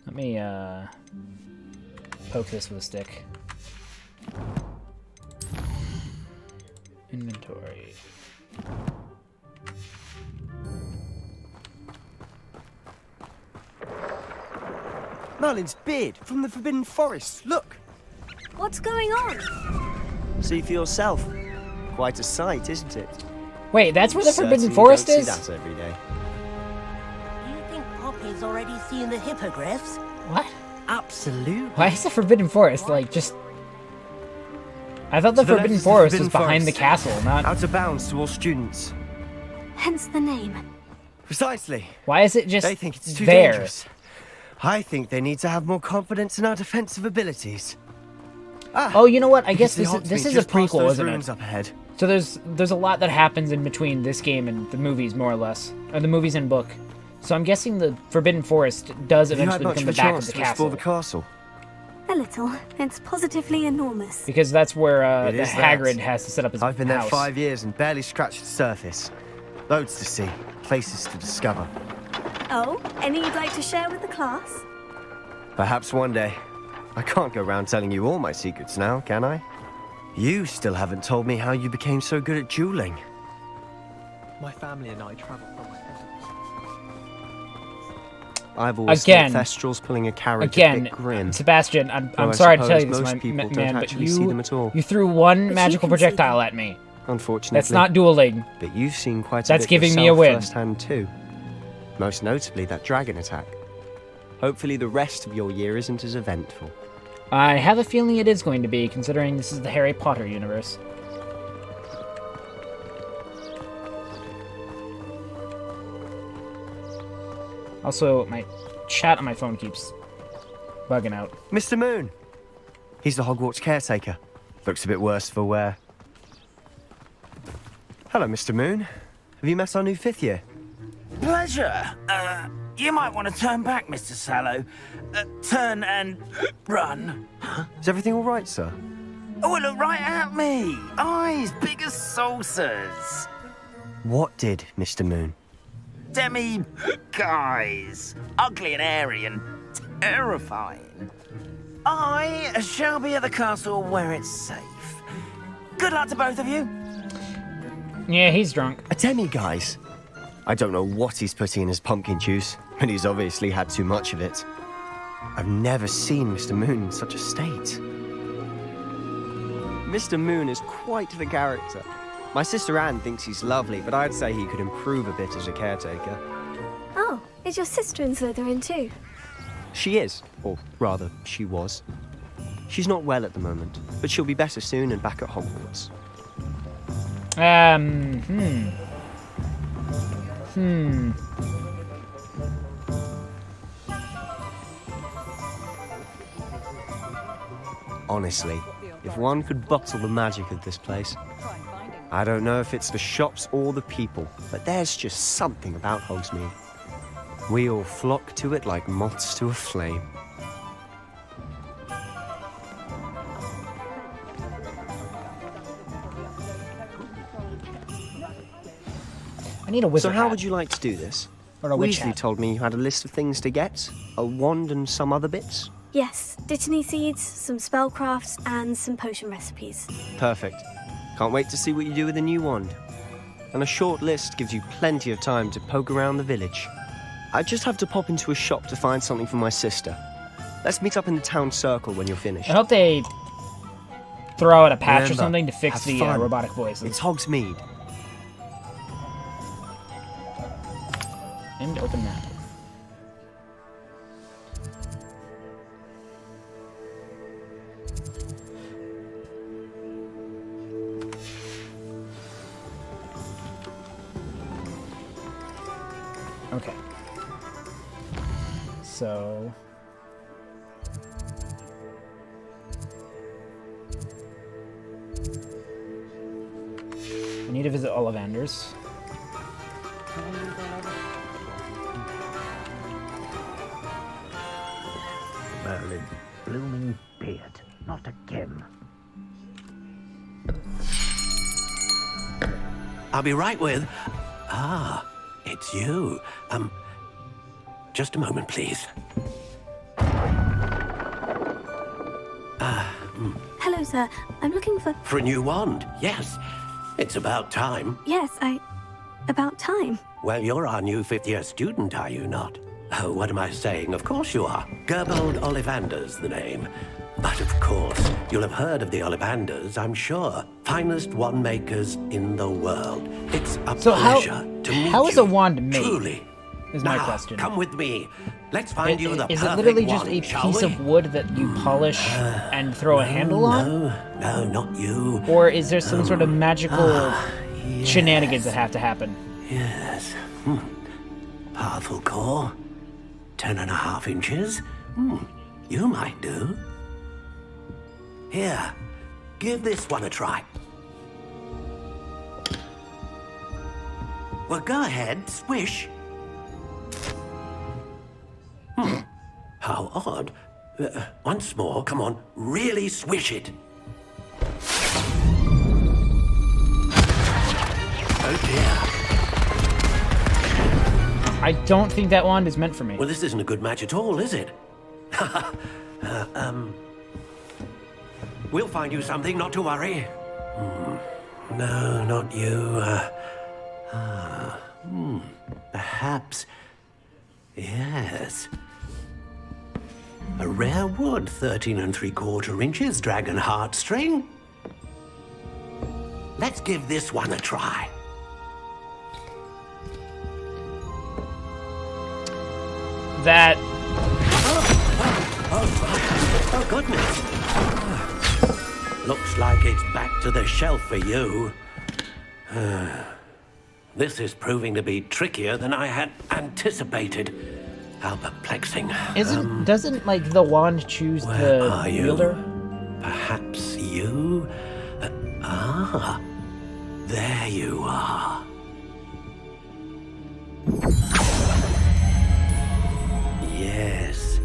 [SPEAKER 1] Let me poke this with a stick. Inventory.
[SPEAKER 16] Merlin's beard from the Forbidden Forest. Look.
[SPEAKER 15] What's going on?
[SPEAKER 16] See for yourself. Quite a sight, isn't it?
[SPEAKER 1] Wait, that's where the
[SPEAKER 16] Certainly
[SPEAKER 1] Forbidden Forest
[SPEAKER 16] don't
[SPEAKER 1] is?
[SPEAKER 16] See that every day.
[SPEAKER 14] Do you think Poppy's already seen the hippogriffs?
[SPEAKER 1] What?
[SPEAKER 14] Absolutely.
[SPEAKER 1] Why is the Forbidden Forest like just? I thought the Forbidden Forest was behind the castle, not
[SPEAKER 16] out of bounds to all students.
[SPEAKER 15] Hence the name.
[SPEAKER 16] Precisely.
[SPEAKER 1] Why is it just
[SPEAKER 16] They think it's too
[SPEAKER 1] there?
[SPEAKER 16] dangerous. I think they need to have more confidence in our defensive abilities.
[SPEAKER 1] Oh, you know what? I guess
[SPEAKER 16] It's the
[SPEAKER 1] this
[SPEAKER 16] Hogsmeade,
[SPEAKER 1] is a
[SPEAKER 16] just past
[SPEAKER 1] prequel,
[SPEAKER 16] those
[SPEAKER 1] isn't
[SPEAKER 16] ruins
[SPEAKER 1] it?
[SPEAKER 16] up ahead.
[SPEAKER 1] So there's a lot that happens in between this game and the movies, more or less, or the movies and book. So I'm guessing the Forbidden Forest does
[SPEAKER 16] Have you had
[SPEAKER 1] eventually
[SPEAKER 16] much
[SPEAKER 1] become
[SPEAKER 16] of
[SPEAKER 1] the
[SPEAKER 16] a
[SPEAKER 1] back of
[SPEAKER 16] chance
[SPEAKER 1] the
[SPEAKER 16] to explore the
[SPEAKER 1] castle.
[SPEAKER 16] castle?
[SPEAKER 15] A little. It's positively enormous.
[SPEAKER 1] Because that's where
[SPEAKER 16] It
[SPEAKER 1] the
[SPEAKER 16] is that.
[SPEAKER 1] Hagrid has to set up his
[SPEAKER 16] I've been there
[SPEAKER 1] house.
[SPEAKER 16] 5 years and barely scratched the surface. Loads to see, places to discover.
[SPEAKER 15] Oh, any you'd like to share with the class?
[SPEAKER 16] Perhaps one day. I can't go around telling you all my secrets now, can I? You still haven't told me how you became so good at dueling.
[SPEAKER 13] My family and I travelled from my
[SPEAKER 16] I've always
[SPEAKER 1] Again.
[SPEAKER 16] thought Thestrals pulling a carriage a
[SPEAKER 1] Again,
[SPEAKER 16] bit grim.
[SPEAKER 1] Sebastian, I'm
[SPEAKER 16] Though I
[SPEAKER 1] sorry to tell
[SPEAKER 16] suppose
[SPEAKER 1] you this,
[SPEAKER 16] most people don't
[SPEAKER 1] man, but
[SPEAKER 16] actually see them at all.
[SPEAKER 1] you threw one
[SPEAKER 15] But
[SPEAKER 1] magical
[SPEAKER 15] you can see
[SPEAKER 1] projectile
[SPEAKER 15] them.
[SPEAKER 1] at me.
[SPEAKER 16] Unfortunately.
[SPEAKER 1] That's not dueling.
[SPEAKER 16] But you've seen quite a
[SPEAKER 1] That's
[SPEAKER 16] bit
[SPEAKER 1] giving me a
[SPEAKER 16] yourself
[SPEAKER 1] win.
[SPEAKER 16] firsthand too. Most notably that dragon attack. Hopefully the rest of your year isn't as eventful.
[SPEAKER 1] I have a feeling it is going to be, considering this is the Harry Potter universe. Also, my chat on my phone keeps bugging out.
[SPEAKER 16] Mr. Moon! He's the Hogwarts caretaker. Looks a bit worse for wear. Hello, Mr. Moon. Have you met our new 5th year?
[SPEAKER 4] Pleasure. You might want to turn back, Mr. Sallow. Turn and run.
[SPEAKER 16] Is everything all right, sir?
[SPEAKER 4] Oh, look right at me. Eyes big as saucers.
[SPEAKER 16] What did, Mr. Moon?
[SPEAKER 4] Demi guys. Ugly and hairy and terrifying. I shall be at the castle where it's safe. Good luck to both of you.
[SPEAKER 1] Yeah, he's drunk.
[SPEAKER 16] A demi-guise? I don't know what he's putting in his pumpkin juice, but he's obviously had too much of it. I've never seen Mr. Moon in such a state. Mr. Moon is quite the character. My sister Anne thinks he's lovely, but I'd say he could improve a bit as a caretaker.
[SPEAKER 15] Oh, is your sister in Slytherin too?
[SPEAKER 16] She is, or rather, she was. She's not well at the moment, but she'll be better soon and back at Hogwarts. Honestly, if one could bottle the magic of this place. I don't know if it's the shops or the people, but there's just something about Hogsmeade. We all flock to it like moths to a flame.
[SPEAKER 1] I need a wizard
[SPEAKER 16] So how
[SPEAKER 1] hat.
[SPEAKER 16] would you like to do this?
[SPEAKER 1] Or a witch
[SPEAKER 16] Weasley
[SPEAKER 1] hat.
[SPEAKER 16] told me you had a list of things to get, a wand and some other bits.
[SPEAKER 15] Yes, Dittany seeds, some spellcrafts, and some potion recipes.
[SPEAKER 16] Perfect. Can't wait to see what you do with the new wand. And a short list gives you plenty of time to poke around the village. I just have to pop into a shop to find something for my sister. Let's meet up in the town circle when you're finished.
[SPEAKER 1] I hope they throw out a patch
[SPEAKER 16] Remember,
[SPEAKER 1] or something to fix
[SPEAKER 16] have
[SPEAKER 1] the
[SPEAKER 16] fun.
[SPEAKER 1] robotic voices.
[SPEAKER 16] It's Hogsmeade.
[SPEAKER 1] And open map. Okay. So... I need to visit Ollivanders.
[SPEAKER 2] Merlin's blooming beard. Not again.
[SPEAKER 8] I'll be right with... Ah, it's you. Just a moment, please.
[SPEAKER 15] Hello, sir. I'm looking for...
[SPEAKER 8] For a new wand, yes. It's about time.
[SPEAKER 15] Yes, about time.
[SPEAKER 8] Well, you're our new fifth-year student, are you not? Oh, what am I saying? Of course you are. Gerbold Ollivander's the name. But of course, you'll have heard of the Ollivanders, I'm sure. Finest wand makers in the world. It's a pleasure to meet you.
[SPEAKER 1] How is a wand made?
[SPEAKER 8] Truly.
[SPEAKER 1] Is my
[SPEAKER 8] Now,
[SPEAKER 1] question.
[SPEAKER 8] Come with me. Let's find you the perfect
[SPEAKER 1] Is it literally just
[SPEAKER 8] wand,
[SPEAKER 1] a
[SPEAKER 8] shall
[SPEAKER 1] piece
[SPEAKER 8] we?
[SPEAKER 1] of wood that you polish and throw a handle on?
[SPEAKER 8] No, not you.
[SPEAKER 1] Or is there some sort of magical shenanigans that have to happen?
[SPEAKER 8] Yes. Powerful core. 10.5 inches. You might do. Here, give this one a try. Well, go ahead, swish. How odd. Once more, come on, really swish it. Oh dear.
[SPEAKER 1] I don't think that wand is meant for me.
[SPEAKER 8] Well, this isn't a good match at all, is it? We'll find you something, not to worry. No, not you. Perhaps. Yes. A rare wood, 13 3/4 inches, dragon heartstring. Let's give this one a try.
[SPEAKER 1] That...
[SPEAKER 8] Oh, goodness. Looks like it's back to the shelf for you. This is proving to be trickier than I had anticipated. How perplexing.
[SPEAKER 1] Doesn't, like, the wand choose
[SPEAKER 8] Where
[SPEAKER 1] the
[SPEAKER 8] are you?
[SPEAKER 1] wielder?
[SPEAKER 8] Perhaps you? There you are. Yes,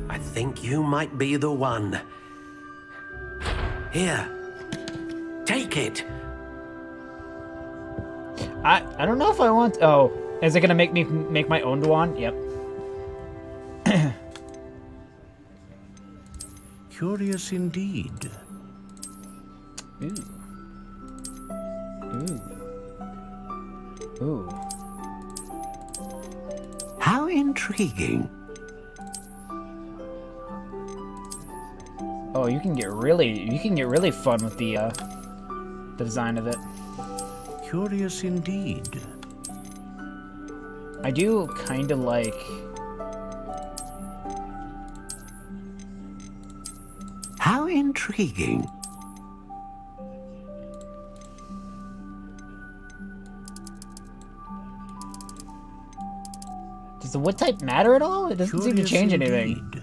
[SPEAKER 8] I think you might be the one. Here, take it.
[SPEAKER 1] I don't know if I want... Oh, is it gonna make me make my own wand? Yep.
[SPEAKER 6] Curious indeed.
[SPEAKER 1] Ooh. Ooh.
[SPEAKER 8] How intriguing.
[SPEAKER 1] Oh, you can get really fun with the design of it.
[SPEAKER 6] Curious indeed.
[SPEAKER 1] I do kind of like...
[SPEAKER 8] How intriguing.
[SPEAKER 1] Does the wood type matter at all? It doesn't seem to change anything.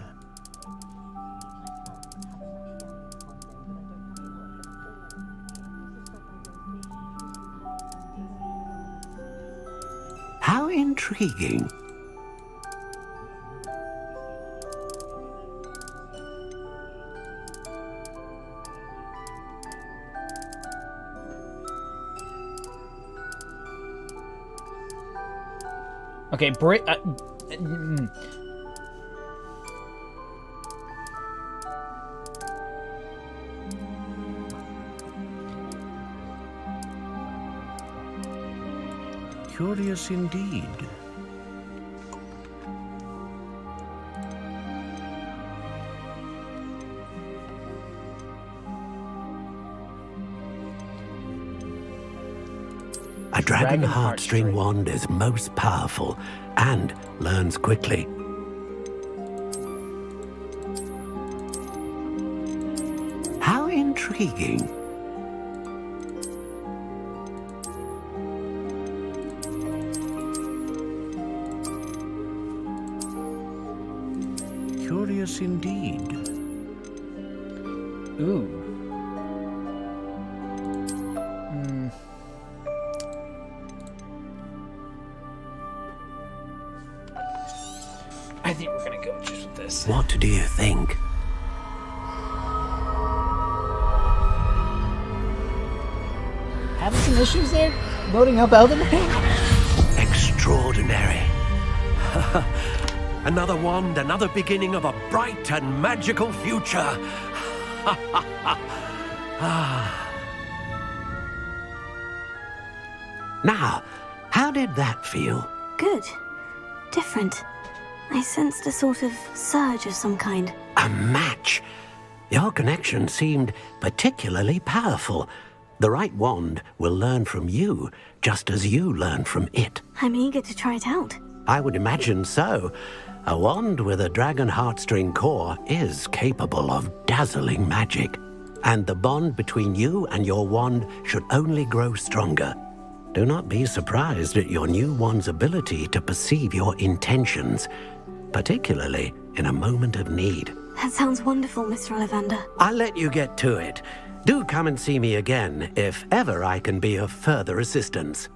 [SPEAKER 8] How intriguing.
[SPEAKER 1] Okay,
[SPEAKER 6] Curious indeed.
[SPEAKER 8] A dragon heartstring wand is most powerful and learns quickly. How intriguing.
[SPEAKER 6] Curious indeed.
[SPEAKER 1] Ooh. I think we're gonna go just with this.
[SPEAKER 8] What do you think?
[SPEAKER 1] Having some issues there? Loading up Elden Ring?
[SPEAKER 8] Extraordinary. Another wand, another beginning of a bright and magical future. Now, how did that feel?
[SPEAKER 15] Good. Different. I sensed a sort of surge of some kind.
[SPEAKER 8] A match. Your connection seemed particularly powerful. The right wand will learn from you, just as you learn from it.
[SPEAKER 15] I'm eager to try it out.
[SPEAKER 8] I would imagine so. A wand with a dragon heartstring core is capable of dazzling magic. And the bond between you and your wand should only grow stronger. Do not be surprised at your new wand's ability to perceive your intentions, particularly in a moment of need.
[SPEAKER 15] That sounds wonderful, Mr. Ollivander.
[SPEAKER 8] I'll let you get to it. Do come and see me again if ever I can be of further assistance.